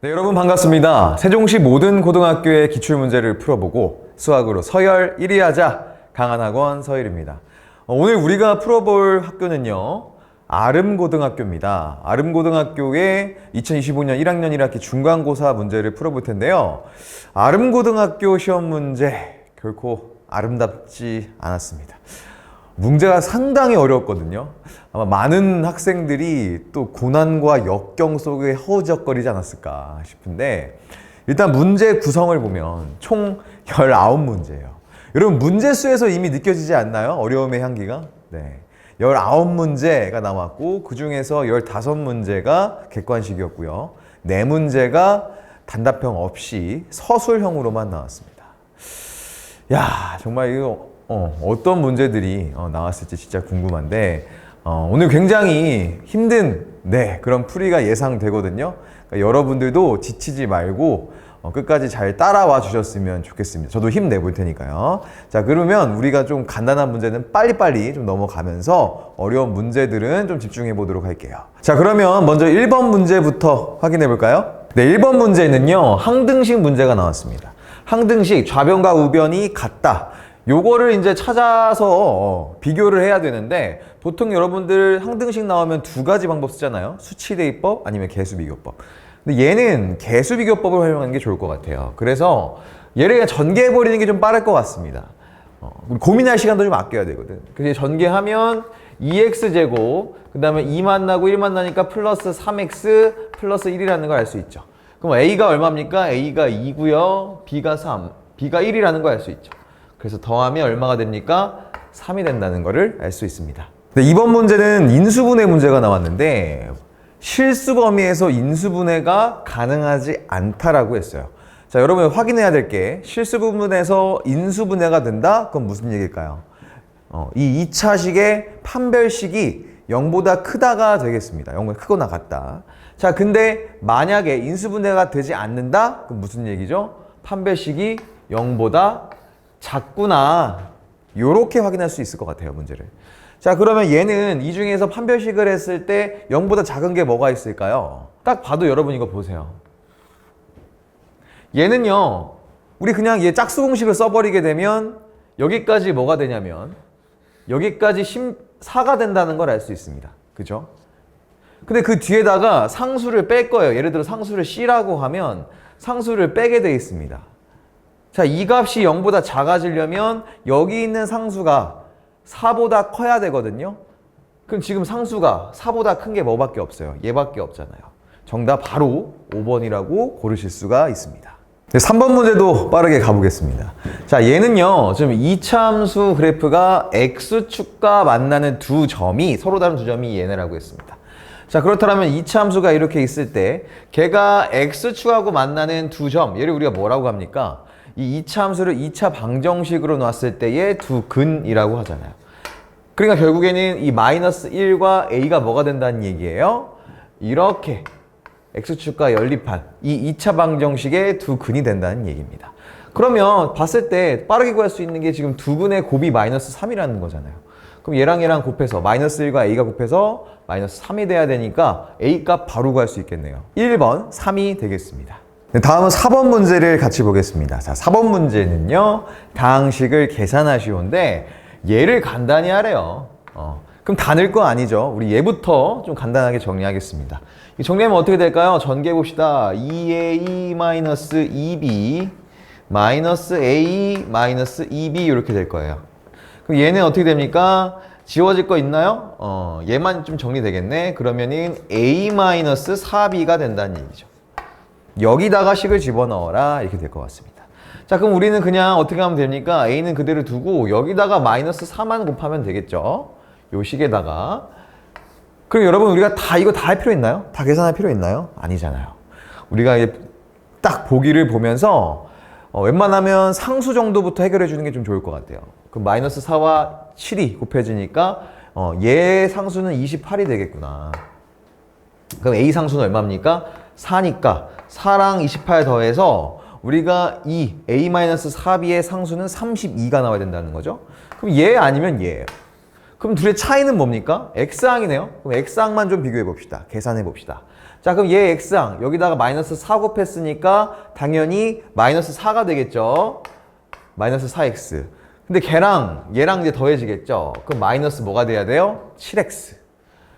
네, 여러분 반갑습니다. 세종시 모든 고등학교의 기출문제를 풀어보고 수학으로 서열 1위 하자 강한학원 서일입니다. 오늘 우리가 풀어볼 학교는요, 아름고등학교입니다. 아름고등학교의 2025년 1학년 1학기 중간고사 문제를 풀어볼 텐데요. 아름고등학교 시험 문제 결코 아름답지 않았습니다. 문제가 상당히 어려웠거든요. 아마 많은 학생들이 또 고난과 역경 속에 허우적거리지 않았을까 싶은데, 일단 문제 구성을 보면 총 19문제예요. 여러분 문제수에서 이미 느껴지지 않나요? 어려움의 향기가? 네. 19문제가 나왔고 그 중에서 15문제가 객관식이었고요. 4문제가 단답형 없이 서술형으로만 나왔습니다. 야, 정말 이거 어떤 문제들이 나왔을지 진짜 궁금한데, 오늘 굉장히 힘든 그런 풀이가 예상되거든요. 그러니까 여러분들도 지치지 말고 끝까지 잘 따라와 주셨으면 좋겠습니다. 저도 힘내볼 테니까요. 자, 그러면 우리가 좀 간단한 문제는 빨리빨리 좀 넘어가면서 어려운 문제들은 좀 집중해 보도록 할게요. 자, 그러면 먼저 1번 문제부터 확인해 볼까요? 네, 1번 문제는요, 항등식 문제가 나왔습니다. 항등식 좌변과 우변이 같다. 요거를 이제 찾아서 비교를 해야 되는데, 보통 여러분들 항등식 나오면 두 가지 방법 쓰잖아요. 수치대입법 아니면 개수비교법. 근데 얘는 개수비교법을 활용하는 게 좋을 것 같아요. 그래서 얘를 그냥 전개해버리는 게 좀 빠를 것 같습니다. 고민할 시간도 좀 아껴야 되거든. 그래서 전개하면 2x제곱, 그 다음에 2 만나고 1 만나니까 플러스 3x 플러스 1이라는 걸 알 수 있죠. 그럼 a가 얼마입니까? a가 2고요, b가 3, b가 1이라는 걸 알 수 있죠. 그래서 더하면 얼마가 됩니까? 3이 된다는 것을 알 수 있습니다. 네, 이번 문제는 인수분해 문제가 나왔는데, 실수 범위에서 인수분해가 가능하지 않다라고 했어요. 자, 여러분 확인해야 될 게, 실수 부분에서 인수분해가 된다? 그건 무슨 얘기일까요? 이 2차식의 판별식이 0보다 크다가 되겠습니다. 0보다 크거나 같다. 자, 근데 만약에 인수분해가 되지 않는다? 그럼 무슨 얘기죠? 판별식이 0보다 작구나. 요렇게 확인할 수 있을 것 같아요, 문제를. 자, 그러면 얘는 이 중에서 판별식을 했을 때 0보다 작은 게 뭐가 있을까요? 딱 봐도 여러분 이거 보세요. 얘는요, 우리 그냥 얘 짝수 공식을 써버리게 되면 여기까지 뭐가 되냐면 여기까지 4가 된다는 걸 알 수 있습니다. 그죠? 근데 그 뒤에다가 상수를 뺄 거예요. 예를 들어 상수를 C라고 하면 상수를 빼게 돼 있습니다. 자, 이 값이 0보다 작아지려면 여기 있는 상수가 4보다 커야 되거든요. 그럼 지금 상수가 4보다 큰 게 뭐밖에 없어요? 얘밖에 없잖아요. 정답 바로 5번이라고 고르실 수가 있습니다. 네, 3번 문제도 빠르게 가보겠습니다. 자, 얘는요, 지금 이차함수 그래프가 x축과 만나는 두 점이, 서로 다른 두 점이 얘네라고 했습니다. 자, 그렇다면 이차함수가 이렇게 있을 때 걔가 x축하고 만나는 두 점, 얘를 우리가 뭐라고 합니까? 이 2차 함수를 2차 방정식으로 놨을 때의 두 근이라고 하잖아요. 그러니까 결국에는 이 마이너스 1과 a가 뭐가 된다는 얘기예요? 이렇게 x축과 연립한 이 2차 방정식의 두 근이 된다는 얘기입니다. 그러면 봤을 때 빠르게 구할 수 있는 게 지금 두 근의 곱이 마이너스 3이라는 거잖아요. 그럼 얘랑 곱해서 마이너스 1과 a가 곱해서 마이너스 3이 돼야 되니까 a 값 바로 구할 수 있겠네요. 1번 3이 되겠습니다. 다음은 4번 문제를 같이 보겠습니다. 자, 4번 문제는요, 다항식을 계산하시오인데 얘를 간단히 하래요. 그럼 다 넣을 거 아니죠. 우리 얘부터 좀 간단하게 정리하겠습니다. 정리하면 어떻게 될까요? 전개해 봅시다. 2a-2b 마이너스 a 마이너스 2b 이렇게 될 거예요. 그럼 얘는 어떻게 됩니까? 지워질 거 있나요? 얘만 좀 정리되겠네. 그러면은 a 마이너스 4b가 된다는 얘기죠. 여기다가 식을 집어넣어라 이렇게 될 것 같습니다. 자, 그럼 우리는 그냥 어떻게 하면 됩니까? a는 그대로 두고 여기다가 마이너스 4만 곱하면 되겠죠. 요 식에다가. 그럼 여러분 우리가 이거 다 할 필요 있나요? 다 계산할 필요 있나요? 아니잖아요. 우리가 딱 보기를 보면서 웬만하면 상수 정도부터 해결해 주는 게 좀 좋을 것 같아요. 그럼 마이너스 4와 7이 곱해지니까 얘 상수는 28이 되겠구나. 그럼 a 상수는 얼마입니까? 4니까 4랑 28 더해서 우리가 이 a-4b의 상수는 32가 나와야 된다는 거죠. 그럼 얘 아니면 얘예요. 그럼 둘의 차이는 뭡니까? x항이네요. 그럼 x항만 좀 비교해 봅시다. 계산해 봅시다. 자, 그럼 얘 x항 여기다가 마이너스 4 곱했으니까 당연히 마이너스 4가 되겠죠. 마이너스 4x. 근데 걔랑 얘랑 이제 더해지겠죠. 그럼 마이너스 뭐가 돼야 돼요? 7x.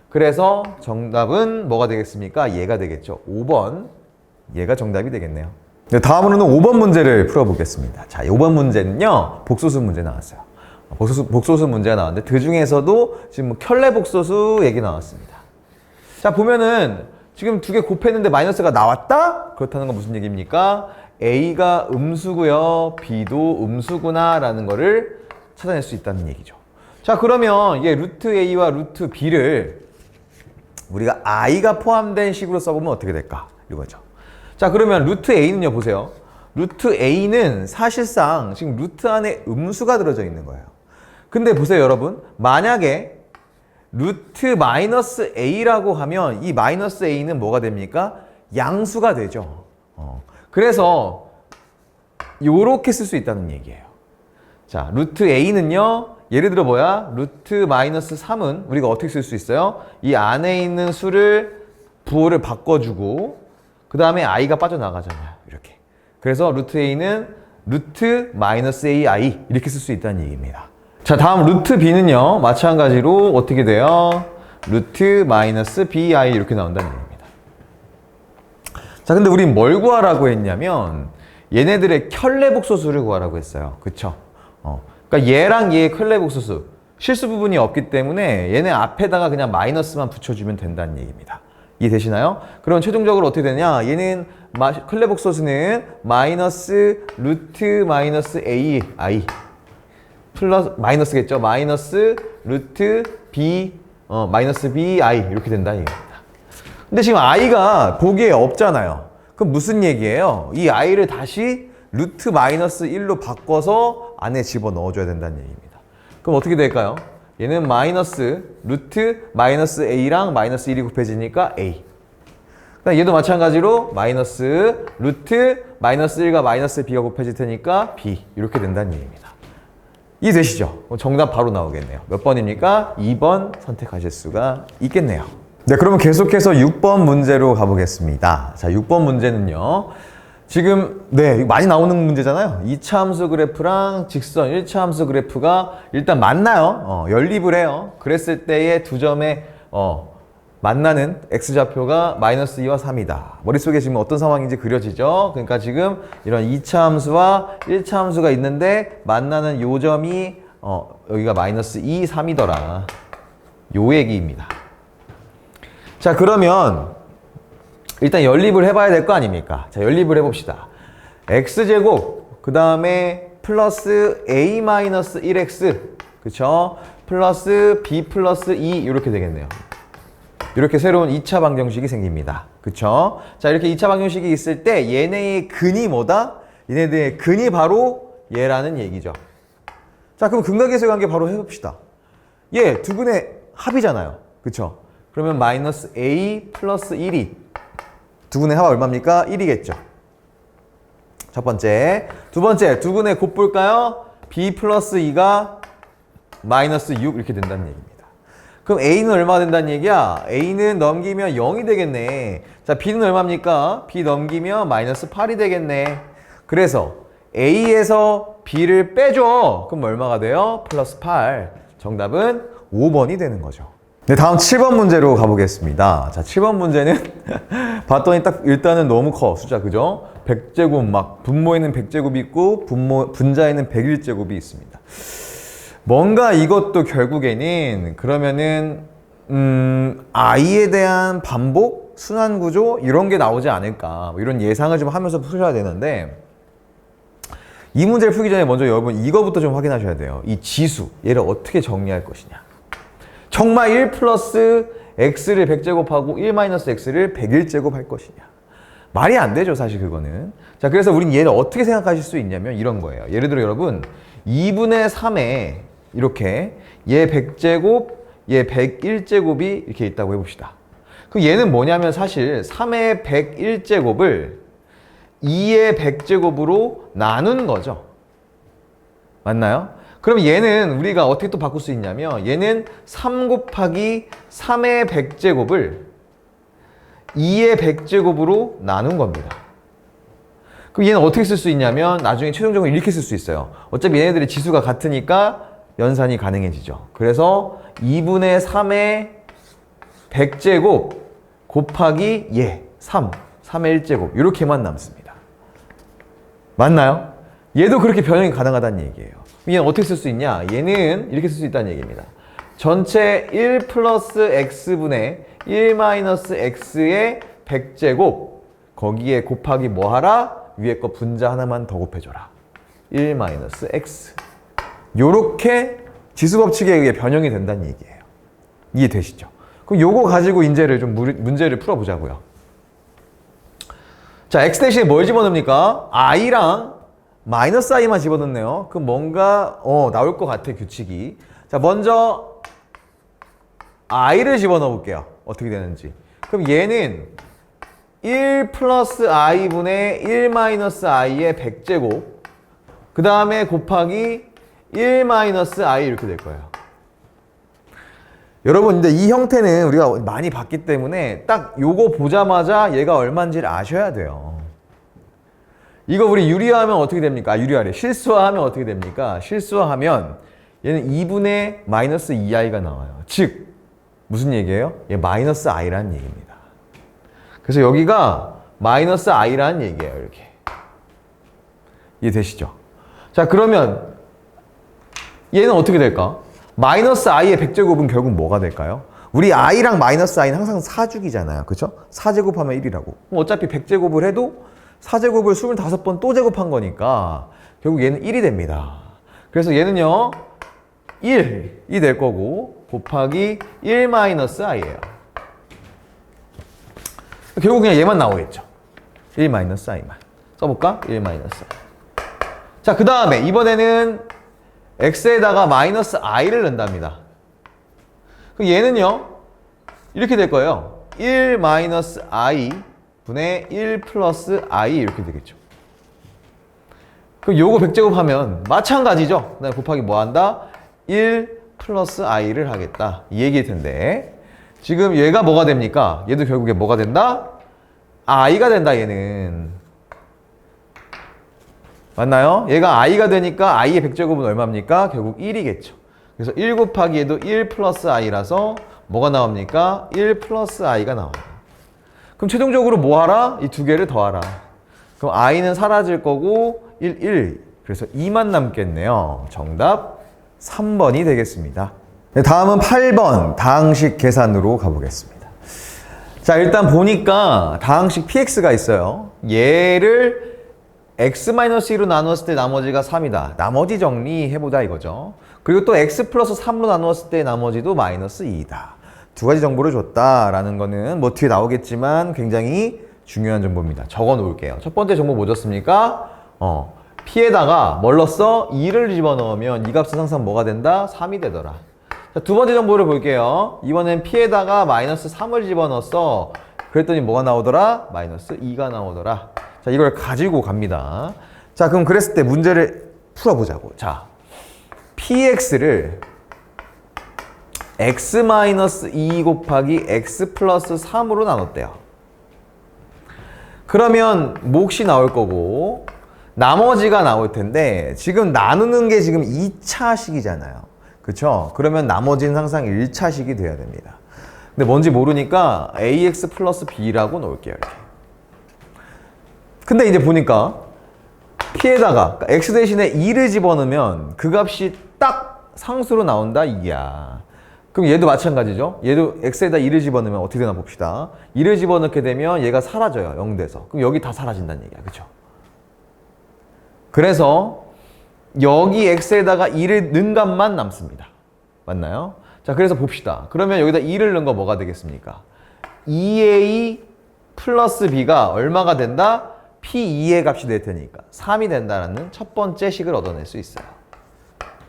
그래서 정답은 뭐가 되겠습니까? 얘가 되겠죠. 5번. 얘가 정답이 되겠네요. 네, 다음으로는 5번 문제를 풀어보겠습니다. 자, 5번 문제는요, 복소수 문제 나왔어요. 복소수 문제가 나왔는데 그 중에서도 지금 뭐 켤레 복소수 얘기 나왔습니다. 자, 보면은 지금 두 개 곱했는데 마이너스가 나왔다? 그렇다는 건 무슨 얘기입니까? A가 음수고요, B도 음수구나 라는 거를 찾아낼 수 있다는 얘기죠. 자, 그러면 얘 루트 A와 루트 B를 우리가 I가 포함된 식으로 써보면 어떻게 될까? 이거죠. 자, 그러면 루트 A는요, 보세요. 루트 A는 사실상 지금 루트 안에 음수가 들어져 있는 거예요. 근데 보세요, 여러분. 만약에 루트 마이너스 A라고 하면 이 마이너스 A는 뭐가 됩니까? 양수가 되죠. 그래서 요렇게 쓸 수 있다는 얘기예요. 자, 루트 A는요, 예를 들어 뭐야? 루트 마이너스 3은 우리가 어떻게 쓸 수 있어요? 이 안에 있는 수를 부호를 바꿔주고 그 다음에 i가 빠져나가잖아요. 이렇게. 그래서 루트 a는 루트 마이너스 ai 이렇게 쓸 수 있다는 얘기입니다. 자, 다음 루트 b는요. 마찬가지로 어떻게 돼요? 루트 마이너스 bi 이렇게 나온다는 얘기입니다. 자, 근데 우린 뭘 구하라고 했냐면 얘네들의 켤레 복소수를 구하라고 했어요. 그쵸? 그러니까 얘랑 얘의 켤레 복소수 실수 부분이 없기 때문에 얘네 앞에다가 그냥 마이너스만 붙여주면 된다는 얘기입니다. 이해되시나요? 그럼 최종적으로 어떻게 되냐? 얘는 켤레 복소수는 마이너스 루트 마이너스 ai 플러스 마이너스겠죠? 마이너스 루트 b 마이너스 bi 이렇게 된다는 얘기입니다. 근데 지금 i가 보기에 없잖아요. 그럼 무슨 얘기예요? 이 i를 다시 루트 마이너스 1로 바꿔서 안에 집어넣어줘야 된다는 얘기입니다. 그럼 어떻게 될까요? 얘는 마이너스 루트 마이너스 a랑 마이너스 1이 곱해지니까 a. 그다음 얘도 마찬가지로 마이너스 루트 마이너스 1과 마이너스 b가 곱해질 테니까 b. 이렇게 된다는 얘기입니다. 이해되시죠? 그럼 정답 바로 나오겠네요. 몇 번입니까? 2번 선택하실 수가 있겠네요. 네, 그러면 계속해서 6번 문제로 가보겠습니다. 자, 6번 문제는요. 지금 네 많이 나오는 문제잖아요. 2차 함수 그래프랑 직선 1차 함수 그래프가 일단 만나요. 연립을 해요. 그랬을 때의 두 점의 만나는 x좌표가 마이너스 2와 3이다. 머릿속에 지금 어떤 상황인지 그려지죠? 그러니까 지금 이런 2차 함수와 1차 함수가 있는데 만나는 요 점이 여기가 마이너스 2, 3이더라. 요 얘기입니다. 자, 그러면 일단 연립을 해봐야 될 거 아닙니까? 자, 연립을 해봅시다. x제곱, 그 다음에 플러스 a 마이너스 1x, 그쵸? 플러스 b 플러스 2 이렇게 되겠네요. 이렇게 새로운 2차 방정식이 생깁니다. 그쵸? 자, 이렇게 2차 방정식이 있을 때 얘네의 근이 뭐다? 얘네들의 근이 바로 얘라는 얘기죠. 자, 그럼 근각계수의 관계 바로 해봅시다. 얘 두 근의 합이잖아요. 그쵸? 그러면 마이너스 a 플러스 1이 두 근의 합 얼마입니까? 1이겠죠. 첫 번째. 두 번째, 두 근의 곱 볼까요? b 플러스 2가 마이너스 6 이렇게 된다는 얘기입니다. 그럼 a는 얼마가 된다는 얘기야? a는 넘기면 0이 되겠네. 자, b는 얼마입니까? b 넘기면 마이너스 8이 되겠네. 그래서 a에서 b를 빼줘. 그럼 얼마가 돼요? 플러스 8. 정답은 5번이 되는 거죠. 네, 다음 7번 문제로 가보겠습니다. 자, 7번 문제는 봤더니 딱 일단은 너무 커, 숫자, 그죠? 100제곱 막 분모에는 100제곱이 있고 분자에는 101제곱이 있습니다. 뭔가 이것도 결국에는 그러면은 i에 대한 반복, 순환구조 이런 게 나오지 않을까 뭐 이런 예상을 좀 하면서 푸셔야 되는데 이 문제를 풀기 전에 먼저 여러분 이거부터 좀 확인하셔야 돼요. 이 지수, 얘를 어떻게 정리할 것이냐. 정말 1 플러스 x를 100제곱하고 1 마이너스 x를 101제곱 할 것이냐. 말이 안 되죠, 사실 그거는. 자, 그래서 우린 얘를 어떻게 생각하실 수 있냐면 이런 거예요. 예를 들어 여러분 2분의 3에 이렇게 얘 100제곱, 얘 101제곱이 이렇게 있다고 해봅시다. 그럼 얘는 뭐냐면 사실 3의 101제곱을 2의 100제곱으로 나눈 거죠. 맞나요? 그럼 얘는 우리가 어떻게 또 바꿀 수 있냐면 얘는 3 곱하기 3의 100제곱을 2의 100제곱으로 나눈 겁니다. 그럼 얘는 어떻게 쓸 수 있냐면 나중에 최종적으로 이렇게 쓸 수 있어요. 어차피 얘네들의 지수가 같으니까 연산이 가능해지죠. 그래서 2분의 3의 100제곱 곱하기 3의 1제곱 이렇게만 남습니다. 맞나요? 얘도 그렇게 변형이 가능하다는 얘기예요. 얘는 어떻게 쓸 수 있냐? 얘는 이렇게 쓸 수 있다는 얘기입니다. 전체 1 플러스 x분의 1 마이너스 x의 100제곱 거기에 곱하기 뭐 하라? 위에 거 분자 하나만 더 곱해줘라. 1 마이너스 x. 요렇게 지수법칙에 의해 변형이 된다는 얘기예요. 이해되시죠? 그럼 요거 가지고 이제를 좀 문제를 풀어보자고요. 자, x 대신에 뭘 집어넣습니까? i랑 마이너스 i만 집어넣네요. 그럼 뭔가 나올 것 같아, 규칙이. 자, 먼저 i를 집어넣어 볼게요. 어떻게 되는지. 그럼 얘는 1 플러스 i분의 1 마이너스 i의 100제곱 그 다음에 곱하기 1 마이너스 i 이렇게 될 거예요. 여러분, 근데 이 형태는 우리가 많이 봤기 때문에 딱 요거 보자마자 얘가 얼마인지를 아셔야 돼요. 이거 우리 유리화하면 어떻게 됩니까? 유리화래. 실수화하면 어떻게 됩니까? 실수화하면 얘는 2분의 마이너스 2i가 나와요. 즉 무슨 얘기예요? 얘 마이너스 i라는 얘기입니다. 그래서 여기가 마이너스 i라는 얘기예요. 이렇게. 이해되시죠? 자, 그러면 얘는 어떻게 될까? 마이너스 i의 100제곱은 결국 뭐가 될까요? 우리 i랑 마이너스 i는 항상 4주기잖아요. 그쵸? 4제곱하면 1이라고. 어차피 100제곱을 해도 4제곱을 25번 또 제곱한 거니까 결국 얘는 1이 됩니다. 그래서 얘는요 1이 될 거고 곱하기 1 마이너스 i예요. 결국 그냥 얘만 나오겠죠. 1 마이너스 i만. 써볼까? 1 마이너스 i. 자, 그 다음에 이번에는 x에다가 마이너스 i를 넣는답니다. 그럼 얘는요 이렇게 될 거예요. 1 마이너스 i 분의 1 플러스 i 이렇게 되겠죠. 그럼 요거 100제곱 하면 마찬가지죠. 그다음에 곱하기 뭐 한다? 1 플러스 i를 하겠다. 이 얘기일 텐데 지금 얘가 뭐가 됩니까? 얘도 결국에 뭐가 된다? i가 된다, 얘는. 맞나요? 얘가 i가 되니까 i의 100제곱은 얼마입니까? 결국 1이겠죠. 그래서 1 곱하기 얘도 1 플러스 i라서 뭐가 나옵니까? 1 플러스 i가 나와요. 그럼 최종적으로 뭐 하라? 이 두 개를 더하라. 그럼 i는 사라질 거고 1. 그래서 2만 남겠네요. 정답 3번이 되겠습니다. 네, 다음은 8번 다항식 계산으로 가보겠습니다. 자, 일단 보니까 다항식 px가 있어요. 얘를 x-2로 나누었을 때 나머지가 3이다. 나머지 정리해보자 이거죠. 그리고 또 x 플러스 3로 나누었을 때 나머지도 마이너스 2이다. 두 가지 정보를 줬다라는 거는 뭐 뒤에 나오겠지만 굉장히 중요한 정보입니다. 적어 놓을게요. 첫 번째 정보 뭐 줬습니까? p에다가 뭘 넣었어? 2를 집어넣으면 이 값은 항상 뭐가 된다? 3이 되더라. 자, 두 번째 정보를 볼게요. 이번엔 p에다가 마이너스 3을 집어넣었어. 그랬더니 뭐가 나오더라? 마이너스 2가 나오더라. 자, 이걸 가지고 갑니다. 자, 그럼 그랬을 때 문제를 풀어보자고. 자, px를 x-2 곱하기 x 플러스 3으로 나눴대요. 그러면 몫이 나올 거고 나머지가 나올 텐데 지금 나누는 게 지금 2차식이잖아요. 그쵸? 그러면 나머지는 항상 1차식이 돼야 됩니다. 근데 뭔지 모르니까 ax 플러스 b라고 놓을게요. 이렇게. 근데 이제 보니까 p에다가 x 대신에 2를 집어넣으면 그 값이 딱 상수로 나온다 이야. 그럼 얘도 마찬가지죠. 얘도 x에다 2를 집어넣으면 어떻게 되나 봅시다. 2를 집어넣게 되면 얘가 사라져요. 0돼서. 그럼 여기 다 사라진다는 얘기야. 그쵸? 그래서 여기 x에다가 2를 넣은 값만 남습니다. 맞나요? 자, 그래서 봅시다. 그러면 여기다 2를 넣은 거 뭐가 되겠습니까? 2a 플러스 b가 얼마가 된다? p2의 값이 될 테니까 3이 된다는 첫 번째 식을 얻어낼 수 있어요.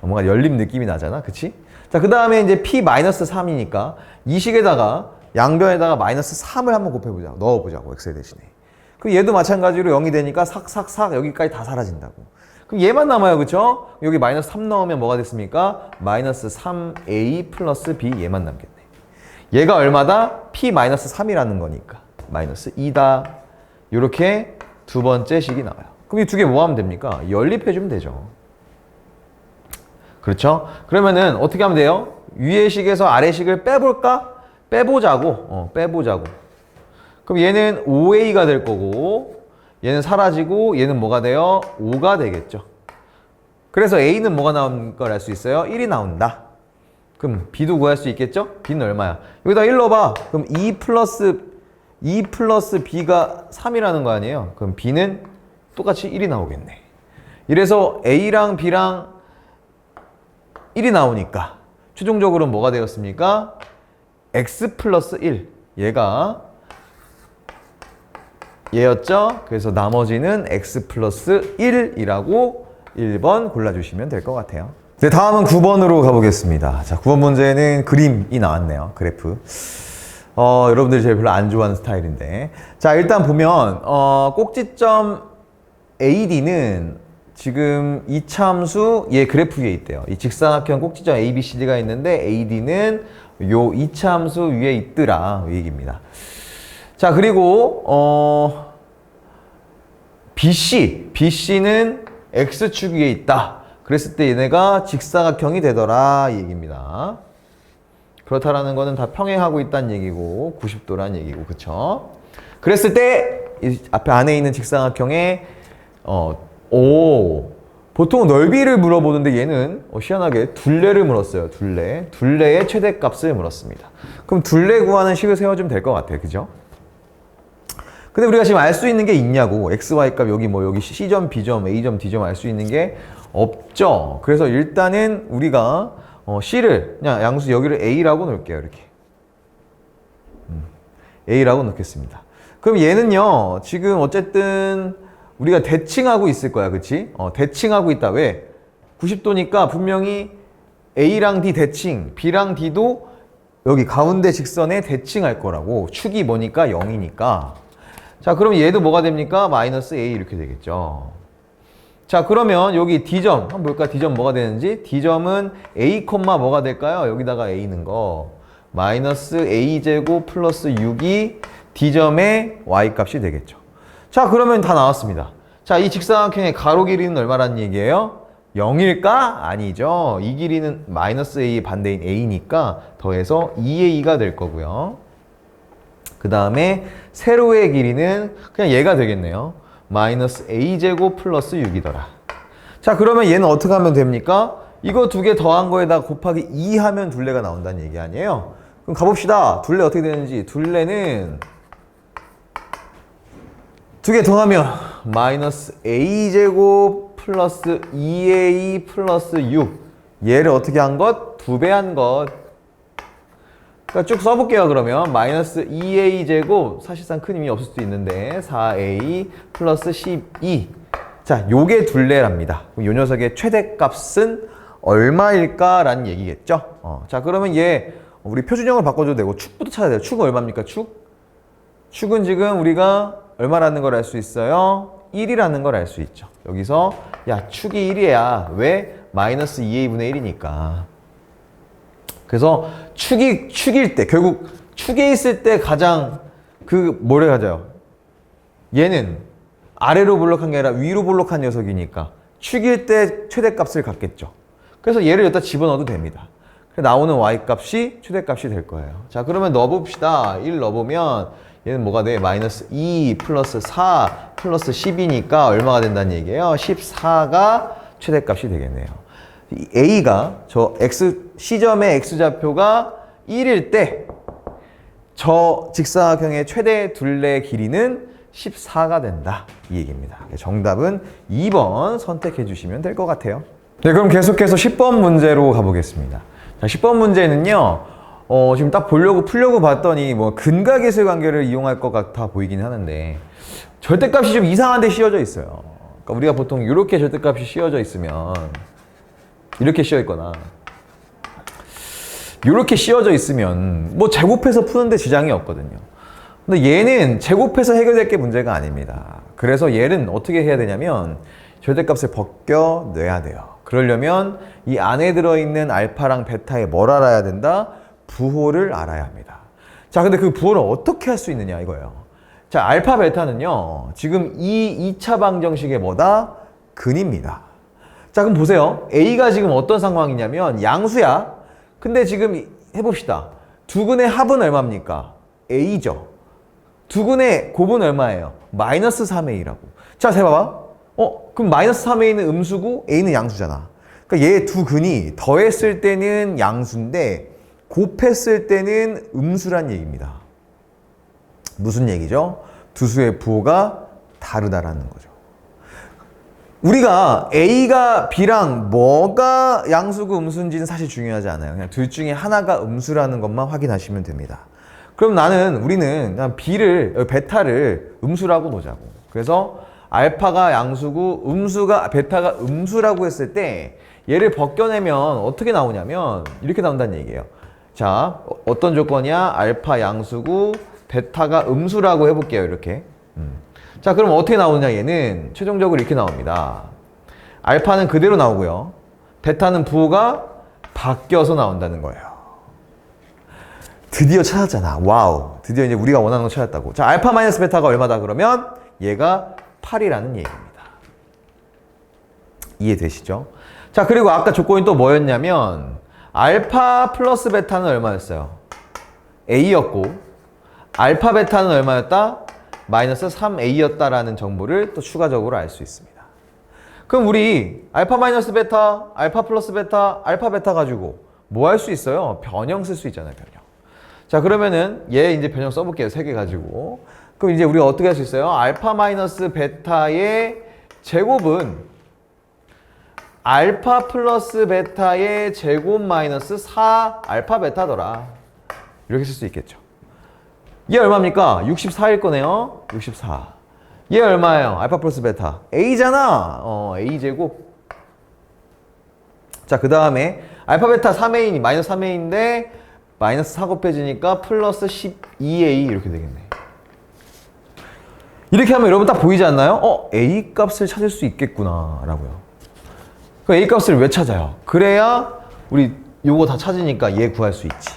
뭔가 열림 느낌이 나잖아. 그치? 자, 그 다음에 이제 p-3이니까 이 식에다가 양변에다가 마이너스 3을 한번 곱해보자. 넣어보자고, x에 대신에. 그 얘도 마찬가지로 0이 되니까 삭삭삭 여기까지 다 사라진다고. 그럼 얘만 남아요. 그쵸? 여기 마이너스 3 넣으면 뭐가 됐습니까? 마이너스 3a 플러스 b 얘만 남겠네. 얘가 얼마다? p 마이너스 3이라는 거니까 마이너스 2다. 이렇게 두 번째 식이 나와요. 그럼 이 두 개 뭐 하면 됩니까? 연립해주면 되죠. 그렇죠? 그러면은 어떻게 하면 돼요? 위의 식에서 아래 식을 빼볼까? 빼보자고. 빼보자고. 그럼 얘는 5a가 될 거고 얘는 사라지고 얘는 뭐가 돼요? 5가 되겠죠. 그래서 a는 뭐가 나온 걸 알 수 있어요? 1이 나온다. 그럼 b도 구할 수 있겠죠? b는 얼마야? 여기다 1 넣어봐. 그럼 2 플러스 b가 3이라는 거 아니에요? 그럼 b는 똑같이 1이 나오겠네. 이래서 a랑 b랑 1이 나오니까 최종적으로 뭐가 되었습니까? x 플러스 1. 얘였죠? 그래서 나머지는 x 플러스 1이라고 1번 골라주시면 될 것 같아요. 네, 다음은 9번으로 가보겠습니다. 자, 9번 문제는 그림이 나왔네요. 그래프. 여러분들이 제일 별로 안 좋아하는 스타일인데. 자, 일단 보면, 꼭지점 AD는 지금 이차함수 얘 그래프 위에 있대요. 이 직사각형 꼭지점 ABCD가 있는데 AD는 요 이차함수 위에 있더라. 이 얘기입니다. 자, 그리고 BC는 X축 위에 있다. 그랬을 때 얘네가 직사각형이 되더라. 이 얘기입니다. 그렇다라는 거는 다 평행하고 있다는 얘기고 90도라는 얘기고, 그쵸? 그랬을 때 이 앞에 안에 있는 직사각형의 보통 넓이를 물어보는데 얘는 희한하게 둘레를 물었어요. 둘레의 최대값을 물었습니다. 그럼 둘레 구하는 식을 세워주면 될 것 같아요. 그죠? 근데 우리가 지금 알 수 있는 게 있냐고. x, y 값 여기 여기 C점, B점, A점, D점 알 수 있는 게 없죠. 그래서 일단은 우리가 C를 그냥 양수 여기를 A라고 놓을게요. 이렇게 A라고 놓겠습니다. 그럼 얘는요 지금 어쨌든 우리가 대칭하고 있을 거야. 그치? 대칭하고 있다. 왜? 90도니까 분명히 A랑 D 대칭, B랑 D도 여기 가운데 직선에 대칭할 거라고. 축이 뭐니까 0이니까. 자, 그럼 얘도 뭐가 됩니까? 마이너스 A 이렇게 되겠죠. 자, 그러면 여기 D점 한번 볼까? D점 뭐가 되는지. D점은 A, 뭐가 될까요? 여기다가 A 있는 거. 마이너스 A제곱 플러스 6이 D점의 Y 값이 되겠죠. 자, 그러면 다 나왔습니다. 자, 이 직사각형의 가로 길이는 얼마라는 얘기예요? 0일까? 아니죠. 이 길이는 마이너스 A 반대인 A니까 더해서 2A가 될 거고요. 그 다음에 세로의 길이는 그냥 얘가 되겠네요. 마이너스 A제곱 플러스 6이더라. 자, 그러면 얘는 어떻게 하면 됩니까? 이거 두 개 더한 거에다 곱하기 2 하면 둘레가 나온다는 얘기 아니에요? 그럼 가봅시다. 둘레 어떻게 되는지. 둘레는 두 개 더하면 마이너스 A제곱 플러스 2A 플러스 6. 얘를 어떻게 한 것? 2배 한 것. 그러니까 쭉 써볼게요. 그러면 마이너스 2a제곱 사실상 큰 의미 없을 수도 있는데 4a 플러스 12. 자, 요게 둘레랍니다. 요 녀석의 최대값은 얼마일까라는 얘기겠죠. 자, 그러면 얘 우리 표준형을 바꿔줘도 되고 축부터 찾아야 돼요. 축은 얼마입니까? 축은 지금 우리가 얼마라는 걸 알 수 있어요? 1이라는 걸 알 수 있죠. 여기서 야, 축이 1이야. 왜? 마이너스 2a분의 1이니까. 그래서 축일 때, 결국 축에 있을 때 가장 뭐래 하죠? 얘는 아래로 볼록한 게 아니라 위로 볼록한 녀석이니까 축일 때 최대값을 갖겠죠. 그래서 얘를 여기다 집어넣어도 됩니다. 나오는 y값이 최대값이 될 거예요. 자, 그러면 넣어봅시다. 1 넣어보면 얘는 뭐가 돼? 마이너스 2 플러스 4 플러스 10이니까 얼마가 된다는 얘기예요? 14가 최대값이 되겠네요. A가 C점의 X좌표가 1일 때 저 직사각형의 최대 둘레 길이는 14가 된다. 이 얘기입니다. 정답은 2번 선택해 주시면 될 것 같아요. 네, 그럼 계속해서 10번 문제로 가보겠습니다. 자, 10번 문제는요, 지금 딱 풀려고 봤더니 근각예술 관계를 이용할 것 같아 보이긴 하는데 절대값이 좀 이상한 데 씌워져 있어요. 그러니까 우리가 보통 이렇게 절대값이 씌워져 있으면 이렇게 씌워 있거나 이렇게 씌워져 있으면 제곱해서 푸는데 지장이 없거든요. 근데 얘는 제곱해서 해결될 게 문제가 아닙니다. 그래서 얘는 어떻게 해야 되냐면 절대값을 벗겨내야 돼요. 그러려면 이 안에 들어있는 알파랑 베타의 뭘 알아야 된다? 부호를 알아야 합니다. 자, 근데 그 부호를 어떻게 할 수 있느냐 이거예요. 자, 알파 베타는요, 지금 이 2차 방정식의 뭐다? 근입니다. 자, 그럼 보세요. A가 지금 어떤 상황이냐면 양수야. 근데 지금 해봅시다. 두 근의 합은 얼마입니까? A죠. 두 근의 곱은 얼마예요? 마이너스 3A라고. 자, 잘 봐봐. 그럼 마이너스 3A는 음수고 A는 양수잖아. 그러니까 얘 두 근이 더했을 때는 양수인데 곱했을 때는 음수란 얘기입니다. 무슨 얘기죠? 두 수의 부호가 다르다라는 거죠. 우리가 A가 B랑 뭐가 양수고 음수인지는 사실 중요하지 않아요. 그냥 둘 중에 하나가 음수라는 것만 확인하시면 됩니다. 그럼 우리는 그냥 베타를 음수라고 보자고. 그래서 알파가 양수고 베타가 음수라고 했을 때 얘를 벗겨내면 어떻게 나오냐면 이렇게 나온다는 얘기예요. 자, 어떤 조건이야? 알파 양수고 베타가 음수라고 해볼게요. 이렇게. 자, 그럼 어떻게 나오느냐? 얘는 최종적으로 이렇게 나옵니다. 알파는 그대로 나오고요. 베타는 부호가 바뀌어서 나온다는 거예요. 드디어 찾았잖아. 와우. 드디어 이제 우리가 원하는 거 찾았다고. 자, 알파 마이너스 베타가 얼마다 그러면 얘가 8이라는 얘기입니다. 이해되시죠? 자, 그리고 아까 조건이 또 뭐였냐면 알파 플러스 베타는 얼마였어요? A였고 알파 베타는 얼마였다? 마이너스 3A였다라는 정보를 또 추가적으로 알 수 있습니다. 그럼 우리 알파 마이너스 베타, 알파 플러스 베타, 알파 베타 가지고 뭐 할 수 있어요? 변형 쓸 수 있잖아요, 변형. 자, 그러면은 얘 이제 변형 써볼게요. 3개 가지고. 그럼 이제 우리가 어떻게 할 수 있어요? 알파 마이너스 베타의 제곱은 알파 플러스 베타의 제곱 마이너스 4 알파 베타더라. 이렇게 쓸 수 있겠죠. 얘 얼마입니까? 64일 거네요. 64. 얘 얼마예요? 알파 플러스 베타. A잖아. A제곱. 자, 그 다음에 알파 베타 3A니 마이너스 3A인데 마이너스 4 곱해지니까 플러스 12A 이렇게 되겠네. 이렇게 하면 여러분 딱 보이지 않나요? A 값을 찾을 수 있겠구나 라고요. 그 A 값을 왜 찾아요? 그래야 우리 요거 다 찾으니까 얘 구할 수 있지.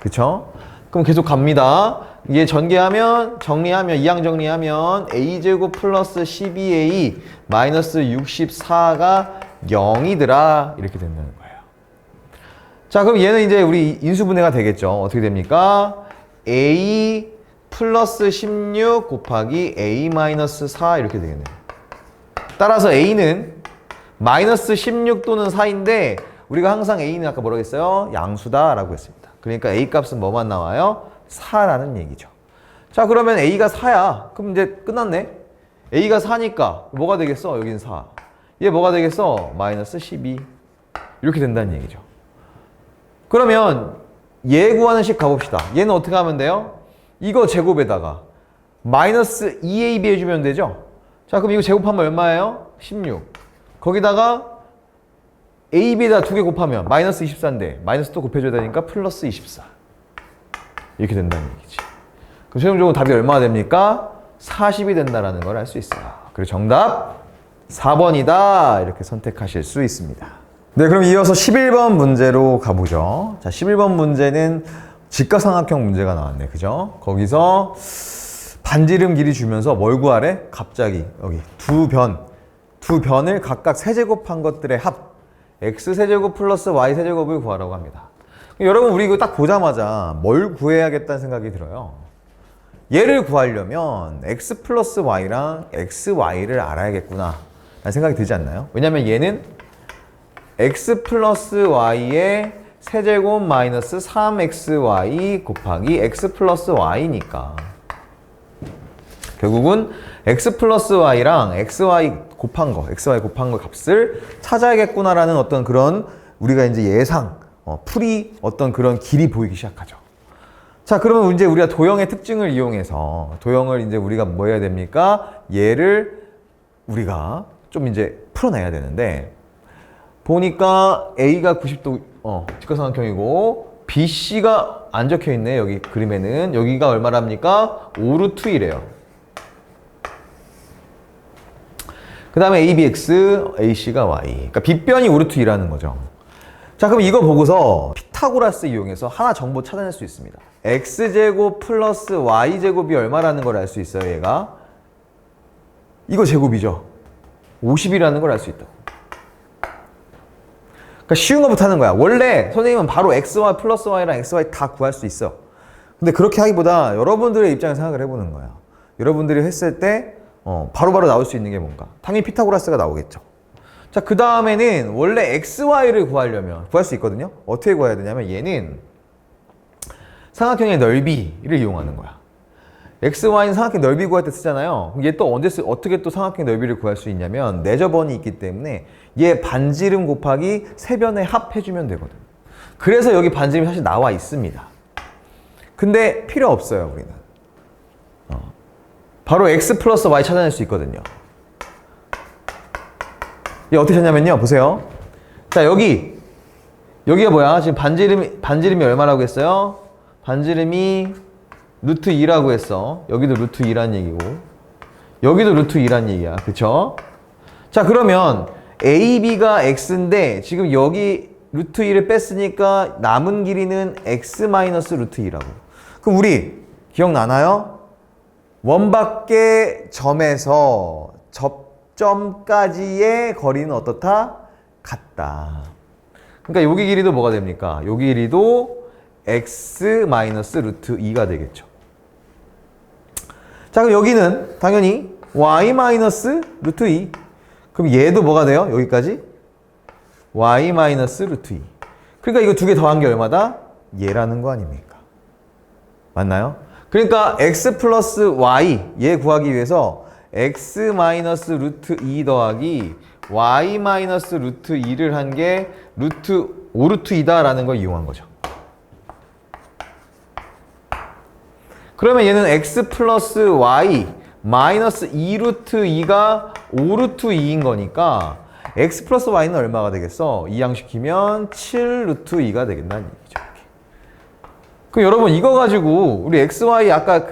그쵸? 그럼 계속 갑니다. 얘 정리하면 2항 정리하면 A제곱 플러스 12A 마이너스 64가 0이더라. 이렇게 된다는 거예요. 자, 그럼 얘는 이제 우리 인수분해가 되겠죠. 어떻게 됩니까? A 플러스 16 곱하기 A 마이너스 4 이렇게 되겠네요. 따라서 A는 마이너스 16 또는 4인데 우리가 항상 A는 아까 뭐라고 했어요? 양수다라고 했습니다. 그러니까 A 값은 뭐만 나와요? 4라는 얘기죠. 자, 그러면 A가 4야. 그럼 이제 끝났네. A가 4니까 뭐가 되겠어? 여긴 4. 얘 뭐가 되겠어? 마이너스 12. 이렇게 된다는 얘기죠. 그러면 얘 구하는 식 가봅시다. 얘는 어떻게 하면 돼요? 이거 제곱에다가 마이너스 2AB 해주면 되죠? 자, 그럼 이거 제곱하면 얼마예요? 16. 거기다가 AB에다 2개 곱하면 마이너스 24인데 마이너스 또 곱해줘야 되니까 플러스 24. 이렇게 된다는 얘기지. 그럼 최종적으로 답이 얼마나 됩니까? 40이 된다는 걸 알 수 있어요. 그리고 정답 4번이다. 이렇게 선택하실 수 있습니다. 네, 그럼 이어서 11번 문제로 가보죠. 자, 11번 문제는 직각삼각형 문제가 나왔네. 그죠? 거기서 반지름 길이 주면서 뭘 구하래? 갑자기 여기 두 변을 각각 세제곱한 것들의 합 x세제곱 플러스 y세제곱을 구하라고 합니다. 여러분, 우리 이거 딱 보자마자 뭘 구해야겠다는 생각이 들어요. 얘를 구하려면 x 플러스 y랑 xy를 알아야겠구나 라는 생각이 들지 않나요? 왜냐면 얘는 x 플러스 y의 세제곱 마이너스 3xy 곱하기 x 플러스 y니까 결국은 x 플러스 y랑 xy 곱한 거 값을 찾아야겠구나라는 어떤 그런 우리가 이제 예상, 풀이 어떤 그런 길이 보이기 시작하죠. 자, 그러면 이제 우리가 도형의 특징을 이용해서 도형을 이제 우리가 뭐 해야 됩니까? 얘를 우리가 좀 이제 풀어내야 되는데 보니까 A가 90도 직각삼각형이고 BC가 안 적혀 있네. 여기 그림에는 여기가 얼마랍니까? 5루트 1이에요. 그 다음에 ABX, AC가 Y. 그러니까 빗변이 5루트 2라는 거죠. 자, 그럼 이거 보고서 피타고라스 이용해서 하나 정보 찾아낼 수 있습니다. X제곱 플러스 Y제곱이 얼마라는 걸 알 수 있어요, 얘가. 이거 제곱이죠. 50이라는 걸 알 수 있다. 그러니까 쉬운 거부터 하는 거야. 원래 선생님은 바로 XY 플러스 Y랑 XY 다 구할 수 있어. 근데 그렇게 하기보다 여러분들의 입장에서 생각을 해보는 거야. 여러분들이 했을 때 바로바로 나올 수 있는 게 뭔가. 당연히 피타고라스가 나오겠죠. 자, 그 다음에는 원래 XY를 구하려면 구할 수 있거든요. 어떻게 구해야 되냐면 얘는 삼각형의 넓이를 이용하는 거야. XY는 삼각형 넓이 구할 때 쓰잖아요. 얘 또 어떻게 또 삼각형 넓이를 구할 수 있냐면 내저번이 있기 때문에 얘 반지름 곱하기 세변에 합해주면 되거든. 그래서 여기 반지름이 사실 나와 있습니다. 근데 필요 없어요, 우리는. 바로 X 플러스 Y 찾아낼 수 있거든요. 얘 어떻게 찾냐면요, 보세요. 자, 여기가 뭐야? 지금 반지름이 얼마라고 했어요? 반지름이 루트 2라고 했어. 여기도 루트 2란 얘기고, 여기도 루트 2란 얘기야. 그쵸? 자, 그러면 AB가 X인데 지금 여기 루트 2를 뺐으니까 남은 길이는 X 마이너스 루트 2라고. 그럼 우리 기억나나요? 원밖의 점에서 접점까지의 거리는 어떻다? 같다. 그러니까 여기 길이도 뭐가 됩니까? 여기 길이도 X 마이너스 루트 2가 되겠죠. 자, 그럼 여기는 당연히 Y 마이너스 루트 2. 그럼 얘도 뭐가 돼요? 여기까지? Y 마이너스 루트 2. 그러니까 이거 두 개 더한 게 얼마다? 얘라는 거 아닙니까? 맞나요? 그러니까 X 플러스 Y 얘 구하기 위해서 X 마이너스 루트 2 더하기 Y 마이너스 루트 2를 한 게 루트 5루트 2다 라는 걸 이용한 거죠. 그러면 얘는 X 플러스 Y 마이너스 2루트 2가 5루트 2인 거니까 X 플러스 Y는 얼마가 되겠어? 이항시키면 7루트 2가 되겠다는 얘기죠. 그럼 여러분 이거 가지고 우리 XY 아까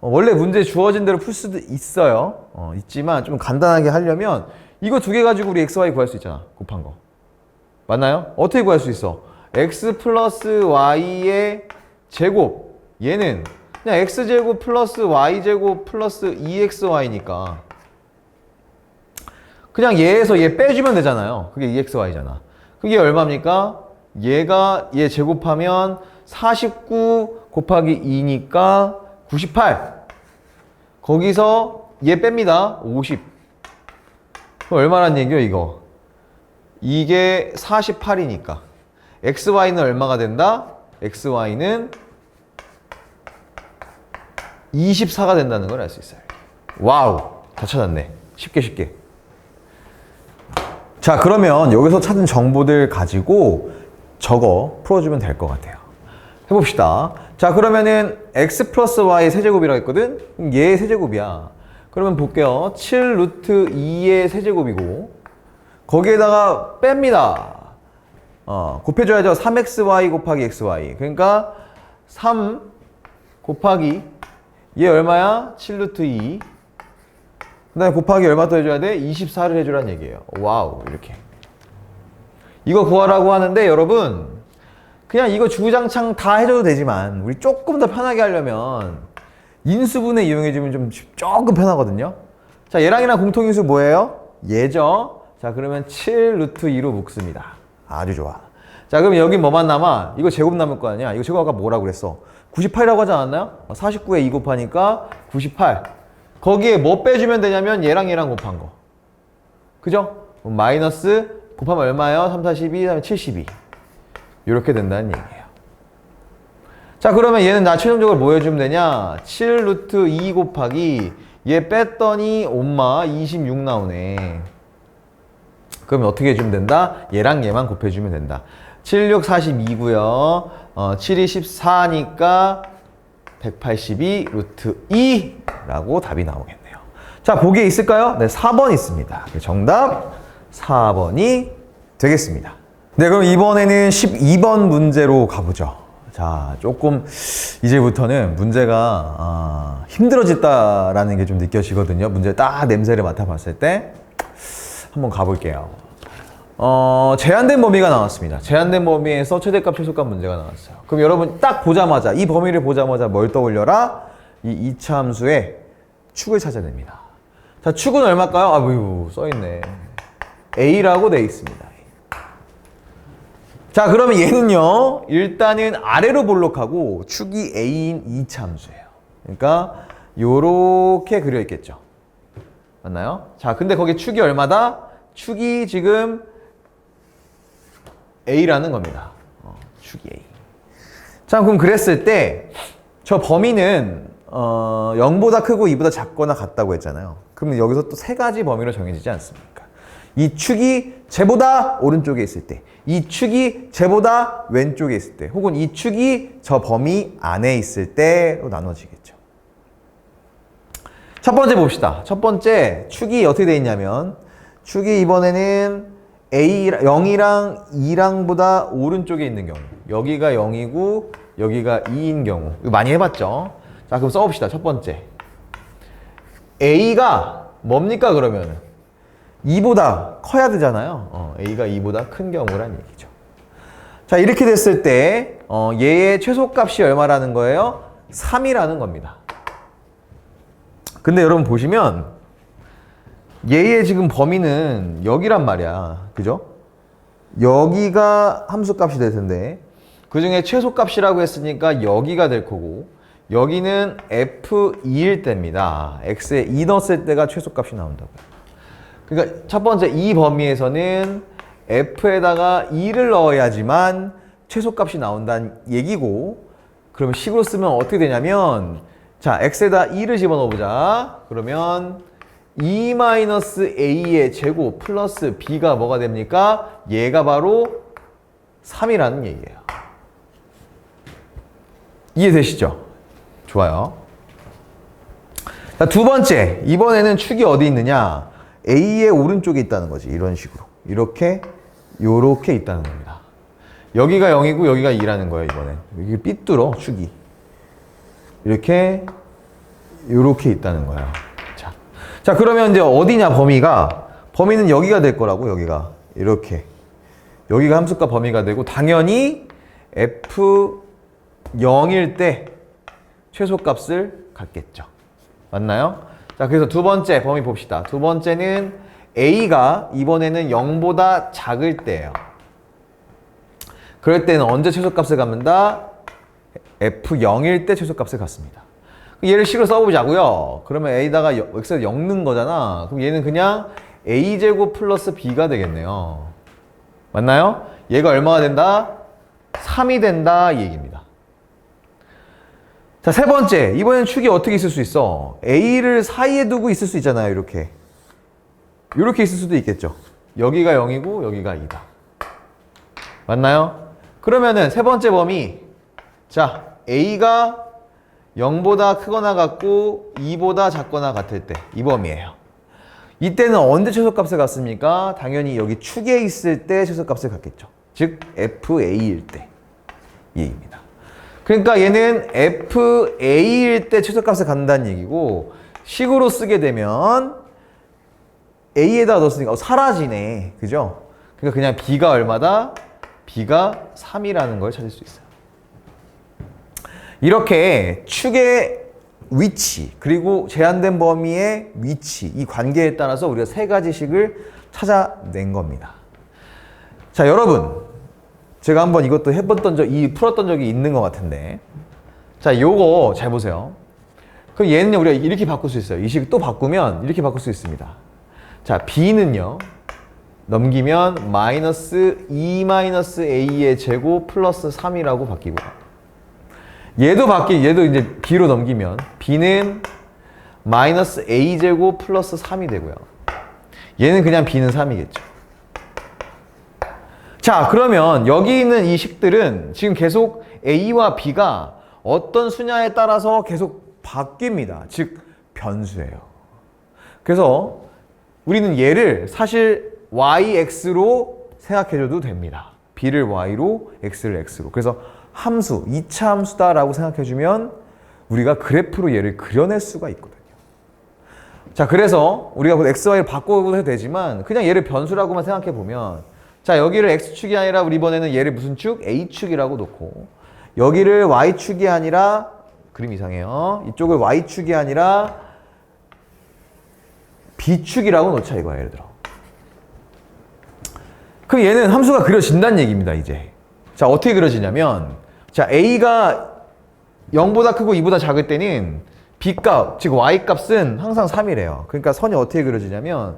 원래 문제 주어진 대로 풀 수도 있어요. 있지만 좀 간단하게 하려면 이거 두 개 가지고 우리 XY 구할 수 있잖아. 곱한 거. 맞나요? 어떻게 구할 수 있어? X 플러스 Y의 제곱. 얘는 그냥 X제곱 플러스 Y제곱 플러스 2XY니까 그냥 얘에서 얘 빼주면 되잖아요. 그게 2XY잖아. 그게 얼마입니까? 얘 제곱하면 49 곱하기 2니까 98. 거기서 얘 뺍니다. 50. 그럼 얼마란 얘기요, 이거? 이게 48이니까. XY는 얼마가 된다? XY는 24가 된다는 걸 알 수 있어요. 와우! 다 찾았네. 쉽게. 자, 그러면 여기서 찾은 정보들 가지고 저거 풀어주면 될 것 같아요. 해봅시다. 자, 그러면은 X 플러스 Y 세제곱이라고 했거든? 얘의 세제곱이야. 그러면 볼게요. 7 루트 2의 세제곱이고 거기에다가 뺍니다. 곱해줘야죠. 3XY 곱하기 XY. 그러니까 3 곱하기 얘 얼마야? 7 루트 2. 그 다음에 곱하기 얼마 더 해줘야 돼? 24를 해주란 얘기예요. 와우, 이렇게. 이거 구하라고 하는데 여러분 그냥 이거 주구장창 다 해줘도 되지만 우리 조금 더 편하게 하려면 인수분해 이용해주면 조금 편하거든요. 자, 얘랑 공통인수 뭐예요? 얘죠. 자, 그러면 7 루트 2로 묶습니다. 아주 좋아. 자, 그럼 여기 뭐만 남아? 이거 제곱 남을 거 아니야? 이거 제곱 아까 뭐라고 그랬어? 98이라고 하지 않았나요? 49에 2 곱하니까 98. 거기에 뭐 빼주면 되냐면 얘랑 곱한 거. 그죠? 마이너스 곱하면 얼마예요? 3, 4, 12, 3, 72. 이렇게 된다는 얘기예요. 자, 그러면 얘는 나 최종적으로 뭐 해주면 되냐? 7 루트 2 곱하기 얘 뺐더니 엄마 26 나오네. 그러면 어떻게 해주면 된다? 얘랑 얘만 곱해주면 된다. 7, 6, 42고요. 7이 14니까 182 루트 2라고 답이 나오겠네요. 자, 보기에 있을까요? 네, 4번 있습니다. 정답 4번이 되겠습니다. 네, 그럼 이번에는 12번 문제로 가보죠. 자, 조금 이제부터는 문제가 힘들어졌다라는 게 좀 느껴지거든요. 문제 딱 냄새를 맡아봤을 때. 한번 가볼게요. 제한된 범위가 나왔습니다. 제한된 범위에서 최대값, 최소값 문제가 나왔어요. 그럼 여러분 딱 보자마자, 이 범위를 보자마자 뭘 떠올려라? 이 2차 함수의 축을 찾아냅니다. 자, 축은 얼마일까요? 아유, 써있네. A라고 돼 있습니다. 자, 그러면 얘는요, 일단은 아래로 볼록하고 축이 A인 2차 함수예요. 그러니까 요렇게 그려 있겠죠. 맞나요? 자, 근데 거기 축이 얼마다? 축이 지금 A라는 겁니다. 축이 A. 자, 그럼 그랬을 때 저 범위는 0보다 크고 2보다 작거나 같다고 했잖아요. 그러면 여기서 또 세 가지 범위로 정해지지 않습니까? 이 축이 쟤보다 오른쪽에 있을 때, 이 축이 쟤보다 왼쪽에 있을 때, 혹은 이 축이 저 범위 안에 있을 때로 나눠지겠죠. 첫 번째 봅시다. 첫 번째 축이 어떻게 돼 있냐면, 축이 이번에는 0이랑 2랑보다 오른쪽에 있는 경우, 여기가 0이고 여기가 2인 경우, 이거 많이 해봤죠? 자, 그럼 써봅시다. 첫 번째, A가 뭡니까 그러면? 2보다 커야 되잖아요. A가 2보다 큰 경우란 얘기죠. 자, 이렇게 됐을 때 얘의 최소값이 얼마라는 거예요? 3이라는 겁니다. 근데 여러분 보시면 얘의 지금 범위는 여기란 말이야. 그죠? 여기가 함수값이 될 텐데 그 중에 최소값이라고 했으니까 여기가 될 거고, 여기는 F2일 때입니다. X에 2 넣었을 때가 최소값이 나온다고요. 그러니까 첫 번째 이 범위에서는 F에다가 2를 넣어야지만 최소값이 나온다는 얘기고, 그러면 식으로 쓰면 어떻게 되냐면, 자, X에다 2를 집어넣어보자. 그러면 2-A의 제곱 플러스 B가 뭐가 됩니까? 얘가 바로 3이라는 얘기예요. 이해되시죠? 좋아요. 자, 두 번째, 이번에는 축이 어디 있느냐? A의 오른쪽에 있다는 거지. 이런 식으로. 이렇게, 요렇게 있다는 겁니다. 여기가 0이고 여기가 2라는 거예요, 이번엔. 여기 삐뚤어, 축이. 이렇게, 요렇게 있다는 거예요. 자, 그러면 이제 어디냐, 범위가? 범위는 여기가 될 거라고, 여기가. 이렇게. 여기가 함수값 범위가 되고, 당연히 F0일 때 최소값을 갖겠죠. 맞나요? 자, 그래서 두 번째 범위 봅시다. 두 번째는 A가 이번에는 0보다 작을 때예요. 그럴 때는 언제 최소값을 갖는다? F0일 때 최소값을 갖습니다. 얘를 식으로 써보자고요. 그러면 A다가 X에다 0 넣은 거잖아. 그럼 얘는 그냥 A제곱 플러스 B가 되겠네요. 맞나요? 얘가 얼마가 된다? 3이 된다, 이 얘기입니다. 자, 세 번째. 이번엔 축이 어떻게 있을 수 있어? A를 사이에 두고 있을 수 있잖아요, 이렇게. 이렇게 있을 수도 있겠죠. 여기가 0이고 여기가 2다. 맞나요? 그러면은 세 번째 범위. 자, A가 0보다 크거나 같고 2보다 작거나 같을 때, 이 범위예요. 이때는 언제 최소값을 갖습니까? 당연히 여기 축에 있을 때 최소값을 갖겠죠. 즉 FA일 때, 이 얘기입니다. 그러니까 얘는 FA일 때 최소값을 갖는다는 얘기고, 식으로 쓰게 되면 A에다 넣었으니까 사라지네. 그죠? 그러니까 그냥 B가 얼마다? B가 3이라는 걸 찾을 수 있어요. 이렇게 축의 위치, 그리고 제한된 범위의 위치, 이 관계에 따라서 우리가 세 가지 식을 찾아낸 겁니다. 자, 여러분, 제가 한번 이것도 풀었던 적이 있는 것 같은데, 자, 요거 잘 보세요. 그럼 얘는요, 우리가 이렇게 바꿀 수 있어요. 이 식 또 바꾸면 이렇게 바꿀 수 있습니다. 자, B는요, 넘기면 마이너스 2-A의 제곱 플러스 3이라고 바뀌고요. 얘도 이제 B로 넘기면 B는 마이너스 A제곱 플러스 3이 되고요. 얘는 그냥 B는 3이겠죠. 자, 그러면 여기 있는 이 식들은 지금 계속 A와 B가 어떤 수냐에 따라서 계속 바뀝니다. 즉, 변수예요. 그래서 우리는 얘를 사실 YX로 생각해줘도 됩니다. B를 Y로, X를 X로. 그래서 함수, 2차 함수다라고 생각해주면 우리가 그래프로 얘를 그려낼 수가 있거든요. 자, 그래서 우리가 x, y를 바꿔도 해도 되지만 그냥 얘를 변수라고만 생각해 보면 자, 여기를 x축이 아니라 우리 이번에는 얘를 무슨 축? a축이라고 놓고 여기를 y축이 아니라 그림 이상해요. 이쪽을 y축이 아니라 b축이라고 놓자 이거야, 예를 들어. 그럼 얘는 함수가 그려진다는 얘기입니다, 이제. 자, 어떻게 그려지냐면 자, a가 0보다 크고 2보다 작을 때는 b값, 즉 y값은 항상 3이래요. 그러니까 선이 어떻게 그려지냐면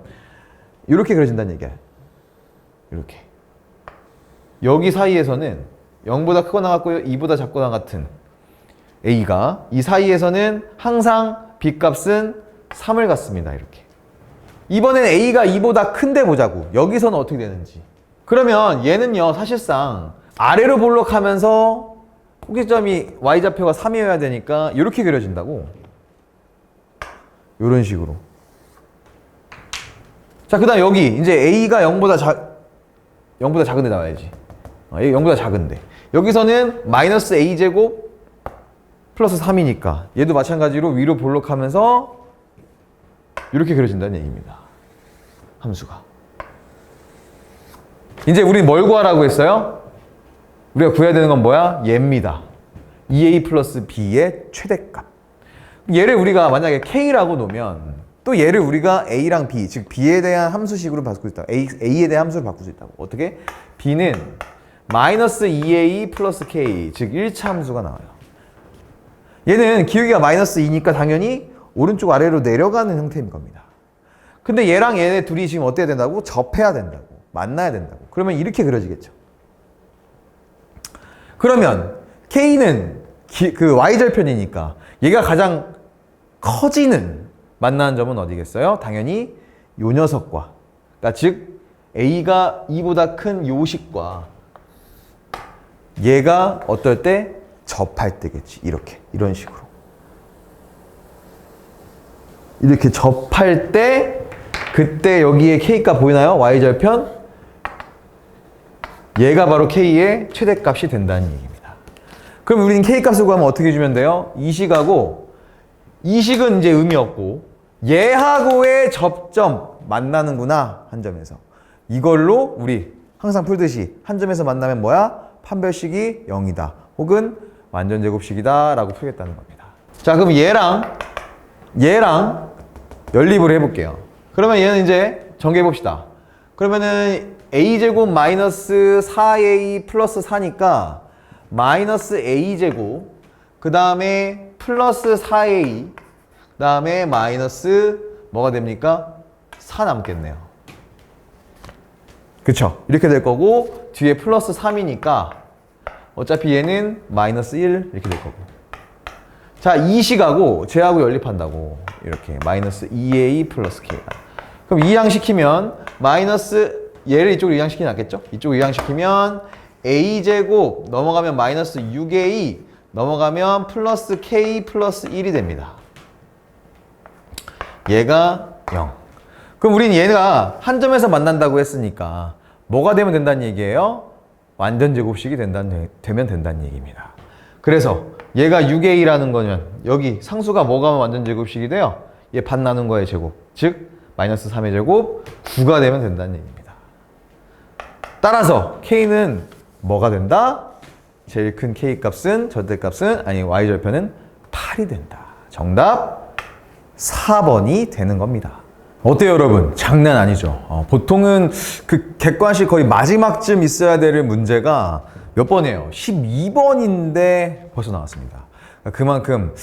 이렇게 그려진다는 얘기야. 이렇게. 여기 사이에서는 0보다 크거나 같고요, 2보다 작거나 같은 a가 이 사이에서는 항상 b값은 3을 갖습니다. 이렇게. 이번엔 a가 2보다 큰데 보자고. 여기서는 어떻게 되는지. 그러면 얘는요, 사실상 아래로 볼록하면서 포기점이 y좌표가 3이어야 되니까 이렇게 그려진다고. 이런 식으로. 자, 그 다음 여기 이제 a가 0보다 작은 데 나와야지. 0보다 작은데. 여기서는 마이너스 a제곱 플러스 3이니까 얘도 마찬가지로 위로 볼록하면서 이렇게 그려진다는 얘기입니다. 함수가. 이제 우리는 뭘 구하라고 했어요? 우리가 구해야 되는 건 뭐야? 얘입니다. 2a 플러스 b의 최대값. 얘를 우리가 만약에 k라고 놓으면 또 얘를 우리가 a랑 b, 즉 b에 대한 함수식으로 바꿀 수 있다. a에 대한 함수를 바꿀 수 있다고. 어떻게? b는 마이너스 2a 플러스 k, 즉 1차 함수가 나와요. 얘는 기울기가 마이너스 2니까 당연히 오른쪽 아래로 내려가는 형태인 겁니다. 근데 얘랑 얘네 둘이 지금 어때야 된다고? 접해야 된다고. 만나야 된다고. 그러면 이렇게 그려지겠죠. 그러면 K는 그 Y절편이니까 얘가 가장 커지는 만나는 점은 어디겠어요? 당연히 요 녀석과. 그러니까 즉 A가 2보다 큰 요식과 얘가 어떨 때? 접할 때겠지. 이렇게. 이런 식으로. 이렇게 접할 때 그때 여기에 K값 보이나요? Y절편? 얘가 바로 K의 최대값이 된다는 얘기입니다. 그럼 우리는 K값을 구하면 어떻게 주면 돼요? 이식하고 이식은 이제 의미 없고 얘하고의 접점 만나는구나 한 점에서 이걸로 우리 항상 풀듯이 한 점에서 만나면 뭐야? 판별식이 0이다 혹은 완전제곱식이다 라고 풀겠다는 겁니다. 자, 그럼 얘랑 연립을 해볼게요. 그러면 얘는 이제 전개해 봅시다. 그러면은 a제곱 마이너스 4a 플러스 4니까 마이너스 a제곱 그 다음에 플러스 4a 그 다음에 마이너스 뭐가 됩니까? 4 남겠네요. 그쵸? 이렇게 될 거고 뒤에 플러스 3이니까 어차피 얘는 마이너스 1 이렇게 될 거고 자, 이식하고 쟤하고 연립한다고 이렇게 마이너스 2a 플러스 k가 그럼 이항시키면 마이너스 얘를 이쪽으로 이항시키면 낫겠죠? 이쪽으로 이항시키면 a제곱 넘어가면 마이너스 6a 넘어가면 플러스 k 플러스 1이 됩니다. 얘가 0. 그럼 우리는 얘가 한 점에서 만난다고 했으니까 뭐가 되면 된다는 얘기예요? 완전제곱식이 되면 된다는 얘기입니다. 그래서 얘가 6a라는 거면 여기 상수가 뭐가 완전제곱식이 돼요? 얘 반 나눈 거의 제곱. 즉 마이너스 3의 제곱 9가 되면 된다는 얘기입니다. 따라서 K는 뭐가 된다? 제일 큰 K값은 절대값은 아니 Y절편은 8이 된다. 정답 4번이 되는 겁니다. 어때요 여러분? 장난 아니죠. 보통은 그 객관식 거의 마지막쯤 있어야 될 문제가 몇 번이에요? 12번인데 벌써 나왔습니다. 그만큼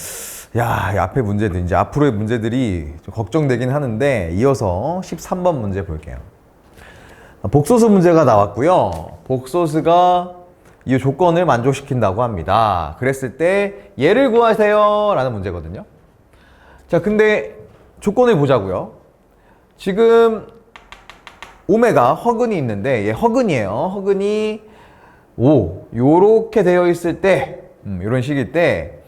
야, 이 앞에 문제들 이제 앞으로의 문제들이 좀 걱정되긴 하는데 이어서 13번 문제 볼게요. 복소수 문제가 나왔고요. 복소수가 이 조건을 만족시킨다고 합니다. 그랬을 때 얘를 구하세요 라는 문제거든요. 자, 근데 조건을 보자고요. 지금 오메가 허근이 있는데 얘 허근이에요. 허근이 5 요렇게 되어 있을 때 이런 식일 때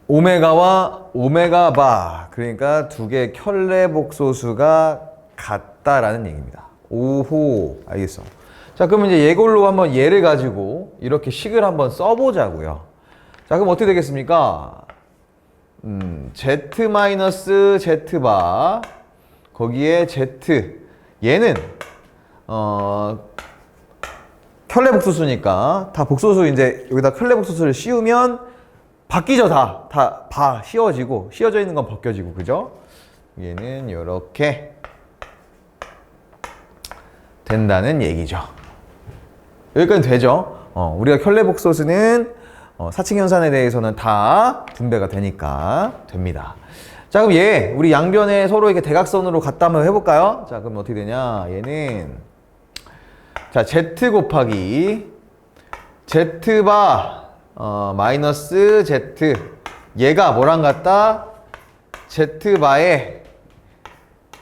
오메가와 오메가 바 그러니까 두 개의 켤레 복소수가 같다라는 얘기입니다. 오호, 알겠어. 자, 그러면 이제 이걸로 한번 얘를 가지고 이렇게 식을 한번 써보자고요. 자, 그럼 어떻게 되겠습니까? z 마이너스 z바 거기에 z 얘는 켤레 복소수니까 다 복소수 이제 여기다 켤레 복소수를 씌우면 바뀌죠. 다 씌워지고 씌워져 있는 건 벗겨지고 그죠? 얘는 이렇게 된다는 얘기죠. 여기까지 되죠? 우리가 켤레 복소수는 사칙현산에 대해서는 다 분배가 되니까 됩니다. 자, 그럼 얘 우리 양변에 서로 이렇게 대각선으로 갖다 한번 해볼까요? 자, 그럼 어떻게 되냐? 얘는 자 z 곱하기 z바 마이너스 z 얘가 뭐랑 같다? z바에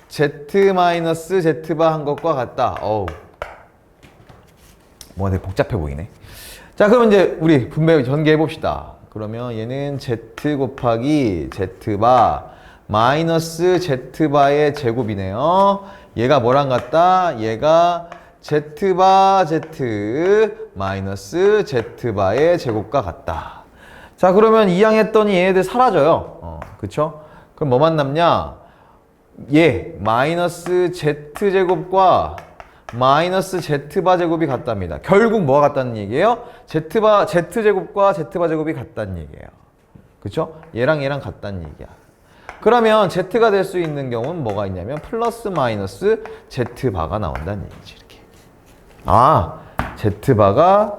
z 마이너스 z바 한 것과 같다. 어우 뭐가 되게 복잡해 보이네. 자, 그러면 이제 우리 분배 전개해 봅시다. 그러면 얘는 z 곱하기 z바 마이너스 z바의 제곱이네요. 얘가 뭐랑 같다? 얘가 z바 z 마이너스 z바의 제곱과 같다. 자, 그러면 이항했더니 얘네들 사라져요. 그쵸? 그럼 뭐만 남냐? 얘 마이너스 z제곱과 마이너스 z바 제곱이 같답니다. 결국 뭐가 같다는 얘기예요? z제곱과 z바 제곱이 같다는 얘기예요. 그쵸? 얘랑 얘랑 같다는 얘기야. 그러면 z가 될 수 있는 경우는 뭐가 있냐면 플러스 마이너스 z바가 나온다는 얘기지. 이렇게. z바가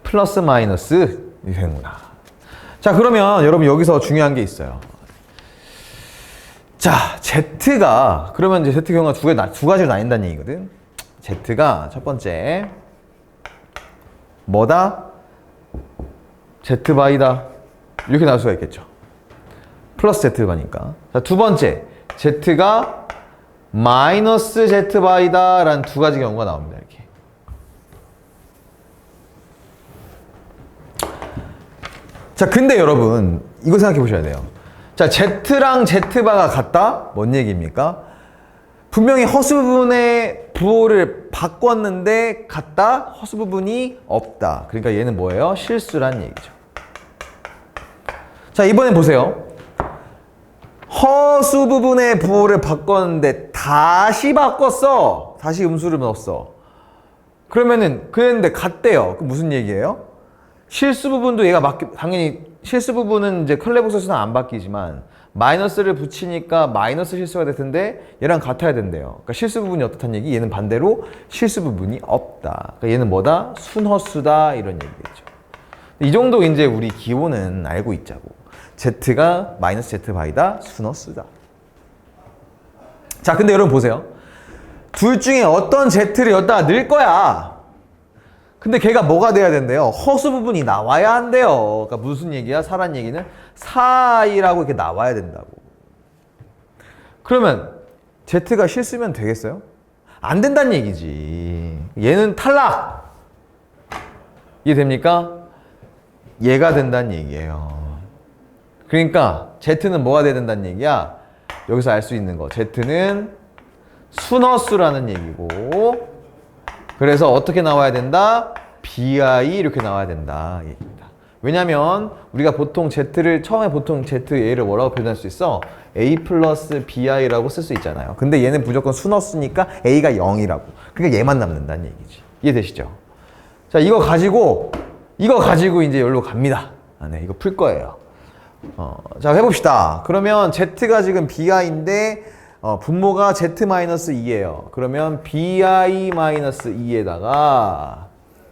플러스 마이너스 이 되는구나. 자, 그러면 여러분 여기서 중요한 게 있어요. 자, z가 그러면 이제 z 경우가 두 가지로 나뉜다는 얘기거든. z가 첫 번째 뭐다? z바이다. 이렇게 나올 수가 있겠죠. 플러스 z바니까. 자, 두 번째 z가 마이너스 z바이다 라는 두 가지 경우가 나옵니다. 이렇게. 자, 근데 여러분 이거 생각해 보셔야 돼요. 자, z랑 z바가 같다? 뭔 얘기입니까? 분명히 허수 부분의 부호를 바꿨는데 같다? 허수 부분이 없다. 그러니까 얘는 뭐예요? 실수란 얘기죠. 자, 이번엔 보세요. 허수 부분의 부호를 바꿨는데 다시 바꿨어. 다시 음수를 넣었어. 그러면은 그랬는데 같대요. 그 무슨 얘기예요? 실수 부분도 얘가 당연히 실수 부분은 이제 켤레 복소수는 안 바뀌지만 마이너스를 붙이니까 마이너스 실수가 될 텐데 얘랑 같아야 된대요. 그러니까 실수 부분이 어떻다는 얘기? 얘는 반대로 실수 부분이 없다. 그러니까 얘는 뭐다? 순허수다 이런 얘기겠죠. 이 정도 이제 우리 기호는 알고 있자고. z가 마이너스 z바이다 순허수다. 자, 근데 여러분 보세요. 둘 중에 어떤 z를 여기다가 넣을 거야. 근데 걔가 뭐가 돼야 된대요? 허수 부분이 나와야 한대요. 그러니까 무슨 얘기야? 사란 얘기는 사이라고 이렇게 나와야 된다고. 그러면 z가 실수면 되겠어요? 안 된다는 얘기지. 얘는 탈락. 이해됩니까? 얘가 된다는 얘기예요. 그러니까 z는 뭐가 돼야 된다는 얘기야? 여기서 알 수 있는 거. z는 순허수라는 얘기고, 그래서 어떻게 나와야 된다? bi 이렇게 나와야 된다 얘기입니다. 왜냐면 우리가 보통 z를 처음에 보통 z 얘를 뭐라고 표현할 수 있어? a 플러스 bi라고 쓸 수 있잖아요. 근데 얘는 무조건 순허수니까 a가 0이라고. 그러니까 얘만 남는다는 얘기지. 이해되시죠? 자, 이거 가지고 이제 여기로 갑니다. 네, 이거 풀 거예요. 자, 해봅시다. 그러면 z가 지금 bi인데 분모가 z-2예요. 그러면 bi-2에다가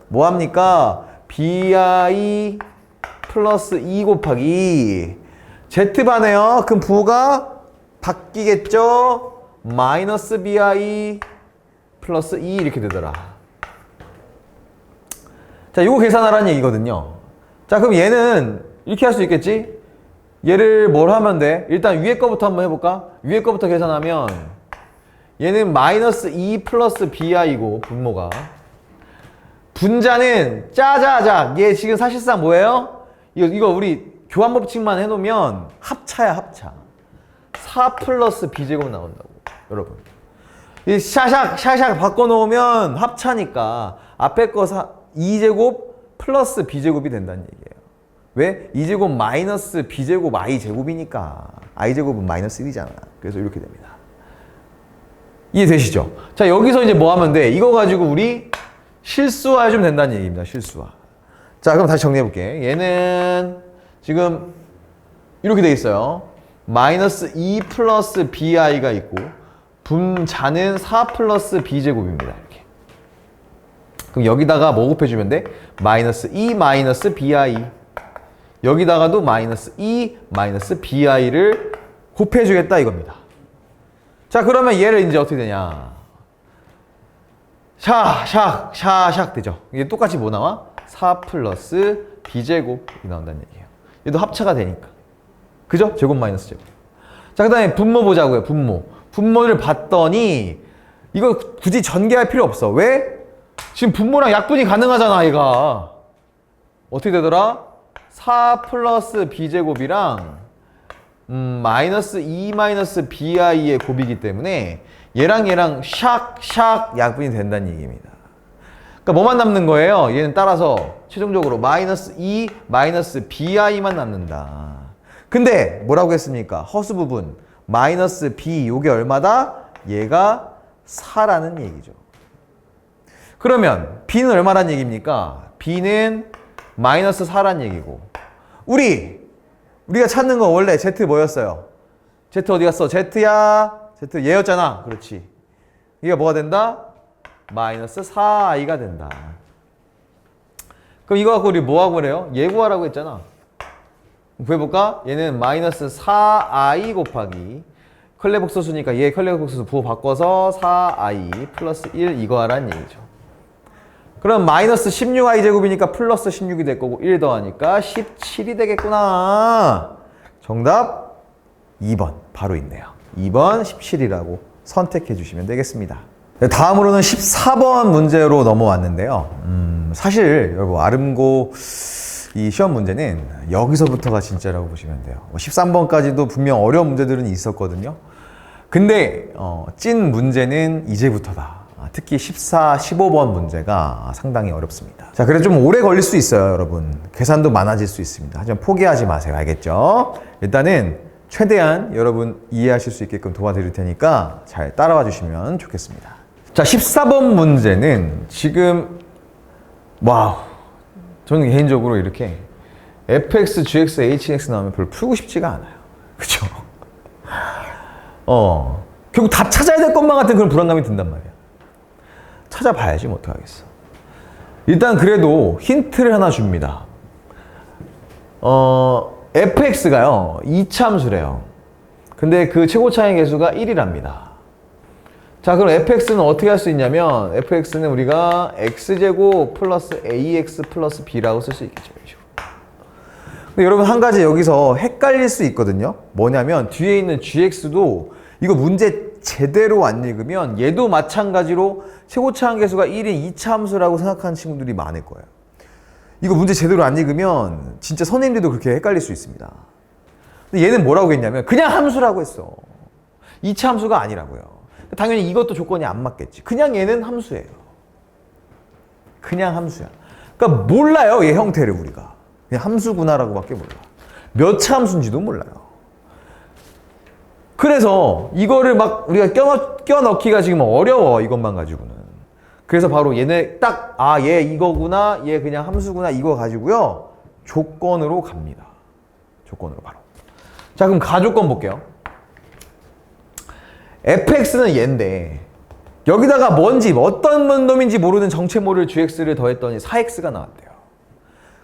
뭐합니까? bi 플러스 2 곱하기 z바네요. 그럼 부호가 바뀌겠죠? 마이너스 bi 플러스 2 이렇게 되더라. 자, 이거 계산하라는 얘기거든요. 자, 그럼 얘는 이렇게 할 수 있겠지? 얘를 뭘 하면 돼? 일단 위에 거부터 한번 해볼까? 위에 거부터 계산하면 얘는 마이너스 2 플러스 bi이고 분모가 분자는 짜자작. 얘 지금 사실상 뭐예요? 이거 우리 교환 법칙만 해놓으면 합차야, 합차. 4 플러스 b제곱 나온다고 여러분. 이 샤샥 바꿔놓으면 합차니까 앞에 거 2제곱 플러스 b제곱이 된다는 얘기예요. 왜? 2제곱 마이너스 b제곱 i제곱이니까. i제곱은 마이너스 1이잖아. 그래서 이렇게 됩니다. 이해되시죠? 자, 여기서 이제 뭐 하면 돼? 이거 가지고 우리 실수화해주면 된다는 얘기입니다. 실수화. 자, 그럼 다시 정리해볼게. 얘는 지금 이렇게 돼 있어요. 마이너스 2 플러스 bi가 있고 분자는 4 플러스 b제곱입니다. 이렇게. 그럼 여기다가 뭐 곱해주면 돼? 마이너스 2 마이너스 bi. 여기다가도 마이너스 2 마이너스 bi를 곱해주겠다 이겁니다. 자, 그러면 얘를 이제 어떻게 되냐? 샥 되죠. 이게 똑같이 뭐 나와? 4 플러스 b제곱이 나온다는 얘기예요. 얘도 합차가 되니까. 그죠? 제곱 마이너스 제곱. 자, 그 다음에 분모 보자고요. 분모를 봤더니 이거 굳이 전개할 필요 없어. 왜? 지금 분모랑 약분이 가능하잖아, 얘가. 어떻게 되더라? 4 플러스 b제곱이랑 마이너스 2 마이너스 bi의 곱이기 때문에 얘랑 샥 약분이 된다는 얘기입니다. 그러니까 뭐만 남는 거예요? 얘는 따라서 최종적으로 마이너스 2 마이너스 bi만 남는다. 근데 뭐라고 했습니까? 허수 부분 마이너스 b 요게 얼마다? 얘가 4라는 얘기죠. 그러면 b는 얼마란 얘기입니까? b는 마이너스 4란 얘기고 우리가 찾는 거 원래 z 뭐였어요? z 어디 갔어? z야 z 얘였잖아. 그렇지. 이게 뭐가 된다? 마이너스 4i가 된다. 그럼 이거 갖고 우리 뭐 하고 그래요? 얘 구하라고 했잖아. 구해볼까? 얘는 마이너스 4i 곱하기 컬레복소수니까 얘 컬레복소수 부호 바꿔서 4i 플러스 1 이거 하라는 얘기죠. 그럼 마이너스 16i 제곱이니까 플러스 16이 될 거고 1 더하니까 17이 되겠구나. 정답 2번 바로 있네요. 2번 17이라고 선택해 주시면 되겠습니다. 다음으로는 14번 문제로 넘어왔는데요. 사실 여러분 아름고 이 시험 문제는 여기서부터가 진짜라고 보시면 돼요. 13번까지도 분명 어려운 문제들은 있었거든요. 근데 찐 문제는 이제부터다. 특히 14, 15번 문제가 상당히 어렵습니다. 자, 그래서 좀 오래 걸릴 수 있어요, 여러분. 계산도 많아질 수 있습니다. 하지만 포기하지 마세요. 알겠죠? 일단은 최대한 여러분 이해하실 수 있게끔 도와드릴 테니까 잘 따라와 주시면 좋겠습니다. 자, 14번 문제는 지금 와우. 저는 개인적으로 이렇게 fx, gx, hx 나오면 별로 풀고 싶지가 않아요. 그쵸? 결국 답 찾아야 될 것만 같은 그런 불안감이 든단 말이야. 찾아봐야지 뭐 어떡하겠어. 일단 그래도 힌트를 하나 줍니다. fx가요 2참수래요. 근데 그 최고차의 개수가 1이랍니다. 자, 그럼 fx는 어떻게 할 수 있냐면 fx는 우리가 x제곱 플러스 ax 플러스 b라고 쓸 수 있겠죠. 근데 여러분 한 가지 여기서 헷갈릴 수 있거든요. 뭐냐면 뒤에 있는 gx도 이거 문제 제대로 안 읽으면 얘도 마찬가지로 최고차항 개수가 1인 2차함수라고 생각하는 친구들이 많을 거예요. 이거 문제 제대로 안 읽으면 진짜 선생님들도 그렇게 헷갈릴 수 있습니다. 근데 얘는 뭐라고 했냐면 그냥 함수라고 했어. 2차함수가 아니라고요. 당연히 이것도 조건이 안 맞겠지. 그냥 얘는 함수예요. 그냥 함수야. 그러니까 몰라요, 얘 형태를 우리가. 그냥 함수구나라고 밖에 몰라. 몇 차 함수인지도 몰라요. 그래서 이거를 막 우리가 껴넣기가 지금 어려워, 이것만 가지고는. 그래서 바로 얘네 딱, 얘 이거구나, 얘 그냥 함수구나, 이거 가지고요. 조건으로 갑니다. 조건으로 바로. 자, 그럼 가조건 볼게요. fx는 얘인데, 여기다가 뭔지, 어떤 놈인지 모르는 정체모를 gx를 더했더니 4x가 나왔대요.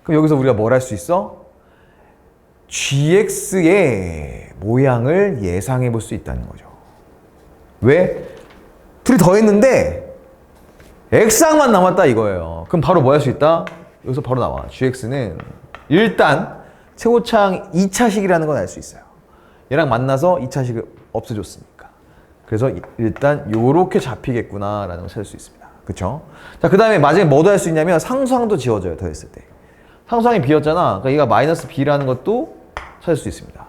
그럼 여기서 우리가 뭘 할 수 있어? gx의 모양을 예상해 볼 수 있다는 거죠. 왜? 둘이 더했는데 x항만 남았다 이거예요. 그럼 바로 뭐 할 수 있다? 여기서 바로 나와. gx는 일단 최고차항 2차식이라는 건 알 수 있어요. 얘랑 만나서 2차식을 없애줬으니까. 그래서 일단 요렇게 잡히겠구나 라는 걸 찾을 수 있습니다. 그쵸? 자, 그 다음에 마지막에 뭐도 할 수 있냐면 상수항도 지워져요. 더했을 때. 상수항이 b였잖아. 그러니까 얘가 마이너스 b라는 것도 찾을 수 있습니다.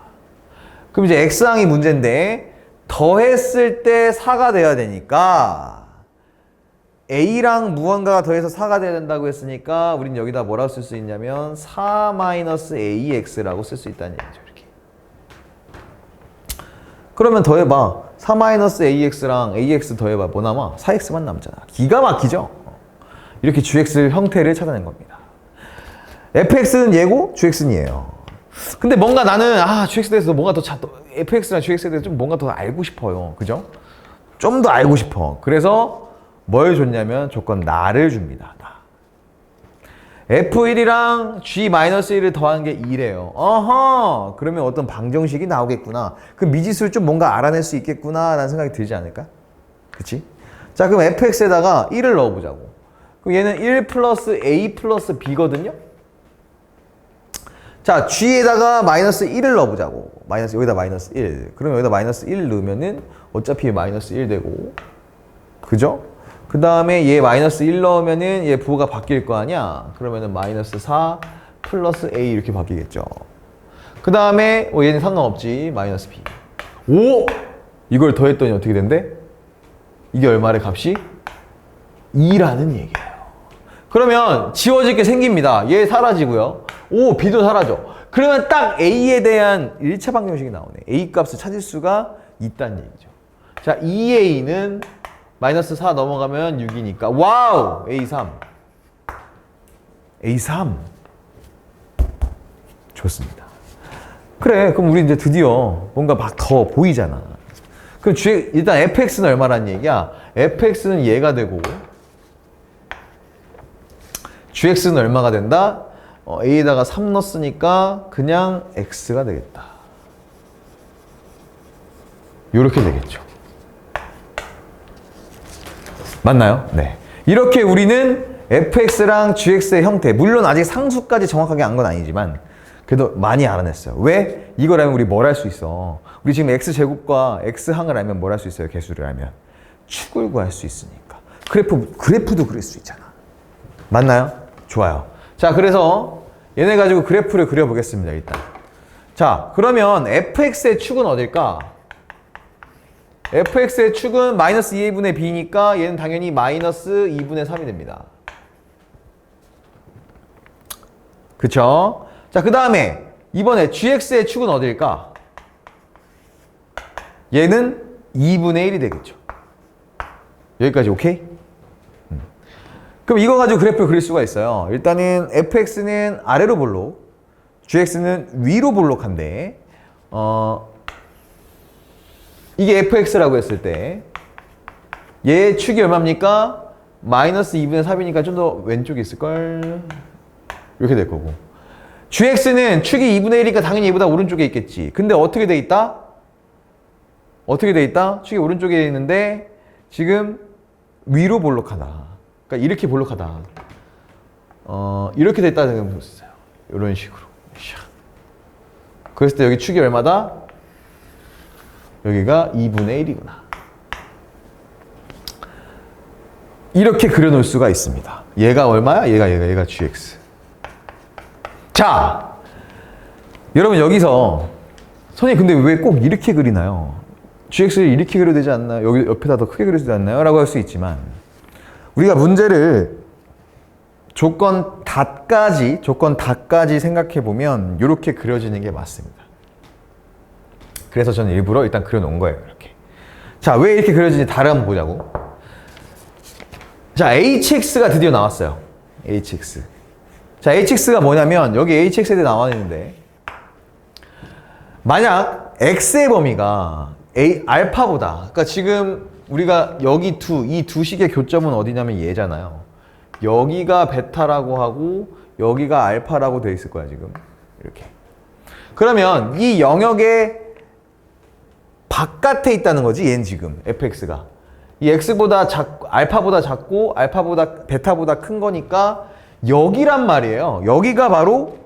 그럼 이제 x항이 문제인데 더했을 때 4가 돼야 되니까 a랑 무언가가 더해서 4가 돼야 된다고 했으니까 우린 여기다 뭐라고 쓸 수 있냐면 4-ax라고 쓸 수 있다는 얘기죠. 이렇게. 그러면 더해봐. 4-ax랑 ax 더해봐. 뭐 남아? 4x만 남잖아. 기가 막히죠? 이렇게 gx 형태를 찾아낸 겁니다. fx는 얘고 gx는 얘예요. 근데 뭔가 나는 gx에 대해서 뭔가 더 fx랑 gx에 대해서 좀 뭔가 더 알고 싶어요. 그죠? 좀 더 알고 싶어. 그래서 뭘 줬냐면 조건 나를 줍니다. 나. f1이랑 g-1을 더한 게 2래요. 어허! 그러면 어떤 방정식이 나오겠구나. 그 미지수를 좀 뭔가 알아낼 수 있겠구나 라는 생각이 들지 않을까? 그치? 자, 그럼 fx에다가 1을 넣어보자고. 그럼 얘는 1 플러스 a 플러스 b거든요? 자, g에다가 마이너스 1을 넣어보자고. 여기다 마이너스 1. 그럼 여기다 마이너스 1 넣으면은 어차피 마이너스 1 되고. 그죠? 그 다음에 얘 마이너스 1 넣으면은 얘 부호가 바뀔 거 아니야? 그러면은 마이너스 4 플러스 a 이렇게 바뀌겠죠. 그 다음에 얘는 상관없지. 마이너스 b. 오! 이걸 더했더니 어떻게 된대? 이게 얼마래 값이? 2라는 얘기예요. 그러면 지워질 게 생깁니다. 얘 사라지고요. 오, b도 사라져. 그러면 딱 a에 대한 1차 방정식이 나오네. a 값을 찾을 수가 있다는 얘기죠. 자, 2a는 마이너스 4 넘어가면 6이니까 와우! a3. a3. 좋습니다. 그래, 그럼 우리 이제 드디어 뭔가 막 더 보이잖아. 그럼 일단 fx는 얼마라는 얘기야? fx는 얘가 되고 gx는 얼마가 된다? a에다가 3 넣었으니까 그냥 x가 되겠다. 요렇게 되겠죠. 맞나요? 네. 이렇게 우리는 fx랑 gx의 형태, 물론 아직 상수까지 정확하게 안 건 아니지만 그래도 많이 알아냈어요. 왜? 이걸 알면 우리 뭘 할 수 있어? 우리 지금 x제곱과 x항을 알면 뭘 할 수 있어요? 개수를 알면. 축을 구할 수 있으니까. 그래프도 그릴 수 있잖아. 맞나요? 좋아요. 자, 그래서 얘네 가지고 그래프를 그려보겠습니다, 일단. 자, 그러면 fx의 축은 어딜까? fx의 축은 마이너스 2a분의 b니까 얘는 당연히 마이너스 2분의 3이 됩니다. 그쵸? 자, 그 다음에 이번에 gx의 축은 어딜까? 얘는 2분의 1이 되겠죠. 여기까지 오케이? 그럼 이거 가지고 그래프를 그릴 수가 있어요. 일단은 fx는 아래로 볼록, gx는 위로 볼록한데 이게 fx라고 했을 때 얘 축이 얼마입니까? 마이너스 2분의 3이니까 좀 더 왼쪽에 있을걸? 이렇게 될 거고, gx는 축이 2분의 1이니까 당연히 얘보다 오른쪽에 있겠지. 근데 어떻게 돼 있다? 축이 오른쪽에 있는데 지금 위로 볼록하다. 그러니까 이렇게 볼록하다. 이렇게 됐다는 생각해 보세요. 이런 식으로. 그랬을 때 여기 축이 얼마다? 여기가 2분의 1이구나. 이렇게 그려놓을 수가 있습니다. 얘가 얼마야? 얘가 gx. 자, 여러분 여기서 선생님 근데 왜 꼭 이렇게 그리나요? gx를 이렇게 그려야 되지 않나요? 여기 옆에다 더 크게 그려야 되지 않나요? 라고 할 수 있지만 우리가 문제를 조건 닷까지 생각해 보면 이렇게 그려지는 게 맞습니다. 그래서 저는 일부러 일단 그려놓은 거예요. 이렇게. 자, 왜 이렇게 그려지는지 다른 한번 보자고. 자, hx가 드디어 나왔어요. hx. 자, hx가 뭐냐면 여기 hx에 대해 나와 있는데 만약 x의 범위가 알파보다, 그러니까 지금 우리가 여기 이 두 식의 교점은 어디냐면 얘잖아요. 여기가 베타라고 하고 여기가 알파라고 돼 있을 거야 지금. 이렇게. 그러면 이 영역의 바깥에 있다는 거지 얘는 지금 fx가. 이 x보다 알파보다 작고 베타보다 큰 거니까 여기란 말이에요. 여기가 바로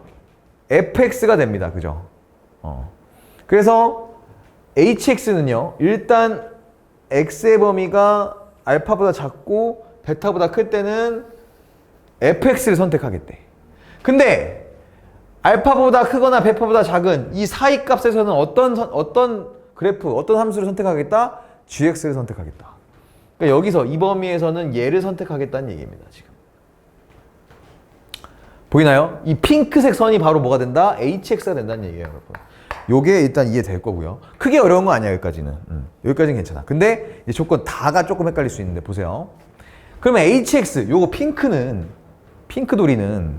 fx가 됩니다. 그죠? 그래서 hx는요. 일단 x의 범위가 알파보다 작고 베타보다 클 때는 fx를 선택하겠대. 근데 알파보다 크거나 베타보다 작은 이 사이 값에서는 어떤 그래프, 어떤 함수를 선택하겠다? gx를 선택하겠다. 그러니까 여기서 이 범위에서는 얘를 선택하겠다는 얘기입니다. 지금 보이나요? 이 핑크색 선이 바로 뭐가 된다? HX가 된다는 얘기예요, 여러분. 요게 일단 이해될 거고요. 크게 어려운 거 아니야, 여기까지는. 여기까지는 괜찮아. 근데 이 조건 다가 조금 헷갈릴 수 있는데 보세요. 그러면 HX, 요거 핑크돌이는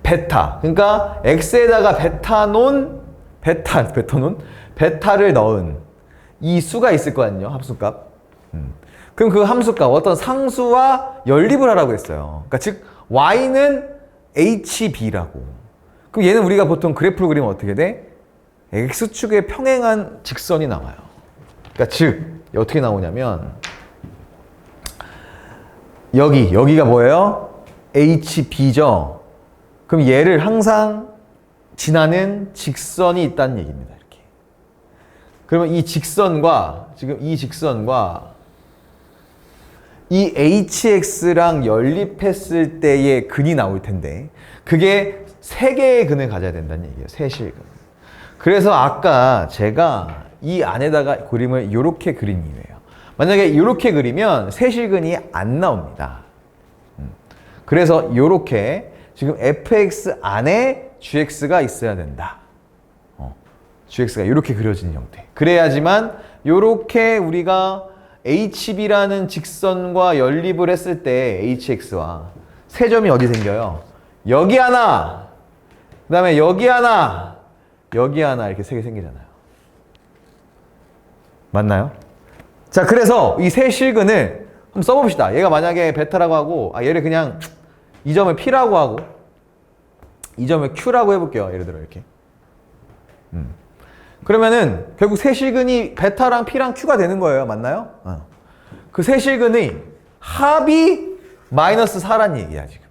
베타. 그러니까 X에다가 베타를 넣은 이 수가 있을 거 아니에요, 함수값. 그럼 그 함수값 어떤 상수와 연립을 하라고 했어요. 그러니까 즉 Y는 HB라고. 그럼 얘는 우리가 보통 그래프로 그리면 어떻게 돼? X축에 평행한 직선이 나와요. 그러니까 즉 어떻게 나오냐면 여기가 뭐예요? HB죠. 그럼 얘를 항상 지나는 직선이 있다는 얘기입니다. 이렇게. 그러면 이 직선과 지금 이 직선과 이 HX랑 연립했을 때의 근이 나올 텐데 그게 3개의 근을 가져야 된다는 얘기예요. 세실근. 그래서 아까 제가 이 안에다가 그림을 이렇게 그린 이유예요. 만약에 이렇게 그리면 세실근이 안 나옵니다. 그래서 이렇게 지금 fx 안에 gx가 있어야 된다. gx가 이렇게 그려지는 형태. 그래야지만 이렇게 우리가 HB라는 직선과 연립을 했을 때 HX와 세 점이 어디 생겨요? 여기 하나, 그 다음에 여기 하나, 여기 하나 이렇게 3개 생기잖아요. 맞나요? 자, 그래서 이 세 실근을 한번 써봅시다. 얘가 만약에 베타라고 하고, 얘를 그냥 이 점을 P라고 하고, 이 점을 Q라고 해볼게요. 예를 들어 이렇게. 그러면은 결국 세 실근이 베타랑 P랑 Q가 되는 거예요. 맞나요? 그 세 실근의 합이 마이너스 4란 얘기야 지금.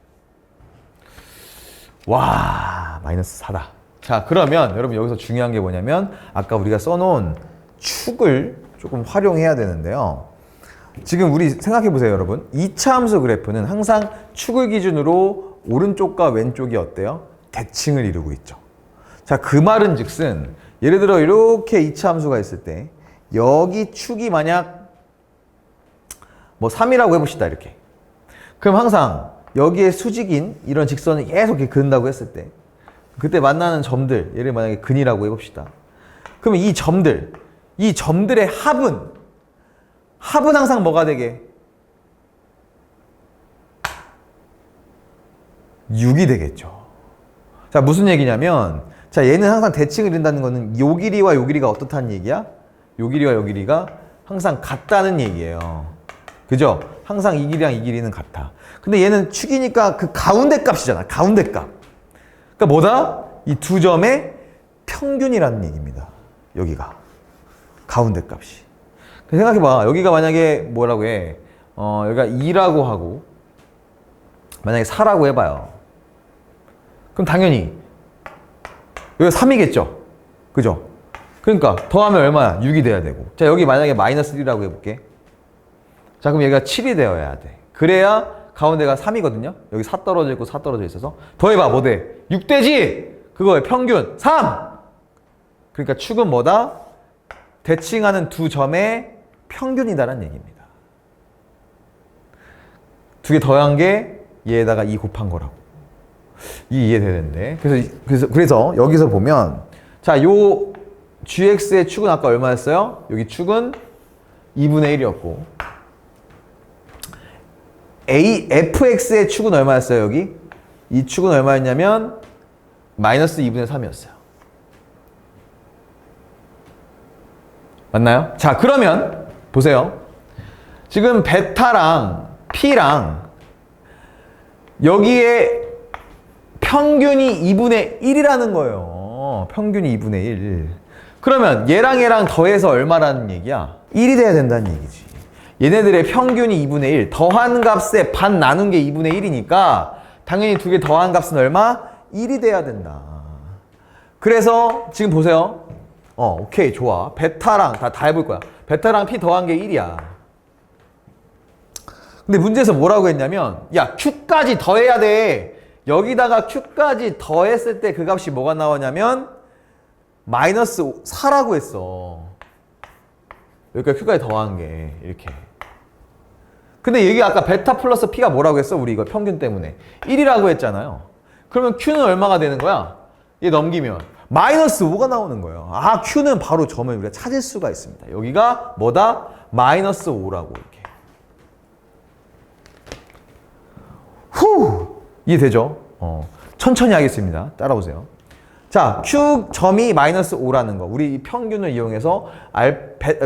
와, 마이너스 4다. 자, 그러면 여러분 여기서 중요한 게 뭐냐면 아까 우리가 써놓은 축을 조금 활용해야 되는데요. 지금 우리 생각해 보세요, 여러분. 2차 함수 그래프는 항상 축을 기준으로 오른쪽과 왼쪽이 어때요? 대칭을 이루고 있죠. 자, 그 말은 즉슨 예를 들어 이렇게 2차 함수가 있을 때 여기 축이 만약 뭐 3이라고 해봅시다. 이렇게. 그럼 항상 여기에 수직인 이런 직선을 계속 이렇게 그은다고 했을 때 그때 만나는 점들, 얘를 만약에 근이라고 해봅시다. 그러면 이 점들의 합은 항상 뭐가 되게? 6이 되겠죠. 자, 무슨 얘기냐면 자, 얘는 항상 대칭을 이룬다는 거는 요 길이와 요 길이가 어떻다는 얘기야? 요 길이와 요 길이가 항상 같다는 얘기예요. 그죠? 항상 이 길이랑 이 길이는 같아. 근데 얘는 축이니까 그 가운데 값이잖아. 가운데 값. 그러니까 뭐다? 이 두 점의 평균이라는 얘기입니다. 여기가. 가운데 값이. 생각해봐. 여기가 만약에 뭐라고 해? 여기가 2라고 하고 만약에 4라고 해봐요. 그럼 당연히 여기가 3이겠죠? 그죠? 그러니까 더하면 얼마야? 6이 돼야 되고. 자, 여기 만약에 마이너스 1이라고 해볼게. 자, 그럼 여기가 7이 되어야 돼. 그래야 가운데가 3이거든요? 여기 4 떨어져 있고 4 떨어져 있어서. 더해봐, 뭐 돼? 6 되지? 그거의 평균 3! 그러니까 축은 뭐다? 대칭하는 두 점의 평균이다라는 얘기입니다. 두 개 더한 게 얘에다가 2 곱한 거라고. 이 이해되는데. 그래서 여기서 보면 자, 요 gx의 축은 아까 얼마였어요? 여기 축은 2분의 1이었고 fx의 축은 얼마였어요? 여기? 이 축은 얼마였냐면 마이너스 2분의 3이었어요. 맞나요? 자, 그러면 보세요. 지금 베타랑 P랑 여기에 평균이 2분의 1이라는 거예요. 평균이 2분의 1. 그러면 얘랑 더해서 얼마라는 얘기야? 1이 돼야 된다는 얘기지. 얘네들의 평균이 2분의 1. 더한 값에 반 나눈 게 2분의 1이니까 당연히 두 개 더한 값은 얼마? 1이 돼야 된다. 그래서 지금 보세요. 오케이, 좋아. 베타랑 다 해볼 거야. 베타랑 P 더한 게 1이야. 근데 문제에서 뭐라고 했냐면 야, Q까지 더해야 돼. 여기다가 Q까지 더했을 때 그 값이 뭐가 나오냐면 마이너스 4라고 했어. 여기까지 Q까지 더한 게 이렇게. 근데 여기 아까 베타 플러스 P가 뭐라고 했어? 우리 이거 평균 때문에 1이라고 했잖아요. 그러면 Q는 얼마가 되는 거야? 얘 넘기면 마이너스 5가 나오는 거예요. 아, Q는 바로 점을 우리가 찾을 수가 있습니다. 여기가 뭐다? 마이너스 5라고 이렇게. 이해되죠? 천천히 하겠습니다. 따라오세요. 자, Q 점이 마이너스 5라는 거. 우리 평균을 이용해서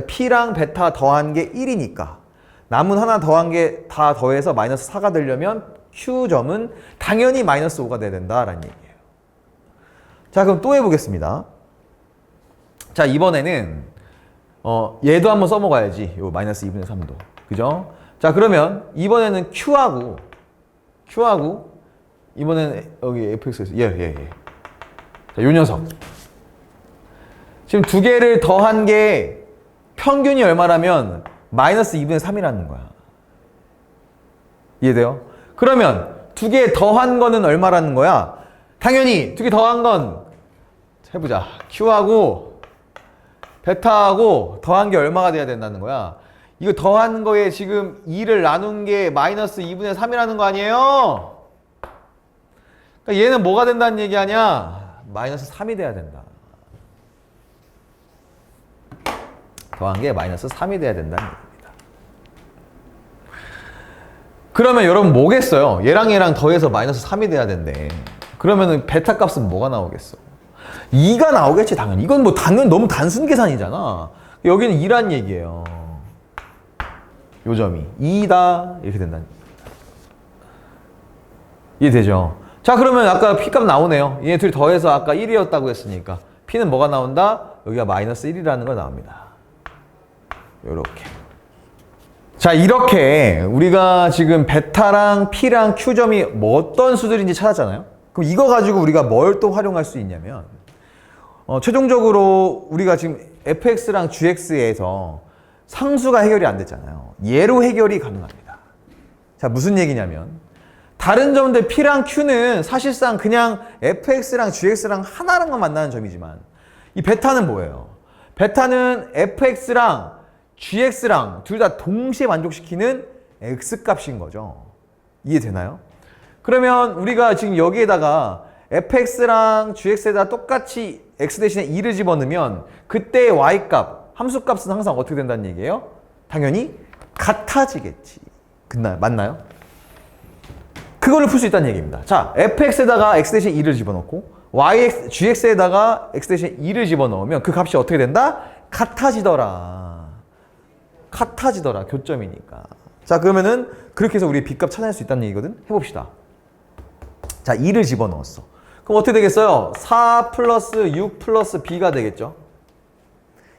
P랑 베타 더한 게 1이니까 남은 하나 더한 게 다 더해서 마이너스 4가 되려면 Q 점은 당연히 마이너스 5가 돼야 된다라는 얘기예요. 자, 그럼 또 해보겠습니다. 자, 이번에는 얘도 한번 써먹어야지. 요 마이너스 2분의 3도. 그죠? 자, 그러면 이번에는 Q하고 이번에는 여기 fx에서 예. 자, 요 녀석. 지금 두 개를 더한 게 평균이 얼마라면 마이너스 2분의 3이라는 거야. 이해돼요? 그러면 두 개 더한 거는 얼마라는 거야? 당연히 두 개 더한 건 해보자. Q하고 베타하고 더한 게 얼마가 돼야 된다는 거야? 이거 더한 거에 지금 2를 나눈 게 마이너스 2분의 3이라는 거 아니에요? 그러니까 얘는 뭐가 된다는 얘기 아니야? 마이너스 3이 돼야 된다. 더한 게 마이너스 3이 돼야 된다는 얘기입니다. 그러면 여러분 뭐겠어요? 얘랑 더해서 마이너스 3이 돼야 된대. 그러면은 베타 값은 뭐가 나오겠어? 2가 나오겠지, 당연히. 이건 뭐 당연히 너무 단순 계산이잖아. 여기는 2란 얘기예요. 요 점이 2다 이렇게 된다는 얘기입니다. 이해되죠? 자, 그러면 아까 P값 나오네요. 얘 둘 더해서 아까 1이었다고 했으니까 P는 뭐가 나온다? 여기가 마이너스 1이라는 거 나옵니다. 요렇게. 자, 이렇게 우리가 지금 베타랑 P랑 Q점이 뭐 어떤 수들인지 찾았잖아요. 그럼 이거 가지고 우리가 뭘 또 활용할 수 있냐면 최종적으로 우리가 지금 fx랑 gx에서 상수가 해결이 안 됐잖아요. 얘로 해결이 가능합니다. 자, 무슨 얘기냐면 다른 점들 P랑 Q는 사실상 그냥 fx랑 gx랑 하나랑만 만나는 점이지만 이 베타는 뭐예요? 베타는 fx랑 gx랑 둘 다 동시에 만족시키는 x값인 거죠. 이해되나요? 그러면 우리가 지금 여기에다가 fx랑 gx에다 똑같이 x 대신에 2를 집어넣으면 그때의 y값, 함수값은 항상 어떻게 된다는 얘기예요? 당연히 같아지겠지. 맞나요? 그거를 풀 수 있다는 얘기입니다. 자, fx에다가 x 대신 2를 집어넣고 gx에다가 x 대신 2를 집어넣으면 그 값이 어떻게 된다? 같아지더라. 교점이니까. 자, 그러면은 그렇게 해서 우리 B값 찾아낼 수 있다는 얘기거든? 해봅시다. 자, 2를 집어넣었어. 그럼 어떻게 되겠어요? 4 플러스 6 플러스 B가 되겠죠?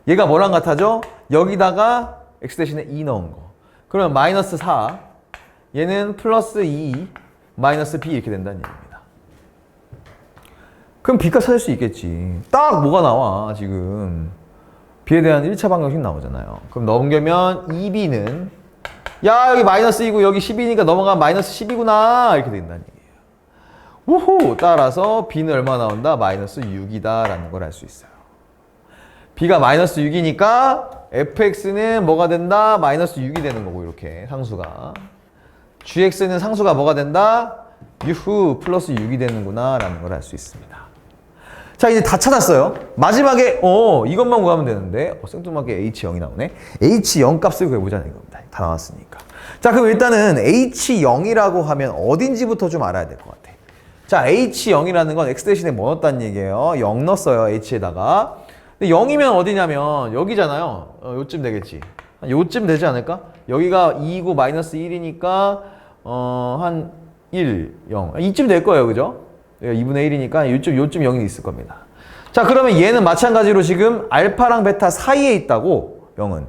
얘가 뭐랑 같아져? 여기다가 x 대신에 2 넣은 거. 그러면 마이너스 4, 얘는 플러스 2, 마이너스 B 이렇게 된다는 얘기입니다. 그럼 B값 찾을 수 있겠지. 딱 뭐가 나와, 지금. B에 대한 1차 방정식 나오잖아요. 그럼 넘기면 2B는 야, 여기 마이너스 2고 여기 10이니까 넘어가면 마이너스 10이구나 이렇게 된다는 얘기예요. 우후! 따라서 B는 얼마 나온다? 마이너스 6이다 라는 걸 알 수 있어요. B가 마이너스 6이니까 fx는 뭐가 된다? 마이너스 6이 되는 거고, 이렇게 상수가. gx는 상수가 뭐가 된다? 유후 플러스 6이 되는구나 라는 걸 알 수 있습니다. 자, 이제 다 찾았어요. 마지막에 이것만 구하면 되는데 생뚱맞게 h0이 나오네. h0 값을 구해보자는 겁니다. 다 나왔으니까. 자, 그럼 일단은 h0이라고 하면 어딘지부터 좀 알아야 될 것 같아. 자, h0이라는 건 x 대신에 뭐 넣었다는 얘기예요? 0 넣었어요, h에다가. 근데 0이면 어디냐면 여기잖아요. 요쯤 되겠지. 요쯤 되지 않을까? 여기가 2고 마이너스 1이니까 한 1, 0. 이쯤 될 거예요, 그죠? 2분의 1이니까 요쯤 0이 있을 겁니다. 자, 그러면 얘는 마찬가지로 지금 알파랑 베타 사이에 있다고, 0은.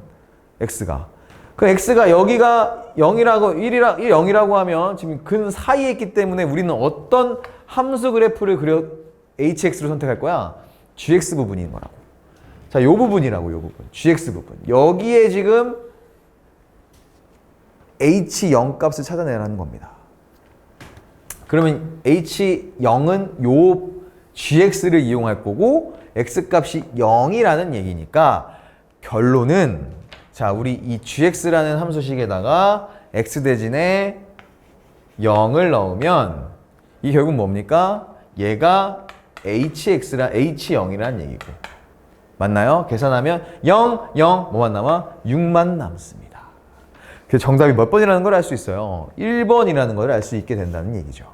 x가. 그 x가 여기가 0이라고, 0이라고 하면 지금 근 사이에 있기 때문에 우리는 어떤 함수 그래프를 hx로 선택할 거야? gx 부분인 거라고. 자, 요 부분이라고, 요 부분. gx 부분. 여기에 지금 h0 값을 찾아내라는 겁니다. 그러면 h0은 요 gx를 이용할 거고 x값이 0이라는 얘기니까 결론은 자, 우리 이 gx라는 함수식에다가 x 대신에 0을 넣으면 이 결국 뭡니까? 얘가 h0이라는 얘기고. 맞나요? 계산하면 0, 0, 뭐만 남아? 6만 남습니다. 그래서 정답이 몇 번이라는 걸 알 수 있어요. 1번이라는 걸 알 수 있게 된다는 얘기죠.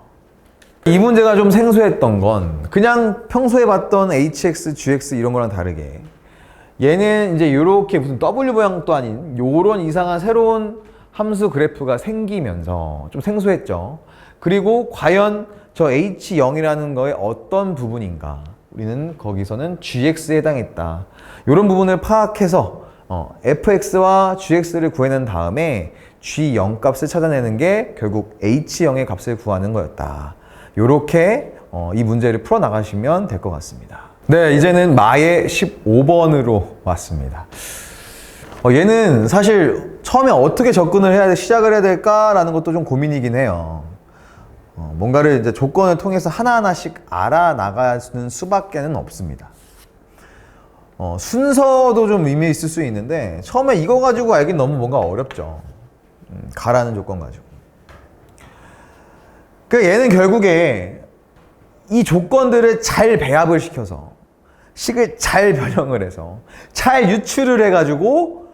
이 문제가 좀 생소했던 건 그냥 평소에 봤던 hx, gx 이런 거랑 다르게 얘는 이제 이렇게 무슨 W 모양도 아닌 요런 이상한 새로운 함수 그래프가 생기면서 좀 생소했죠. 그리고 과연 저 h0이라는 거의 어떤 부분인가? 우리는 거기서는 gx에 해당했다. 이런 부분을 파악해서 fx와 gx를 구해낸 다음에 g0 값을 찾아내는 게 결국 h0의 값을 구하는 거였다. 요렇게 이 문제를 풀어 나가시면 될 것 같습니다. 네, 이제는 마의 15번으로 왔습니다. 얘는 사실 처음에 어떻게 접근을 해야 돼, 시작을 해야 될까라는 것도 좀 고민이긴 해요. 뭔가를 이제 조건을 통해서 하나하나씩 알아나가는 수밖에는 없습니다. 순서도 좀 의미 있을 수 있는데 처음에 이거 가지고 알긴 너무 뭔가 어렵죠. 가라는 조건 가지고. 그 얘는 결국에 이 조건들을 잘 배합을 시켜서 식을 잘 변형을 해서 잘 유출을 해가지고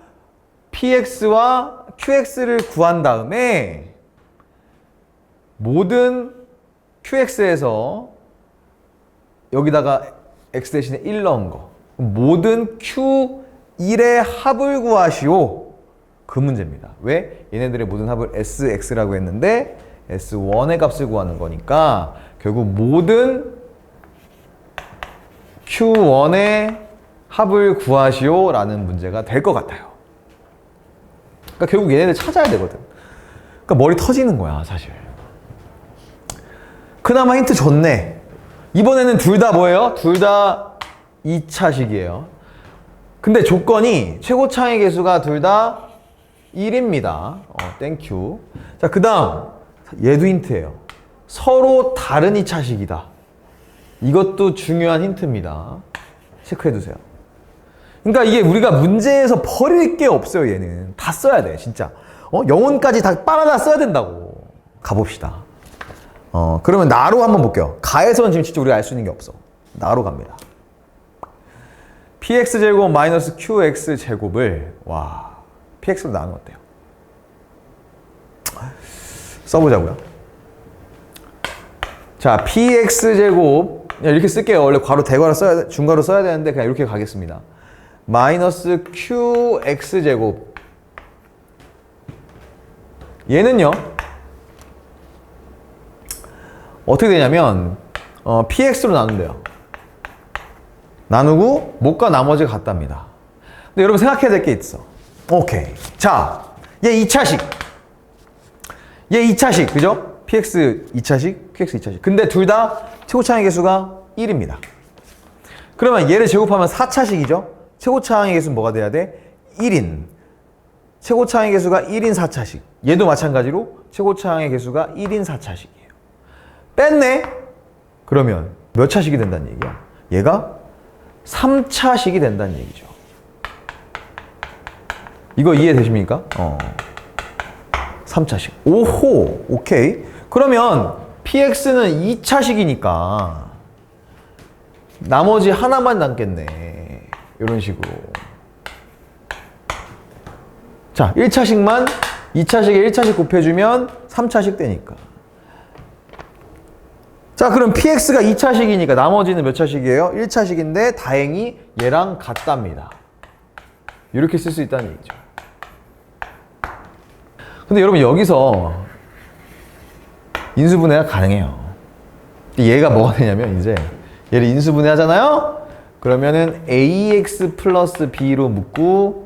px와 qx를 구한 다음에 모든 qx에서 여기다가 x 대신에 1 넣은 거 모든 q1의 합을 구하시오. 그 문제입니다. 왜? 얘네들의 모든 합을 sx라고 했는데 S1의 값을 구하는 거니까 결국 모든 Q1의 합을 구하시오 라는 문제가 될 것 같아요. 그러니까 결국 얘네들 찾아야 되거든. 그러니까 머리 터지는 거야 사실. 그나마 힌트 줬네. 이번에는 둘 다 뭐예요? 둘 다 2차식이에요. 근데 조건이 최고차의 개수가 둘 다 1입니다. 땡큐. 자, 그 다음 얘도 힌트예요. 서로 다른 2차식이다. 이것도 중요한 힌트입니다. 체크해두세요. 그러니까 이게 우리가 문제에서 버릴 게 없어요. 얘는 다 써야 돼 진짜. 영혼까지 다 빨아다 써야 된다고. 가봅시다. 그러면 나로 한번 볼게요. 가에서는 지금 진짜 우리가 알 수 있는 게 없어. 나로 갑니다. px제곱 마이너스 qx제곱을 px로 나누었대요. 써보자고요. 자, px제곱 이렇게 쓸게요. 원래 괄호 대괄호 써야 중괄호 써야 되는데 그냥 이렇게 가겠습니다. 마이너스 qx제곱 얘는요 어떻게 되냐면 px로 나눈대요. 나누고 못과 나머지가 같답니다. 근데 여러분 생각해야 될 게 있어. 오케이. 자, 얘 2차식. 얘 2차식. 그죠? px 2차식, qx 2차식. 근데 둘 다 최고차항의 개수가 1입니다. 그러면 얘를 제곱하면 4차식이죠? 최고차항의 개수는 뭐가 돼야 돼? 1인. 최고차항의 개수가 1인 4차식. 얘도 마찬가지로 최고차항의 개수가 1인 4차식이에요. 뺐네? 그러면 몇 차식이 된다는 얘기야? 얘가 3차식이 된다는 얘기죠. 이거 이해되십니까? 3차식. 오호, 오케이. 그러면 px는 2차식이니까 나머지 하나만 남겠네. 이런 식으로. 자, 1차식만 2차식에 1차식 곱해주면 3차식 되니까. 자, 그럼 px가 2차식이니까 나머지는 몇 차식이에요? 1차식인데 다행히 얘랑 같답니다. 이렇게 쓸 수 있다는 얘기죠. 근데 여러분 여기서 인수분해가 가능해요. 얘가 뭐가 되냐면 이제 얘를 인수분해 하잖아요? 그러면은 ax 플러스 b로 묶고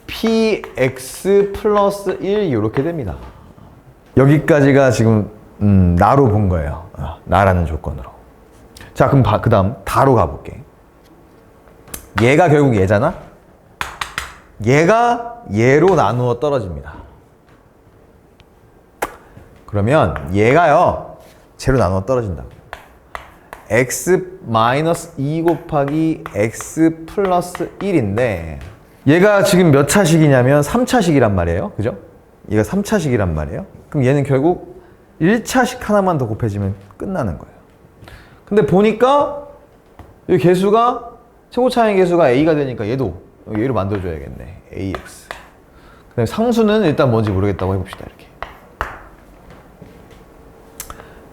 px 플러스 1 이렇게 됩니다. 여기까지가 지금 나로 본 거예요. 나라는 조건으로. 자, 그럼 그 다음 다로 가볼게. 얘가 결국 얘잖아? 얘가 얘로 나누어 떨어집니다. 그러면 얘가요 제로 나누어 떨어진다. x 마이너스 2 곱하기 x 플러스 1인데 얘가 지금 몇 차식이냐면 3차식이란 말이에요. 그죠? 얘가 3차식이란 말이에요. 그럼 얘는 결국 1차식 하나만 더 곱해지면 끝나는 거예요. 근데 보니까 이 개수가 최고차항의 개수가 a가 되니까 얘도 얘로 만들어줘야겠네. ax. 그다음에 상수는 일단 뭔지 모르겠다고 해봅시다.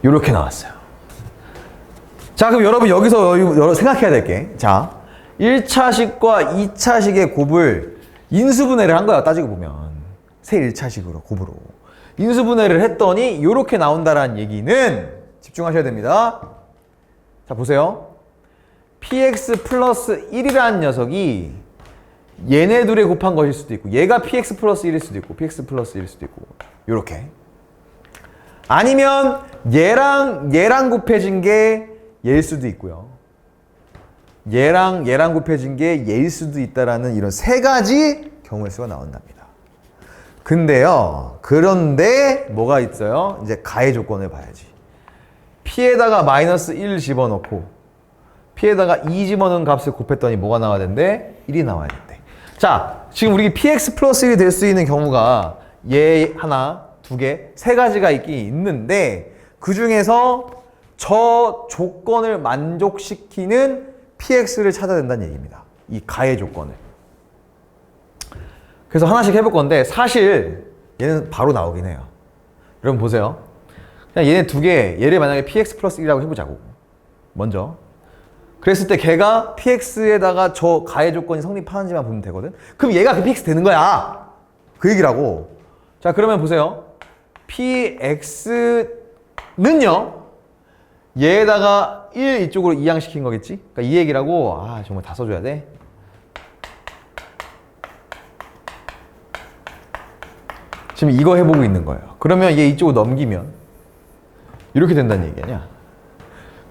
이렇게 나왔어요. 자, 그럼 여러분 여기서 생각해야 될 게, 자, 1차식과 2차식의 곱을 인수분해를 한 거야. 따지고 보면 새 1차식으로 곱으로 인수분해를 했더니 이렇게 나온다라는 얘기는, 집중하셔야 됩니다. 자, 보세요. px 플러스 1이라는 녀석이 얘네 둘에 곱한 것일 수도 있고, 얘가 px 플러스 1일 수도 있고, px 플러스 1일 수도 있고, 요렇게. 아니면 얘랑 곱해진 게 얘일 수도 있고요. 얘랑 곱해진 게 얘일 수도 있다라는 이런 세 가지 경우의 수가 나온답니다. 그런데 뭐가 있어요? 이제 가해 조건을 봐야지. p에다가 마이너스 1 집어넣고 p에다가 2 집어넣은 값을 곱했더니 뭐가 나와야 된대? 1이 나와야 된대. 자, 지금 우리 px 플러스 1이 될 수 있는 경우가 얘 하나, 두 개, 세 가지가 있긴 있는데 그 중에서 저 조건을 만족시키는 px를 찾아야 된다는 얘기입니다. 이 가해 조건을. 그래서 하나씩 해볼 건데 사실 얘는 바로 나오긴 해요. 여러분 보세요. 그냥 얘네 두 개, 얘를 만약에 px 플러스 1이라고 해보자고. 먼저. 그랬을 때 걔가 px에다가 저 가해 조건이 성립하는지만 보면 되거든. 그럼 얘가 그 px 되는 거야. 그 얘기라고. 자, 그러면 보세요. px는요, 얘에다가 1 이쪽으로 이항시킨 거겠지? 그러니까 이 얘기라고. 아, 정말 다 써줘야 돼. 지금 이거 해보고 있는 거예요. 그러면 얘 이쪽으로 넘기면 이렇게 된다는 얘기 아니야?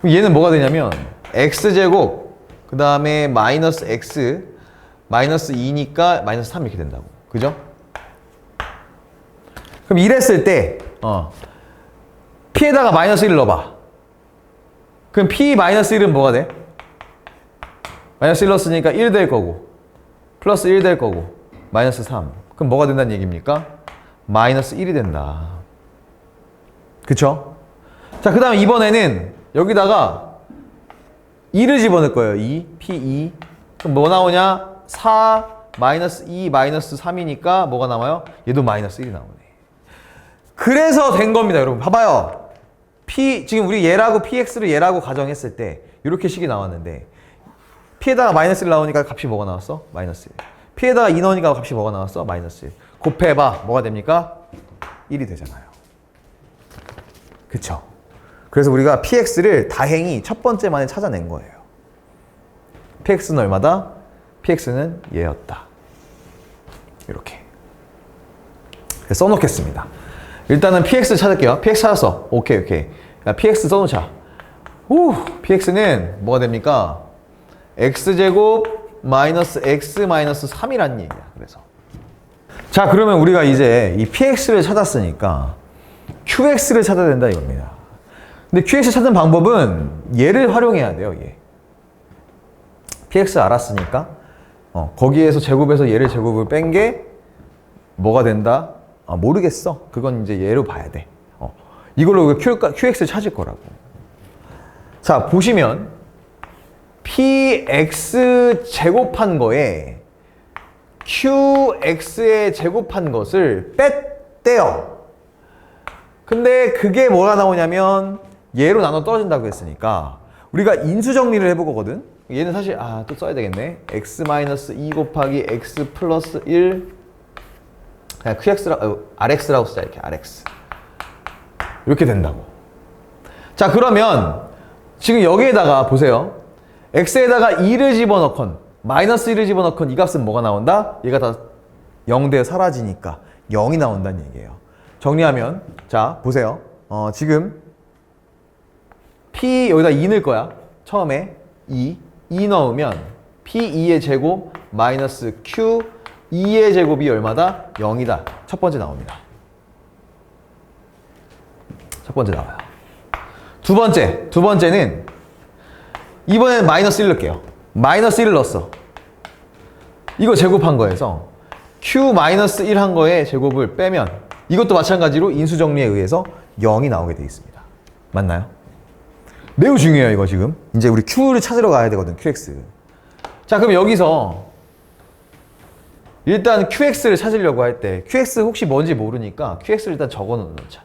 그럼 얘는 뭐가 되냐면 x제곱 그 다음에 마이너스 x 마이너스 2니까 마이너스 3 이렇게 된다고. 그죠? 그럼 이랬을 때 p에다가 마이너스 1을 넣어봐. 그럼 p 마이너스 1은 뭐가 돼? 마이너스 1 넣었으니까 1 될 거고 플러스 1 될 거고 마이너스 3. 그럼 뭐가 된다는 얘기입니까? 마이너스 1이 된다. 그쵸? 자, 그 다음에 이번에는 여기다가 2를 집어넣을 거예요. 2, p2. 그럼 뭐 나오냐? 4, 마이너스 2, 마이너스 3이니까 뭐가 나와요? 얘도 마이너스 1이 나오네. 그래서 된 겁니다, 여러분. 봐봐요. 지금 우리 얘라고 px를 얘라고 가정했을 때 이렇게 식이 나왔는데 p에다가 마이너스 1 나오니까 값이 뭐가 나왔어? 마이너스 1. p에다가 2 넣으니까 값이 뭐가 나왔어? 마이너스 1. 곱해봐. 뭐가 됩니까? 1이 되잖아요. 그쵸? 그래서 우리가 px를 다행히 첫 번째만에 찾아낸 거예요. px는 얼마다? px는 얘였다. 이렇게 써놓겠습니다. 일단은 px 찾을게요. px 찾았어. 오케이. 야, px 써놓자. px는 뭐가 됩니까? x제곱 마이너스 x 마이너스 3이라는 얘기야. 그래서 자, 그러면 우리가 이제 이 px를 찾았으니까 qx를 찾아야 된다 이겁니다. 근데 qx 찾는 방법은 얘를 활용해야 돼요. 얘. px 알았으니까 거기에서 제곱해서 얘를 제곱을 뺀 게 뭐가 된다? 모르겠어. 그건 이제 얘로 봐야 돼. 이걸로 qx를 찾을 거라고. 자, 보시면 px 제곱한 거에 qx에 제곱한 것을 뺐대요. 근데 그게 뭐가 나오냐면 얘로 나눠 떨어진다고 했으니까 우리가 인수 정리를 해볼 거거든. 얘는 사실 또 써야 되겠네. x-2 곱하기 x 플러스 1 그냥 rx라고 쓰자. 이렇게 rx 이렇게 된다고. 자, 그러면 지금 여기에다가 보세요. x에다가 2를 집어넣건 마이너스 1을 집어넣건 이 값은 뭐가 나온다? 얘가 다 0대 사라지니까 0이 나온다는 얘기예요. 정리하면 자, 보세요. 지금 p 여기다 2 넣을 거야. 처음에 2 넣으면 p2의 제곱 마이너스 q 2의 제곱이 얼마다? 0이다. 첫 번째 나옵니다. 첫 번째 나와요. 두 번째는 이번에는 마이너스 1 넣을게요. 마이너스 1을 넣었어. 이거 제곱한 거에서 Q-1 한 거에 제곱을 빼면 이것도 마찬가지로 인수정리에 의해서 0이 나오게 되어 있습니다. 맞나요? 매우 중요해요, 이거 지금. 이제 우리 Q를 찾으러 가야 되거든, QX. 자, 그럼 여기서 일단 QX를 찾으려고 할 때 QX 혹시 뭔지 모르니까 QX를 일단 적어 놓자.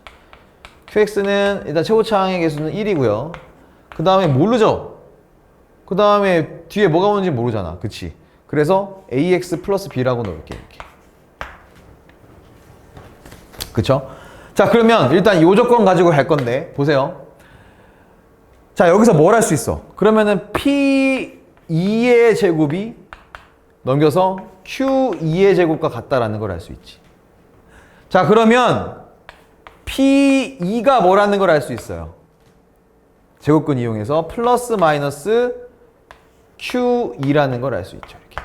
QX는 일단 최고차항의 개수는 1이고요. 그 다음에 모르죠? 그 다음에 뒤에 뭐가 오는지 모르잖아. 그치? 그래서 AX 플러스 B라고 넣을게, 이렇게. 그쵸? 자, 그러면 일단 이 조건 가지고 갈 건데, 보세요. 자, 여기서 뭘 할 수 있어? 그러면은 P2의 제곱이 넘겨서 Q2의 제곱과 같다라는 걸 알 수 있지. 자, 그러면 P2가 뭐라는 걸 알 수 있어요. 제곱근 이용해서 플러스 마이너스 Q2라는 걸 알 수 있죠. 이렇게.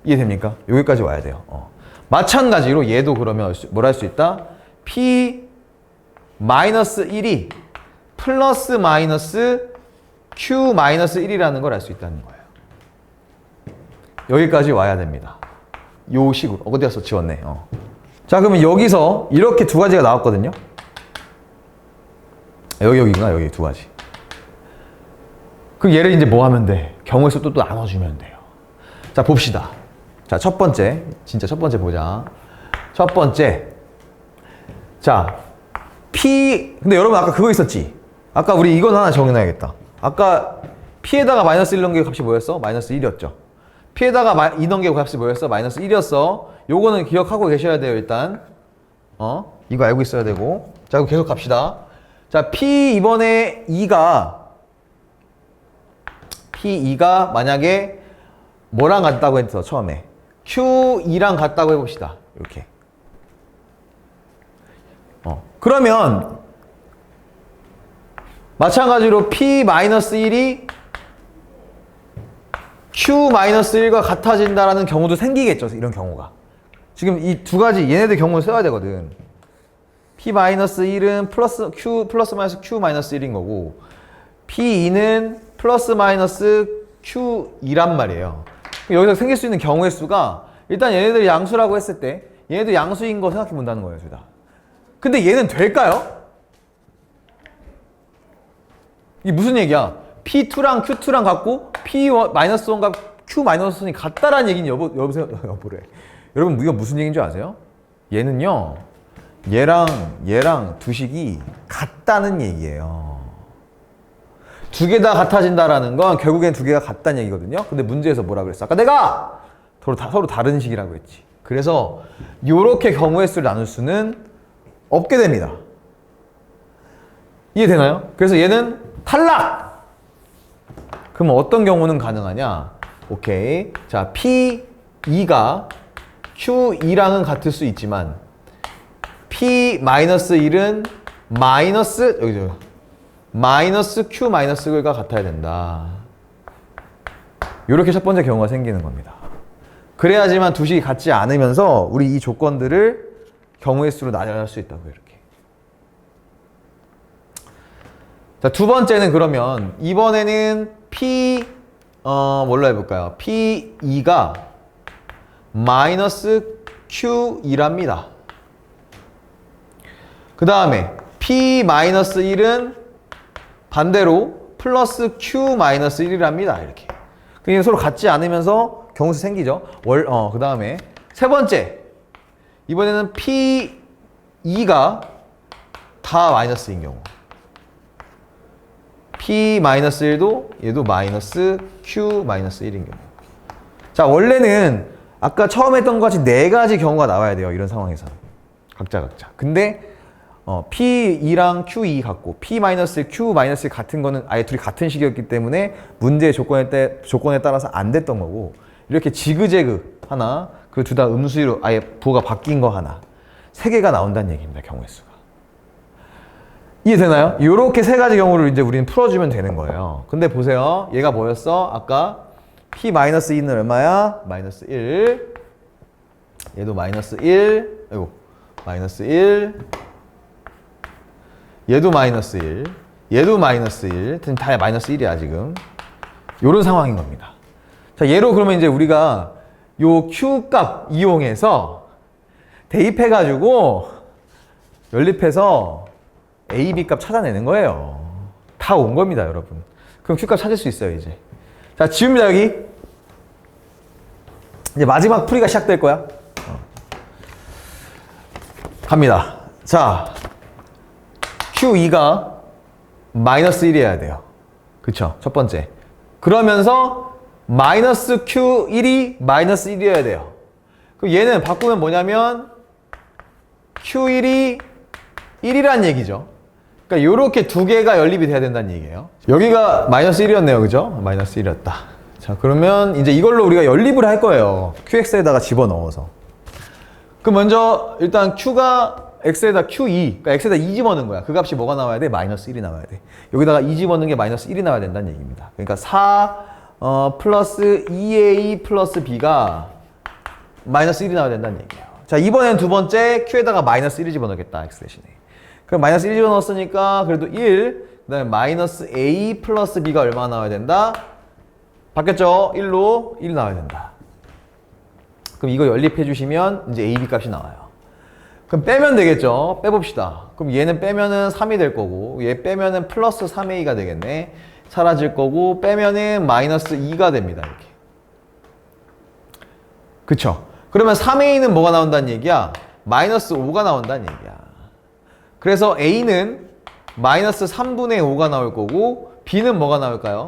이해됩니까? 여기까지 와야 돼요. 마찬가지로 얘도 그러면 뭘 할 수 있다? P-1이 플러스 마이너스 Q-1이라는 걸 알 수 있다는 거예요. 여기까지 와야 됩니다. 요 식으로. 어디 갔어? 지웠네. 자, 그러면 여기서 이렇게 두 가지가 나왔거든요. 여기구나. 여기 두 가지. 그 얘를 이제 뭐 하면 돼? 경우의 수 또 나눠주면 돼요. 자, 봅시다. 자, 첫 번째. 진짜 첫 번째 보자. 첫 번째. 자, 근데 여러분 아까 그거 있었지? 아까 우리 이건 하나 정해놔야겠다. 아까 P에다가 마이너스 1 넘기고 값이 뭐였어? 마이너스 1이었죠. P에다가 2 넘기고 값이 뭐였어? 마이너스 1이었어. 요거는 기억하고 계셔야 돼요, 일단. 이거 알고 있어야 되고. 자, 그럼 계속 갑시다. 자, 이번에 P2가 만약에 뭐랑 같다고 했어, 처음에? Q2랑 같다고 해봅시다. 이렇게. 그러면 마찬가지로 P-1이 Q-1과 같아진다라는 경우도 생기겠죠. 이런 경우가. 지금 이 두 가지 얘네들 경우를 써야 되거든. P-1은 플러스 마이너스 Q-1인 거고 P2는 플러스 마이너스 Q2란 말이에요. 여기서 생길 수 있는 경우의 수가 일단 얘네들이 양수라고 했을 때 얘네도 양수인 거 생각해 본다는 거예요. 둘 다. 근데 얘는 될까요? 이게 무슨 얘기야? P2랑 Q2랑 같고 P-1과 Q-1이 같다라는 얘기는 여보래. 여러분 이거 무슨 얘기인 줄 아세요? 얘는요. 얘랑 두 식이 같다는 얘기예요. 두 개 다 같아진다라는 건 결국엔 두 개가 같다는 얘기거든요. 근데 문제에서 뭐라 그랬어? 아까 내가 서로 다른 식이라고 했지. 그래서 요렇게 경우의 수를 나눌 수는 없게 됩니다. 이해되나요? 그래서 얘는 탈락! 그럼 어떤 경우는 가능하냐? 오케이. 자, P2가 Q2랑은 같을 수 있지만 P-1은 마이너스 Q-가 같아야 된다. 이렇게 첫 번째 경우가 생기는 겁니다. 그래야지만 두 식이 같지 않으면서 우리 이 조건들을 경우의 수로 나열할 수 있다고 이렇게. 자, 두 번째는 그러면 이번에는 뭘로 해볼까요? P2가 마이너스 Q2랍니다. 그 다음에 P-1은 반대로 플러스 Q-1이랍니다. 이렇게. 그냥 서로 같지 않으면서 경우수 생기죠. 그 다음에 세 번째. 이번에는 P2가 다 마이너스인 경우. P-1도 얘도 마이너스 Q-1인 경우. 자, 원래는 아까 처음 했던 것 같이 네 가지 경우가 나와야 돼요. 이런 상황에서. 각자. 근데 P2랑 Q2 같고 P-1, Q-1 같은 거는 아예 둘이 같은 식이었기 때문에 문제의 조건에 따라서 안 됐던 거고 이렇게 지그재그 하나 그 둘 다 음수로 아예 부호가 바뀐 거 하나 세 개가 나온다는 얘기입니다. 경우의 수가. 이해되나요? 이렇게 세 가지 경우를 이제 우리는 풀어주면 되는 거예요. 근데 보세요. 얘가 뭐였어? 아까 P-2는 얼마야? 마이너스 1. 얘도 마이너스 1. 아이고, 마이너스 1. 얘도 마이너스 1. 얘도 마이너스 1. 다 마이너스 1이야, 지금. 요런 상황인 겁니다. 자, 얘로 그러면 이제 우리가 요 Q 값 이용해서 대입해가지고 연립해서 A, B 값 찾아내는 거예요. 다 온 겁니다, 여러분. 그럼 Q 값 찾을 수 있어요, 이제. 자, 지웁니다, 여기. 이제 마지막 풀이가 시작될 거야. 갑니다. 자, Q2가 마이너스 1이어야 돼요. 그쵸? 첫 번째. 그러면서 마이너스 Q1이 마이너스 1이어야 돼요. 그럼 얘는 바꾸면 뭐냐면 Q1이 1이란 얘기죠. 그러니까 요렇게 두 개가 연립이 돼야 된다는 얘기예요. 여기가 마이너스 1이었네요. 그죠? 마이너스 1이었다. 자, 그러면 이제 이걸로 우리가 연립을 할 거예요. QX에다가 집어넣어서. 그럼 먼저 일단 Q가 X에다 Q2, 그러니까 X에다 2 집어넣는 거야. 그 값이 뭐가 나와야 돼? 마이너스 1이 나와야 돼. 여기다가 2 집어넣는 게 마이너스 1이 나와야 된다는 얘기입니다. 그러니까 4 플러스 2A 플러스 B가 마이너스 1이 나와야 된다는 얘기예요. 자, 이번엔 두 번째 Q에다가 마이너스 1을 집어넣겠다. X 대신에. 그럼 마이너스 1 집어넣었으니까 그래도 1, 그 다음에 마이너스 A 플러스 B가 얼마나 나와야 된다? 바뀌었죠? 1로 1 나와야 된다. 그럼 이거 연립해 주시면 이제 A, B 값이 나와요. 그럼 빼면 되겠죠? 빼봅시다. 그럼 얘는 빼면은 3이 될 거고, 얘 빼면은 플러스 3A가 되겠네. 사라질 거고, 빼면은 마이너스 2가 됩니다. 이렇게. 그쵸? 그러면 3A는 뭐가 나온다는 얘기야? 마이너스 5가 나온다는 얘기야. 그래서 A는 마이너스 3분의 5가 나올 거고, B는 뭐가 나올까요?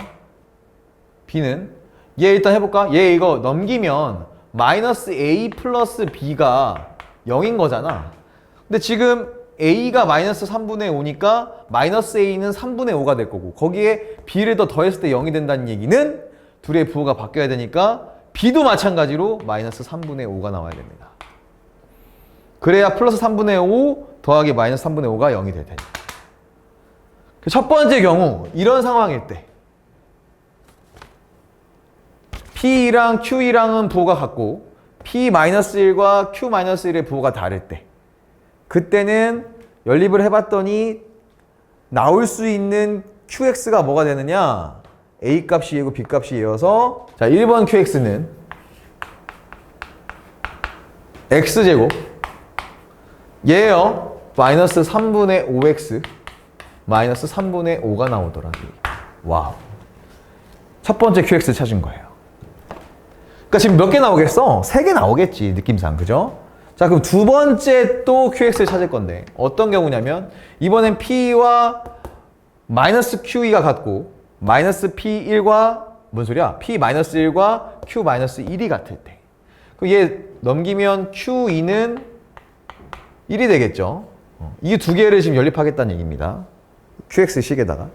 B는 얘 일단 해볼까? 얘 이거 넘기면 마이너스 A 플러스 B가 0인 거잖아. 근데 지금 A가 마이너스 3분의 5니까 마이너스 A는 3분의 5가 될 거고, 거기에 B를 더 더했을 때 0이 된다는 얘기는 둘의 부호가 바뀌어야 되니까 B도 마찬가지로 마이너스 3분의 5가 나와야 됩니다. 그래야 플러스 3분의 5 더하기 마이너스 3분의 5가 0이 될 테니까. 첫 번째 경우 이런 상황일 때 P랑 Q이랑은 부호가 같고 P-1과 Q-1의 부호가 다를 때, 그때는 연립을 해봤더니 나올 수 있는 QX가 뭐가 되느냐? A 값이 얘고 B 값이 얘여서, 자, 1번 QX는 X제곱 얘예요. 마이너스 3분의 5X 마이너스 3분의 5가 나오더라. 와우. 첫 번째 QX 찾은 거예요. 그러니까 지금 몇 개 나오겠어? 3개 나오겠지, 느낌상. 그죠? 자, 그럼 두 번째 또 QX를 찾을 건데 어떤 경우냐면 이번엔 P와 마이너스 Q2가 같고 마이너스 P1과 뭔 소리야? P-1과 Q-1이 같을 때. 그럼 얘 넘기면 Q2는 1이 되겠죠? 이 두 개를 지금 연립하겠다는 얘기입니다. QX 식에다가.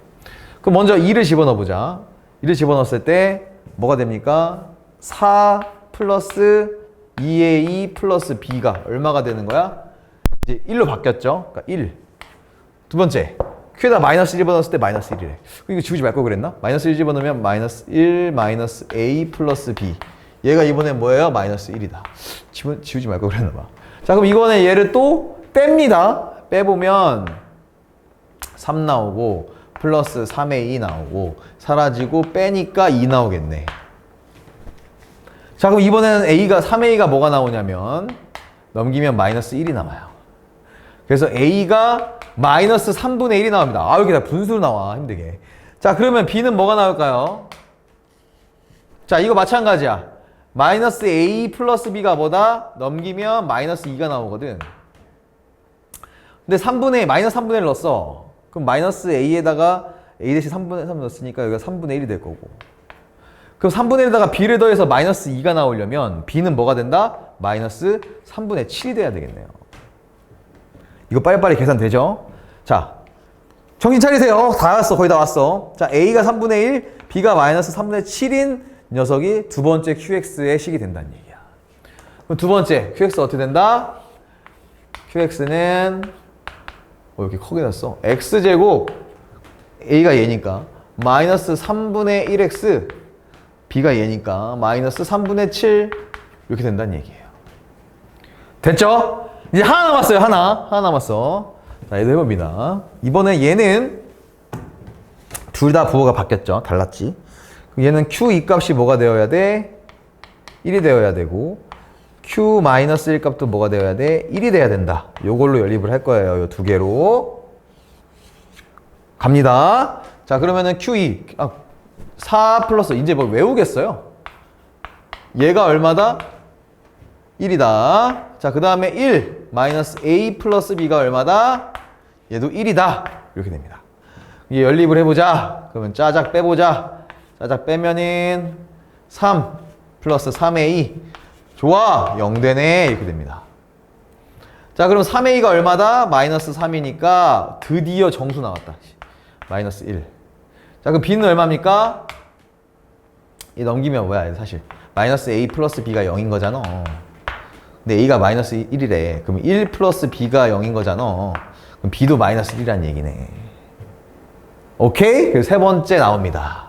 그럼 먼저 2를 집어넣어보자. 2를 집어넣었을 때 뭐가 됩니까? 4 플러스 2A 플러스 B가 얼마가 되는 거야? 이제 1로 바뀌었죠? 그러니까 1. 두 번째, Q에다 마이너스 1 집어넣었을 때 마이너스 1이래. 이거 지우지 말 걸 그랬나? 마이너스 1 집어넣으면 마이너스 1 마이너스 A 플러스 B. 얘가 이번엔 뭐예요? 마이너스 1이다. 지우지 말 걸 그랬나 봐. 자, 그럼 이번에 얘를 또 뺍니다. 빼보면 3 나오고 플러스 3A 나오고 사라지고 빼니까 2 나오겠네. 자, 그럼 이번에는 A가 3A가 뭐가 나오냐면 넘기면 마이너스 1이 나와요. 그래서 A가 마이너스 3분의 1이 나옵니다. 아, 여기 다 분수로 나와. 힘들게. 자, 그러면 B는 뭐가 나올까요? 자, 이거 마찬가지야. 마이너스 A 플러스 B가 뭐다? 넘기면 마이너스 2가 나오거든. 근데 마이너스 3분의 1 넣었어. 그럼 마이너스 A에다가 A 대신 3분의 3 넣었으니까 여기가 3분의 1이 될 거고. 그럼 3분의 1에다가 B를 더해서 마이너스 2가 나오려면 B는 뭐가 된다? 마이너스 3분의 7이 돼야 되겠네요. 이거 빨리빨리 계산되죠? 자, 정신 차리세요. 다 왔어. 거의 다 왔어. 자, A가 3분의 1, B가 마이너스 3분의 7인 녀석이 두 번째 QX의 식이 된다는 얘기야. 그럼 두 번째 QX 어떻게 된다? QX는 이렇게 크게 났어. X제곱 A가 얘니까 마이너스 3분의 1X B가 얘니까 마이너스 3분의 7 이렇게 된다는 얘기예요. 됐죠? 이제 하나 남았어요. 하나 남았어. 자, 얘도 해봅니다. 이번에 얘는 둘 다 부호가 바뀌었죠. 달랐지. 얘는 Q2 값이 뭐가 되어야 돼? 1이 되어야 되고 Q-1 값도 뭐가 되어야 돼? 1이 돼야 된다. 요걸로 연립을 할 거예요. 요 두 개로. 갑니다. 자, 그러면은 Q2. 4 플러스, 이제 뭐 외우겠어요? 얘가 얼마다? 1이다. 자, 그 다음에 1 마이너스 A 플러스 B가 얼마다? 얘도 1이다. 이렇게 됩니다. 이게 연립을 해보자. 그러면 짜작 빼보자. 짜작 빼면은 3 플러스 3A. 좋아. 0 되네. 이렇게 됩니다. 자, 그럼 3A가 얼마다? 마이너스 3이니까 드디어 정수 나왔다. 마이너스 1. 자, 그럼 B는 얼마입니까? 이 넘기면 뭐야, 사실. 마이너스 A 플러스 B가 0인 거잖아. 근데 A가 마이너스 1이래. 그럼 1 플러스 B가 0인 거잖아. 그럼 B도 마이너스 1이라는 얘기네. 오케이? 그래서 세 번째 나옵니다.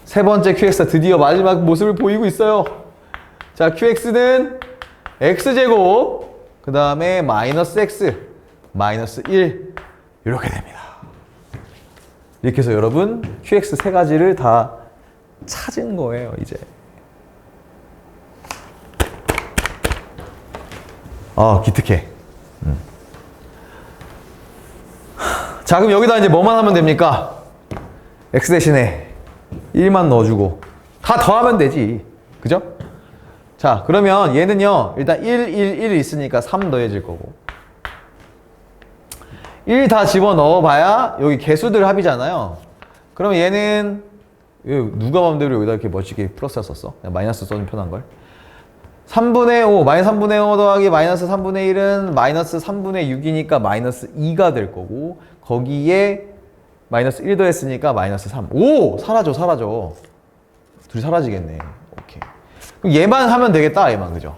세 번째 QX가 드디어 마지막 모습을 보이고 있어요. 자, QX는 X제곱, 그 다음에 마이너스 X, 마이너스 1. 이렇게 됩니다. 이렇게 해서 여러분, QX 세 가지를 다 찾은 거예요, 이제. 기특해. 자, 그럼 여기다 이제 뭐만 하면 됩니까? X 대신에 1만 넣어주고 다 더하면 되지. 그죠? 자, 그러면 얘는요, 일단 1, 1, 1 있으니까 3 더해질 거고 1 다 집어넣어 봐야 여기 개수들 합이잖아요. 그러면 얘는 누가 마음대로 여기다 이렇게 멋지게 플러스 썼어? 그냥 마이너스 써주면 편한걸? 3분의 5, 마이너스 3분의 5 더하기 마이너스 3분의 1은 마이너스 3분의 6이니까 마이너스 2가 될 거고 거기에 마이너스 1 더했으니까 마이너스 3. 오! 사라져. 둘이 사라지겠네. 오케이. 그럼 얘만 하면 되겠다, 얘만. 그죠?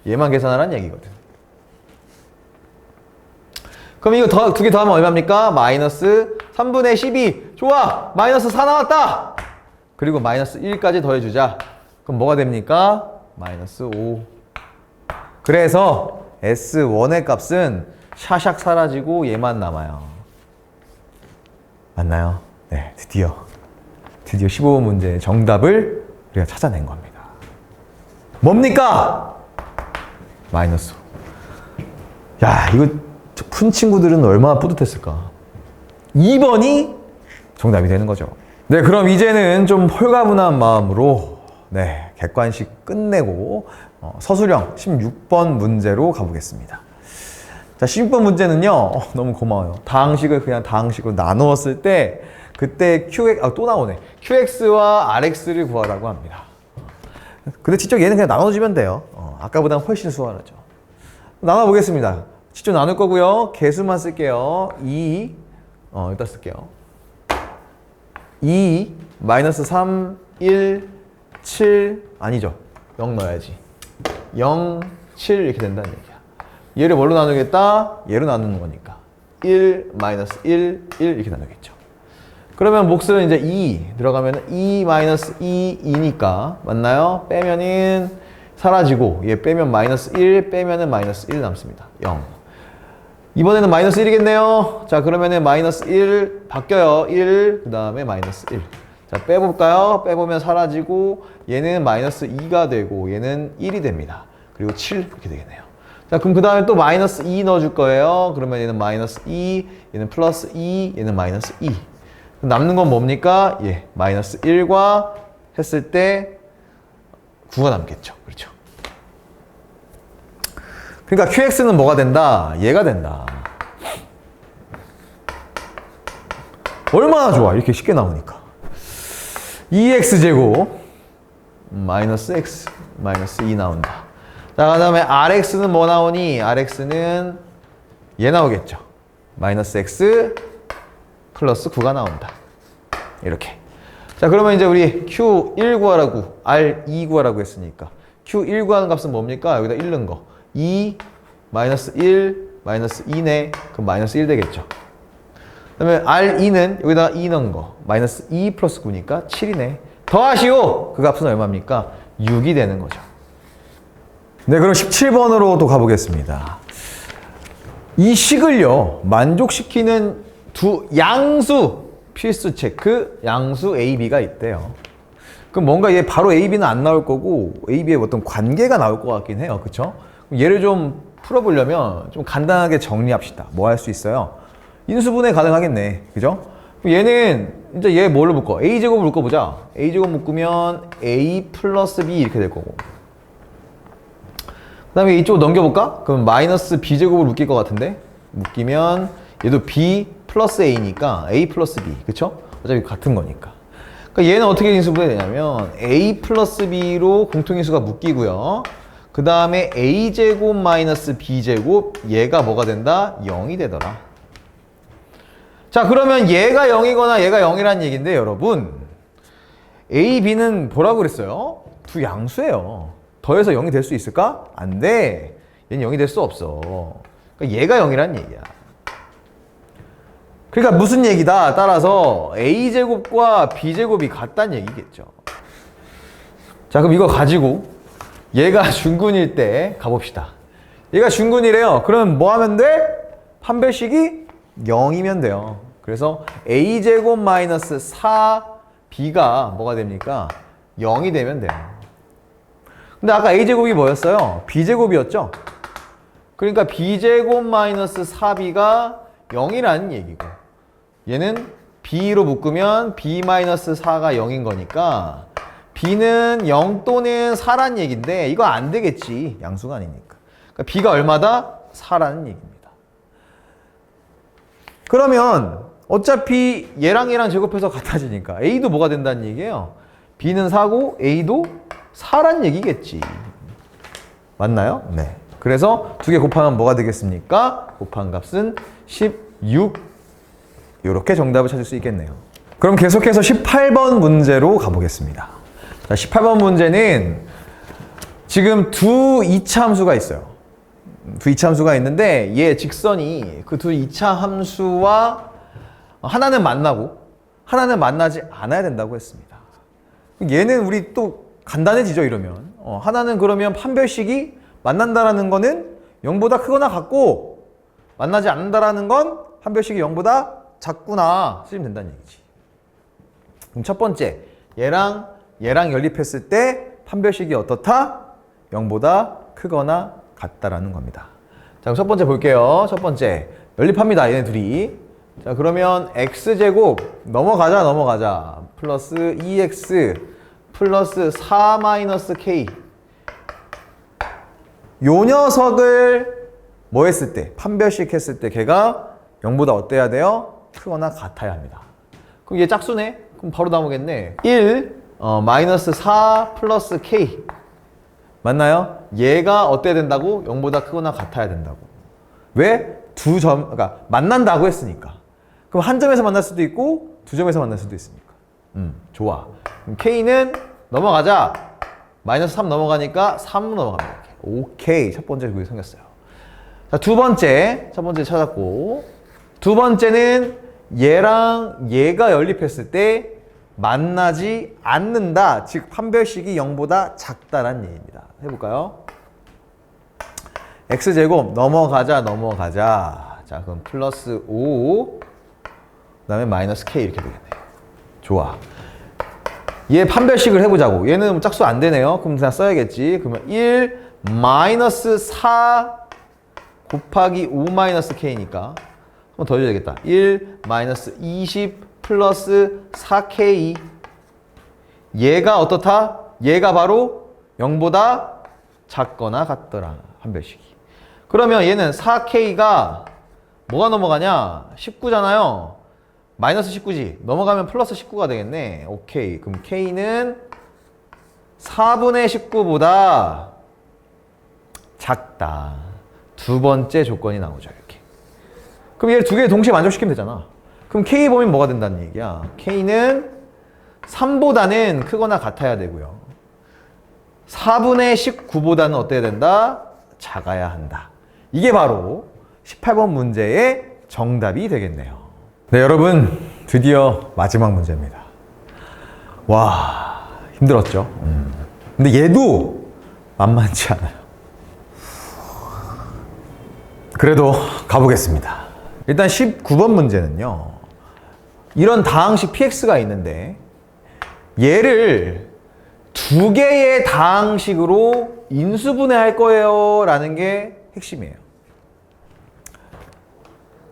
얘만 계산하라는 얘기거든. 그럼 이거 두 개 더하면 얼마입니까? 마이너스 3분의 12. 좋아! 마이너스 4 나왔다! 그리고 마이너스 1까지 더해주자. 그럼 뭐가 됩니까? 마이너스 5. 그래서 S1의 값은 샤샥 사라지고 얘만 남아요. 맞나요? 네, 드디어 15번 문제의 정답을 우리가 찾아낸 겁니다. 뭡니까? 마이너스 5. 야, 이거 푼 친구들은 얼마나 뿌듯했을까? 2번이 정답이 되는 거죠. 네, 그럼 이제는 좀 홀가분한 마음으로 객관식 끝내고 서술형 16번 문제로 가보겠습니다. 자, 16번 문제는요, 너무 고마워요. 다항식을 그냥 다항식으로 나누었을 때 그때 또 나오네. QX와 RX를 구하라고 합니다. 근데 직접 얘는 그냥 나눠주면 돼요. 아까보다 훨씬 수월하죠. 나눠보겠습니다. 직접 나눌 거고요. 개수만 쓸게요. 2, 일단 쓸게요. 2, 마이너스 3, 1, 7, 아니죠. 0 넣어야지. 0, 7 이렇게 된다는 얘기야. 얘를 뭘로 나누겠다? 얘로 나누는 거니까. 1, 마이너스 1, 1 이렇게 나누겠죠. 그러면 몫은 이제 2 들어가면 2 마이너스 2, 2니까 맞나요? 빼면은 사라지고 얘 빼면 마이너스 1, 빼면은 마이너스 1 남습니다. 0. 이번에는 마이너스 1이겠네요. 자, 그러면은 마이너스 1 바뀌어요. 1, 그 다음에 마이너스 1. 자, 빼볼까요? 빼보면 사라지고 얘는 마이너스 2가 되고 얘는 1이 됩니다. 그리고 7 이렇게 되겠네요. 자, 그럼 그 다음에 또 마이너스 2 넣어줄 거예요. 그러면 얘는 마이너스 2, 얘는 플러스 2, 얘는 마이너스 2. 남는 건 뭡니까? 예, 마이너스 1과 했을 때 9가 남겠죠. 그렇죠. 그러니까 QX는 뭐가 된다? 얘가 된다. 얼마나 좋아. 이렇게 쉽게 나오니까. 2x제곱 마이너스 x 마이너스 2 나온다. 자, 그 다음에 RX는 뭐 나오니? RX는 얘 나오겠죠. 마이너스 x 플러스 9가 나온다. 이렇게. 자, 그러면 이제 우리 Q1 구하라고, R2 구하라고 했으니까 Q1 구하는 값은 뭡니까? 여기다 1 넣은 거. 2, 마이너스 1, 마이너스 2네. 그럼 마이너스 1 되겠죠. 그 다음에 R2는 여기다가 2 넣은 거. 마이너스 2 플러스 9니까 7이네. 더하시오! 그 값은 얼마입니까? 6이 되는 거죠. 네, 그럼 17번으로 또 가보겠습니다. 이 식을요, 만족시키는 양수 필수 체크, 양수 A, B가 있대요. 그럼 뭔가 얘 바로 A, B는 안 나올 거고 A, B의 어떤 관계가 나올 것 같긴 해요. 그쵸? 그럼 얘를 좀 풀어보려면 좀 간단하게 정리합시다. 뭐 할 수 있어요? 인수분해 가능하겠네. 그죠? 그럼 얘는 이제 얘 뭘로 묶어? A제곱을 묶어보자. A제곱 묶으면 A 플러스 B 이렇게 될 거고, 그 다음에 이쪽으로 넘겨볼까? 그럼 마이너스 B제곱을 묶일 것 같은데, 묶이면 얘도 B 플러스 A니까 A 플러스 B. 그쵸? 어차피 같은 거니까. 그러니까 얘는 어떻게 인수분해 되냐면 A 플러스 B로 공통인수가 묶이고요. 그 다음에 A제곱 마이너스 B제곱, 얘가 뭐가 된다? 0이 되더라. 자, 그러면 얘가 0이거나 얘가 0이라는 얘기인데, 여러분, A, B는 뭐라고 그랬어요? 두 양수예요. 더해서 0이 될 수 있을까? 안 돼. 얘는 0이 될 수 없어. 그러니까 얘가 0이라는 얘기야. 그러니까 무슨 얘기다? 따라서 A제곱과 B제곱이 같다는 얘기겠죠. 자, 그럼 이거 가지고 얘가 중근일 때 가봅시다. 얘가 중근이래요. 그럼 뭐 하면 돼? 판별식이 0이면 돼요. 그래서 A제곱 마이너스 4B가 뭐가 됩니까? 0이 되면 돼요. 근데 아까 A제곱이 뭐였어요? B제곱이었죠? 그러니까 B제곱 마이너스 4B가 0이라는 얘기고, 얘는 B로 묶으면 B 마이너스 4가 0인 거니까 B는 0 또는 4라는 얘기인데, 이거 안 되겠지. 양수가 아니니까. 그러니까 B가 얼마다? 4라는 얘기입니다. 그러면 어차피 얘랑 얘랑 제곱해서 같아지니까 A도 뭐가 된다는 얘기예요? B는 4고 A도 4라는 얘기겠지. 맞나요? 네. 그래서 두 개 곱하면 뭐가 되겠습니까? 곱한 값은 16. 이렇게 정답을 찾을 수 있겠네요. 그럼 계속해서 18번 문제로 가보겠습니다. 자, 18번 문제는 지금 두 이차함수가 있어요. 두 이차함수가 있는데 얘 직선이 그 두 이차함수와 하나는 만나고 하나는 만나지 않아야 된다고 했습니다. 얘는 우리 또 간단해지죠, 이러면. 하나는 그러면 판별식이 만난다라는 거는 0보다 크거나 같고, 만나지 않는다라는 건 판별식이 0보다 작구나 쓰시면 된다는 얘기지. 그럼 첫 번째, 얘랑 연립했을 때 판별식이 어떻다? 0보다 크거나 같다라는 겁니다. 자, 그럼 첫 번째 볼게요. 첫 번째, 연립합니다, 얘네 둘이. 자, 그러면 x제곱 넘어가자. 플러스 2x 플러스 4 마이너스 k. 요 녀석을 뭐 했을 때? 판별식 했을 때 걔가 0보다 어때야 돼요? 크거나 같아야 합니다. 그럼 얘 짝수네? 그럼 바로 나오겠네. 1 마이너스 4 플러스 k. 맞나요? 얘가 어때야 된다고? 0보다 크거나 같아야 된다고. 왜? 그러니까 만난다고 했으니까. 그럼 한 점에서 만날 수도 있고 두 점에서 만날 수도 있으니까. 좋아. 그럼 k는 넘어가자. 마이너스 3 넘어가니까 3 넘어갑니다. 오케이. 첫 번째 그게 생겼어요. 자, 두 번째. 첫 번째 찾았고, 두 번째는 얘랑 얘가 연립했을 때 만나지 않는다. 즉 판별식이 0보다 작다라는 얘기입니다. 해볼까요? x제곱 넘어가자. 자, 그럼 플러스 5, 그 다음에 마이너스 k 이렇게 되겠네요. 좋아. 얘 판별식을 해보자고. 얘는 짝수 안 되네요. 그럼 그냥 써야겠지. 그러면 1 마이너스 4 곱하기 5 마이너스 k니까 한번 더 해줘야 되겠다. 1 마이너스 20 플러스 4k. 얘가 어떻다? 얘가 바로 0보다 작거나 같더라. 판별식이. 그러면 얘는 4k가 뭐가 넘어가냐? 19잖아요. 마이너스 19지. 넘어가면 플러스 19가 되겠네. 오케이. 그럼 k는 4분의 19보다 작다. 두 번째 조건이 나오죠, 이렇게. 그럼 얘를 두 개 동시에 만족시키면 되잖아. 그럼 k 보면 뭐가 된다는 얘기야? k는 3보다는 크거나 같아야 되고요. 4분의 19보다는 어때야 된다? 작아야 한다. 이게 바로 18번 문제의 정답이 되겠네요. 네, 여러분, 드디어 마지막 문제입니다. 와, 힘들었죠? 근데 얘도 만만치 않아요. 그래도 가보겠습니다. 일단 19번 문제는요, 이런 다항식 px가 있는데 얘를 두 개의 다항식으로 인수분해할 거예요 라는 게 핵심이에요.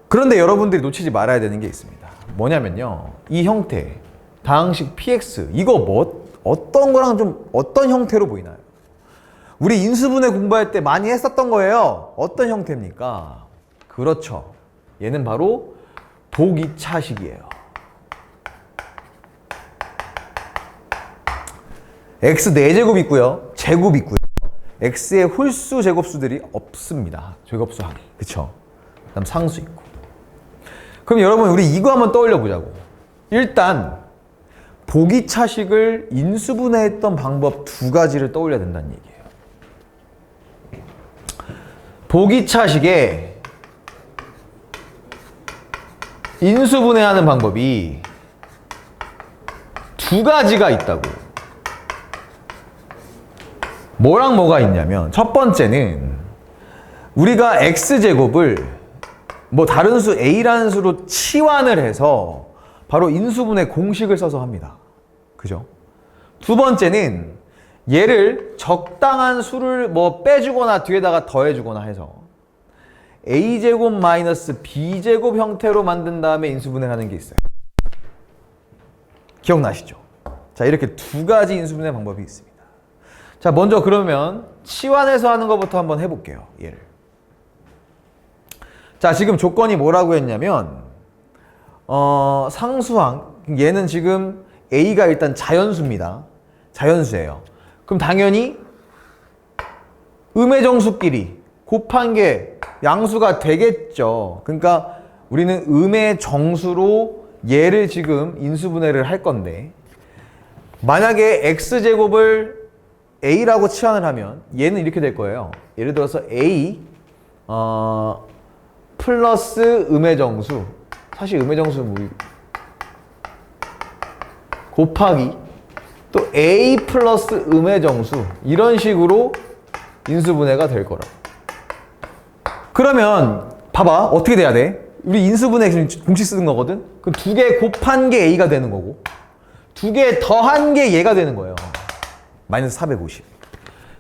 그런데 여러분들이 놓치지 말아야 되는 게 있습니다. 뭐냐면요, 이 형태 다항식 px 이거 뭐 어떤 거랑 좀 어떤 형태로 보이나요? 우리 인수분해 공부할 때 많이 했었던 거예요. 어떤 형태입니까? 그렇죠, 얘는 바로 복이차식이에요. x 4제곱 있고요, 제곱 있고요. x의 홀수 제곱수들이 없습니다. 제곱수 항이. 그쵸? 그 다음 상수 있고. 그럼 여러분 우리 이거 한번 떠올려 보자고. 일단 복이차식을 인수분해했던 방법 두 가지를 떠올려야 된다는 얘기예요. 복이차식에 인수분해하는 방법이 두 가지가 있다고. 뭐랑 뭐가 있냐면, 첫 번째는 우리가 x제곱을 뭐 다른 수 a라는 수로 치환을 해서 바로 인수분해 공식을 써서 합니다. 그죠? 두 번째는 얘를 적당한 수를 뭐 빼주거나 뒤에다가 더해주거나 해서 a제곱 마이너스 b제곱 형태로 만든 다음에 인수분해를 하는 게 있어요. 기억나시죠? 자, 이렇게 두 가지 인수분해 방법이 있습니다. 자, 먼저 그러면 치환해서 하는 것부터 한번 해볼게요. 얘를. 자, 지금 조건이 뭐라고 했냐면 상수항, 얘는 지금 a가 일단 자연수입니다. 자연수예요. 그럼 당연히 음의 정수끼리 곱한 게 양수가 되겠죠. 그러니까 우리는 음의 정수로 얘를 지금 인수분해를 할 건데, 만약에 x제곱을 a라고 치환을 하면 얘는 이렇게 될 거예요. 예를 들어서 a 플러스 음의 정수, 사실 음의 정수는 뭐 곱하기 또 a 플러스 음의 정수, 이런 식으로 인수분해가 될 거라고. 그러면 봐봐, 어떻게 돼야 돼? 우리 인수분해 지금 공식 쓰는 거거든? 그럼 두 개 곱한 게 a가 되는 거고, 두 개 더한 게 얘가 되는 거예요. 마이너스 450.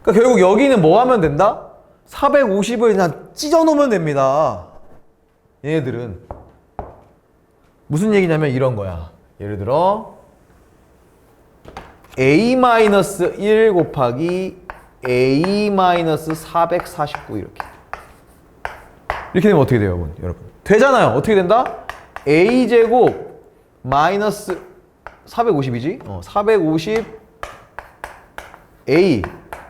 그러니까 결국 여기는 뭐 하면 된다? 450을 그냥 찢어 놓으면 됩니다. 얘네들은 무슨 얘기냐면 이런 거야. 예를 들어 a-1 곱하기 a-449 이렇게 되면 어떻게 돼요, 여러분? 되잖아요. 어떻게 된다? a제곱 마이너스 450이지? 450 a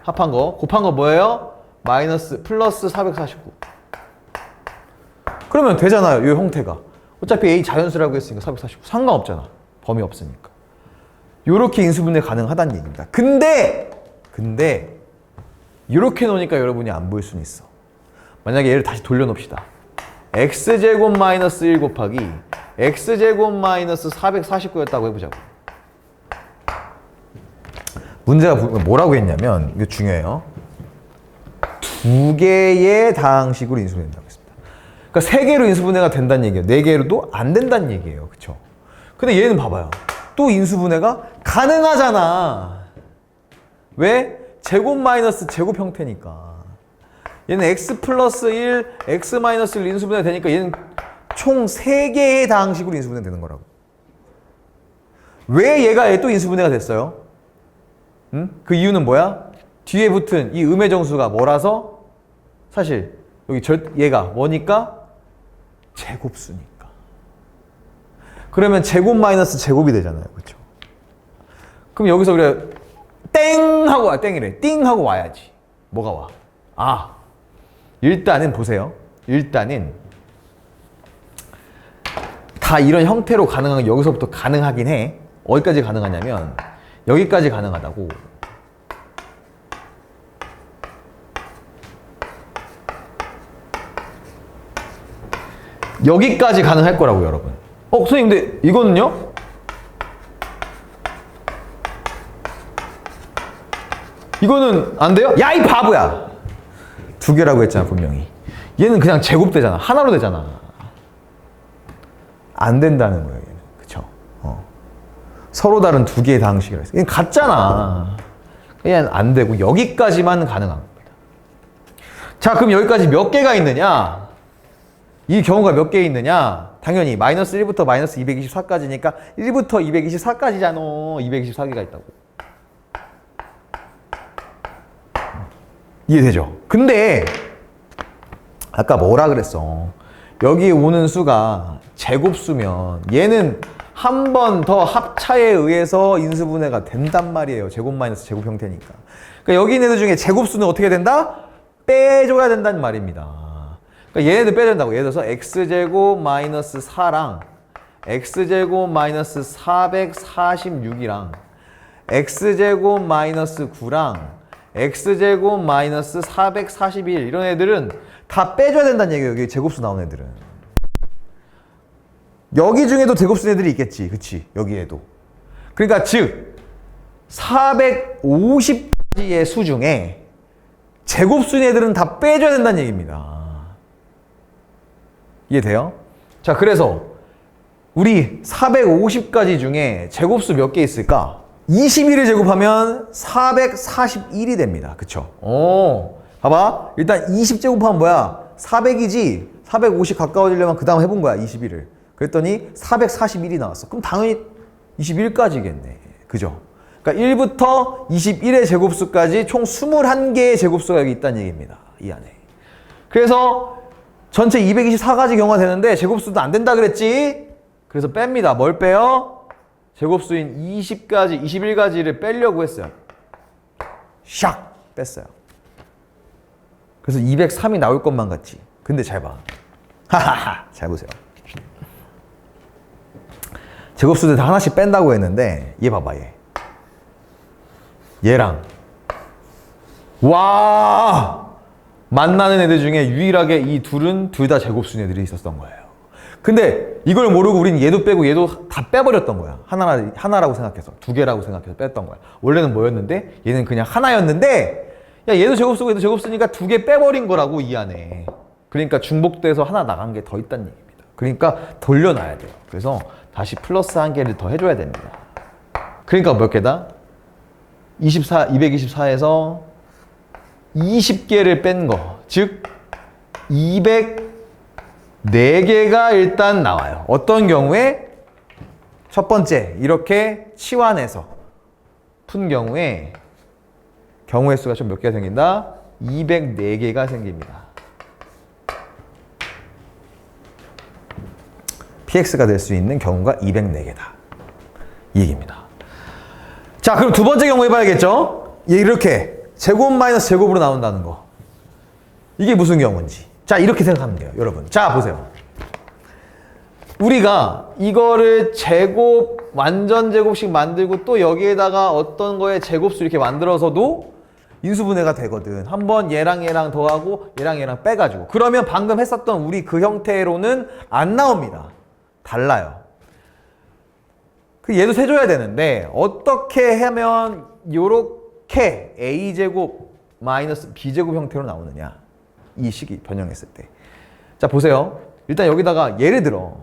합한 거 곱한 거 뭐예요? 마이너스 플러스 449. 그러면 되잖아요, 이 형태가. 어차피 a 자연수라고 했으니까 449 상관없잖아, 범위 없으니까. 요렇게 인수분해 가능하다는 얘기입니다. 근데 요렇게 놓으니까 여러분이 안 보일 수는 있어. 만약에 얘를 다시 돌려놓읍시다. x제곱 마이너스 1 곱하기 x제곱 마이너스 449였다고 해보자고. 문제가 뭐라고 했냐면, 이거 중요해요. 두 개의 다항식으로 인수분해된다고 했습니다. 그러니까 세 개로 인수분해가 된다는 얘기예요. 네 개로도 안 된다는 얘기예요. 그쵸? 근데 얘는 봐봐요. 또 인수분해가 가능하잖아. 왜? 제곱 마이너스 제곱 형태니까. 얘는 x 플러스 1, x 마이너스 1 인수분해 되니까 얘는 총 3개의 다항식으로 인수분해 되는 거라고. 왜 얘가 또 인수분해가 됐어요? 응? 그 이유는 뭐야? 뒤에 붙은 이 음의 정수가 뭐라서? 사실 여기 얘가 뭐니까? 제곱수니까. 그러면 제곱 마이너스 제곱이 되잖아요. 그렇죠? 그럼 여기서 우리가 땡 하고 와. 땡이래. 띵 하고 와야지. 뭐가 와? 아, 일단은 보세요. 일단은 다 이런 형태로 가능한 게 여기서부터 가능하긴 해. 어디까지 가능하냐면 여기까지 가능하다고. 여기까지 가능할 거라고, 여러분. 선생님, 근데 이거는요? 이거는 안 돼요? 야, 이 바보야! 두 개라고 했잖아, 분명히. 얘는 그냥 제곱되잖아. 하나로 되잖아. 안 된다는 거예요, 얘는. 그쵸? 서로 다른 두 개의 다항식이라 했어. 얘는 같잖아. 얘는 안 되고 여기까지만 가능한 겁니다. 자, 그럼 여기까지 몇 개가 있느냐? 이 경우가 몇 개 있느냐? 당연히 마이너스 1부터 마이너스 224까지니까 1부터 224까지잖아. 224개가 있다고. 이해되죠? 근데 아까 뭐라 그랬어? 여기 오는 수가 제곱수면 얘는 한 번 더 합차에 의해서 인수분해가 된단 말이에요. 제곱 마이너스 제곱 형태니까. 그러니까 여기 있는 애들 중에 제곱수는 어떻게 된다? 빼줘야 된다는 말입니다. 그러니까 얘네들 빼야 된다고. 예를 들어서 x제곱 마이너스 4랑 x제곱 마이너스 446이랑 x제곱 마이너스 9랑 x제곱 마이너스 441 이런 애들은 다 빼줘야 된다는 얘기예요. 여기 제곱수 나온 애들은. 여기 중에도 제곱수 애들이 있겠지. 그치? 여기에도. 그러니까 즉 450가지의 수 중에 제곱수인 애들은 다 빼줘야 된다는 얘기입니다. 이해돼요? 자, 그래서 우리 450가지 중에 제곱수 몇 개 있을까? 21을 제곱하면 441이 됩니다. 그쵸? 봐봐. 일단 20 제곱하면 뭐야? 400이지? 450 가까워지려면 그 다음 해본 거야. 21을. 그랬더니 441이 나왔어. 그럼 당연히 21까지겠네. 그죠? 그러니까 1부터 21의 제곱수까지 총 21개의 제곱수가 여기 있다는 얘기입니다. 이 안에. 그래서 전체 224가지 경우가 되는데 제곱수도 안 된다 그랬지? 그래서 뺍니다. 뭘 빼요? 제곱수인 20가지, 21가지를 빼려고 했어요. 샥! 뺐어요. 그래서 203이 나올 것만 같지. 근데 잘 봐. 하하하! 잘 보세요. 제곱수들 다 하나씩 뺀다고 했는데 얘 봐봐, 얘. 얘랑 와! 만나는 애들 중에 유일하게 이 둘은 둘 다 제곱수인 애들이 있었던 거예요. 근데 이걸 모르고 우린 얘도 빼고 얘도 다 빼버렸던 거야. 하나라고 생각해서. 두 개라고 생각해서 뺐던 거야. 원래는 뭐였는데? 얘는 그냥 하나였는데 야, 얘도 제곱수고 얘도 제곱수니까 두 개 빼버린 거라고 이 안에. 그러니까 중복돼서 하나 나간 게 더 있다는 얘기입니다. 그러니까 돌려놔야 돼요. 그래서 다시 플러스 한 개를 더 해줘야 됩니다. 그러니까 몇 개다? 224에서 20개를 뺀 거. 즉 204개가 일단 나와요. 어떤 경우에? 첫 번째, 이렇게 치환해서 푼 경우에 경우의 수가 좀 몇 개가 생긴다? 204개가 생깁니다. px가 될 수 있는 경우가 204개다. 이 얘기입니다. 자, 그럼 두 번째 경우 해봐야겠죠? 이렇게 제곱 마이너스 제곱으로 나온다는 거. 이게 무슨 경우인지. 자, 이렇게 생각하면 돼요, 여러분. 자, 보세요. 우리가 이거를 제곱, 완전 제곱씩 만들고 또 여기에다가 어떤 거에 제곱수 이렇게 만들어서도 인수분해가 되거든. 한번 얘랑 얘랑 더하고 얘랑 얘랑 빼가지고. 그러면 방금 했었던 우리 그 형태로는 안 나옵니다. 달라요. 그 얘도 세줘야 되는데 어떻게 하면 요렇게 a제곱 마이너스 b제곱 형태로 나오느냐. 이 식이 변형했을 때. 자, 보세요. 일단 여기다가 예를 들어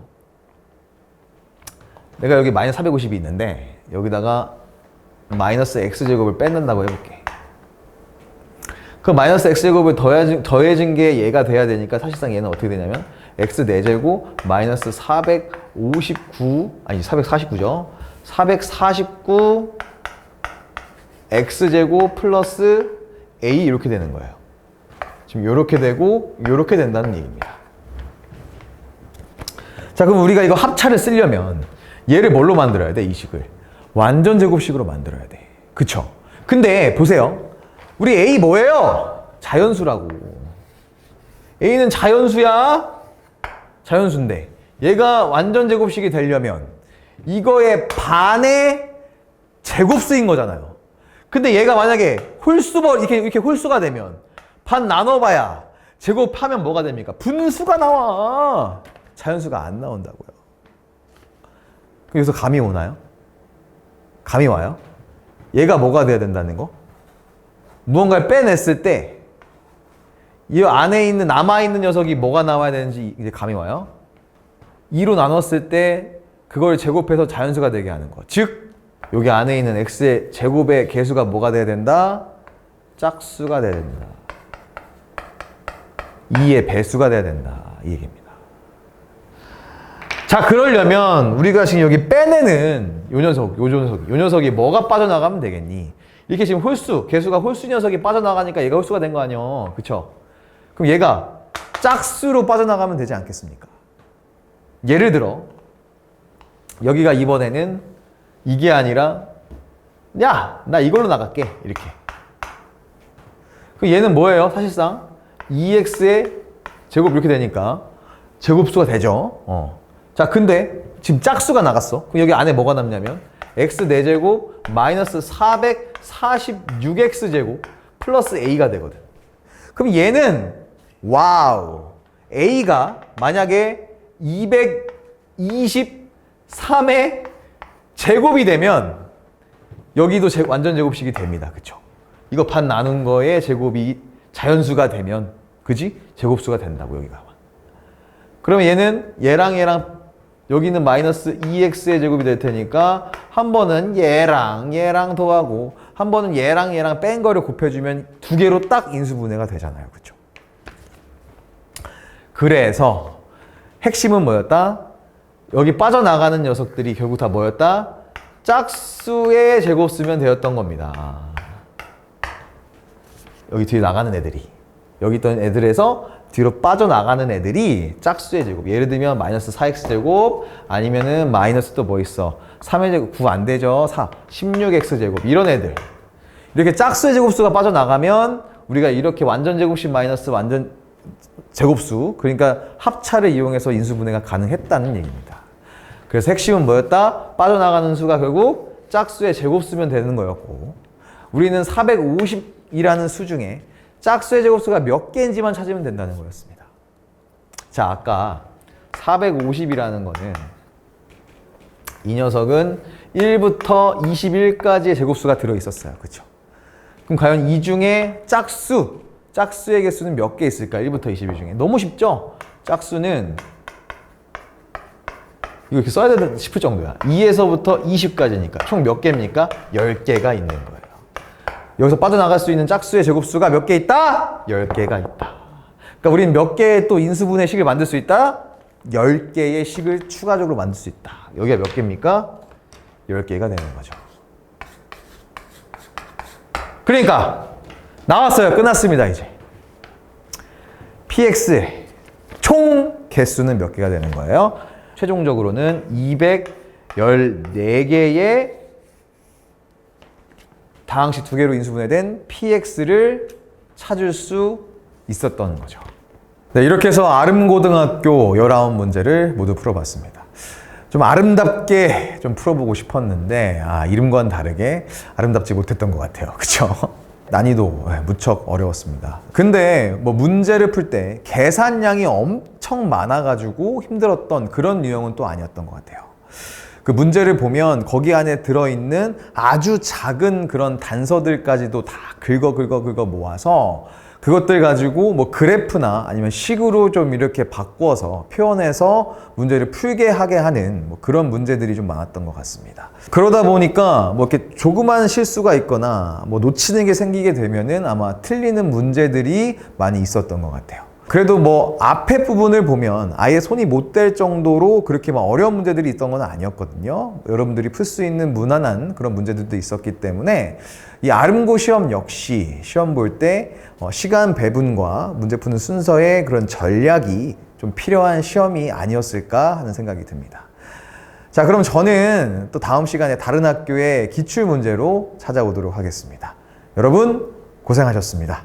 내가 여기 마이너스 450이 있는데 여기다가 마이너스 x제곱을 뺏는다고 해볼게. 그 마이너스 x제곱을 더해진 게 얘가 돼야 되니까 사실상 얘는 어떻게 되냐면 x 4제곱 마이너스 449죠. 449 x제곱 플러스 a 이렇게 되는 거예요. 지금 이렇게 되고 이렇게 된다는 얘기입니다. 자, 그럼 우리가 이거 합차를 쓰려면 얘를 뭘로 만들어야 돼? 이 식을 완전 제곱식으로 만들어야 돼. 그쵸? 근데 보세요. 우리 a 뭐예요? 자연수라고. a는 자연수야. 자연수인데 얘가 완전 제곱식이 되려면 이거의 반의 제곱수인 거잖아요. 근데 얘가 만약에 이렇게 홀수가 되면 반 나눠봐야 제곱하면 뭐가 됩니까? 분수가 나와. 자연수가 안 나온다고요. 여기서 감이 오나요? 감이 와요? 얘가 뭐가 돼야 된다는 거? 무언가를 빼냈을 때 이 안에 있는 남아있는 녀석이 뭐가 나와야 되는지 이제 감이 와요? 2로 나눴을 때 그걸 제곱해서 자연수가 되게 하는 거. 즉 여기 안에 있는 x의 제곱의 개수가 뭐가 돼야 된다? 짝수가 돼야 된다. 2의 배수가 돼야 된다. 이 얘기입니다. 자, 그러려면 우리가 지금 여기 빼내는 요 녀석이 뭐가 빠져나가면 되겠니? 이렇게 지금 홀수, 개수가 홀수 녀석이 빠져나가니까 얘가 홀수가 된 거 아니야. 그쵸? 그럼 얘가 짝수로 빠져나가면 되지 않겠습니까? 예를 들어 여기가 이번에는 이게 아니라 야! 나 이걸로 나갈게. 이렇게. 그럼 얘는 뭐예요? 사실상 2x의 제곱 이렇게 되니까 제곱수가 되죠. 자, 근데 지금 짝수가 나갔어. 그럼 여기 안에 뭐가 남냐면 x 4제곱 마이너스 446x 제곱 플러스 a가 되거든. 그럼 얘는 와우, a가 만약에 223의 제곱이 되면 여기도 완전 제곱식이 됩니다. 그쵸? 이거 반 나눈 거에 제곱이 자연수가 되면, 그지? 제곱수가 된다고, 여기가. 그러면 얘는 얘랑 여기는 마이너스 2x의 제곱이 될 테니까 한 번은 얘랑 더하고 한 번은 얘랑 뺀 거를 곱해주면 두 개로 딱 인수분해가 되잖아요. 그쵸? 그래서 핵심은 뭐였다? 여기 빠져나가는 녀석들이 결국 다 뭐였다? 짝수의 제곱수면 되었던 겁니다. 여기 뒤에 나가는 애들이, 여기 있던 애들에서 뒤로 빠져나가는 애들이 짝수의 제곱. 예를 들면 마이너스 4x제곱 아니면은 마이너스 또 뭐 있어? 3의 제곱 9 안 되죠? 4, 16x제곱 이런 애들. 이렇게 짝수의 제곱수가 빠져나가면 우리가 이렇게 완전 제곱식 마이너스 완전 제곱수, 그러니까 합차를 이용해서 인수분해가 가능했다는 얘기입니다. 그래서 핵심은 뭐였다? 빠져나가는 수가 결국 짝수의 제곱수면 되는 거였고, 우리는 450이라는 수 중에 짝수의 제곱수가 몇 개인지만 찾으면 된다는 거였습니다. 자, 아까 450이라는 거는 이 녀석은 1부터 21까지의 제곱수가 들어있었어요. 그쵸? 그럼 과연 이 중에 짝수의 개수는 몇 개 있을까? 1부터 22 중에. 너무 쉽죠? 짝수는 이거 이렇게 써야 되나 싶을 정도야. 2에서부터 20까지니까 총 몇 개입니까? 10개가 있는 거예요. 여기서 빠져나갈 수 있는 짝수의 제곱수가 몇 개 있다? 10개가 있다. 그러니까 우리는 몇 개의 또 인수분해 식을 만들 수 있다? 10개의 식을 추가적으로 만들 수 있다. 여기가 몇 개입니까? 10개가 되는 거죠. 그러니까 나왔어요. 끝났습니다. 이제 px의 총 개수는 몇 개가 되는 거예요? 최종적으로는 214개의 다항식 두 개로 인수분해된 px를 찾을 수 있었던 거죠. 네, 이렇게 해서 아름고등학교 19문제를 모두 풀어봤습니다. 좀 아름답게 좀 풀어보고 싶었는데 이름과는 다르게 아름답지 못했던 것 같아요. 그쵸? 난이도 무척 어려웠습니다. 근데 뭐 문제를 풀 때 계산량이 엄청 많아가지고 힘들었던 그런 유형은 또 아니었던 것 같아요. 그 문제를 보면 거기 안에 들어있는 아주 작은 그런 단서들까지도 다 긁어 모아서 그것들 가지고 뭐 그래프나 아니면 식으로 좀 이렇게 바꿔서 표현해서 문제를 풀게 하게 하는 뭐 그런 문제들이 좀 많았던 것 같습니다. 그러다 보니까 뭐 이렇게 조그만 실수가 있거나 뭐 놓치는 게 생기게 되면은 아마 틀리는 문제들이 많이 있었던 것 같아요. 그래도 뭐 앞에 부분을 보면 아예 손이 못 댈 정도로 그렇게 막 어려운 문제들이 있던 건 아니었거든요. 여러분들이 풀 수 있는 무난한 그런 문제들도 있었기 때문에 이 아름고 시험 역시 시험 볼 때 시간 배분과 문제 푸는 순서의 그런 전략이 좀 필요한 시험이 아니었을까 하는 생각이 듭니다. 자, 그럼 저는 또 다음 시간에 다른 학교의 기출 문제로 찾아오도록 하겠습니다. 여러분 고생하셨습니다.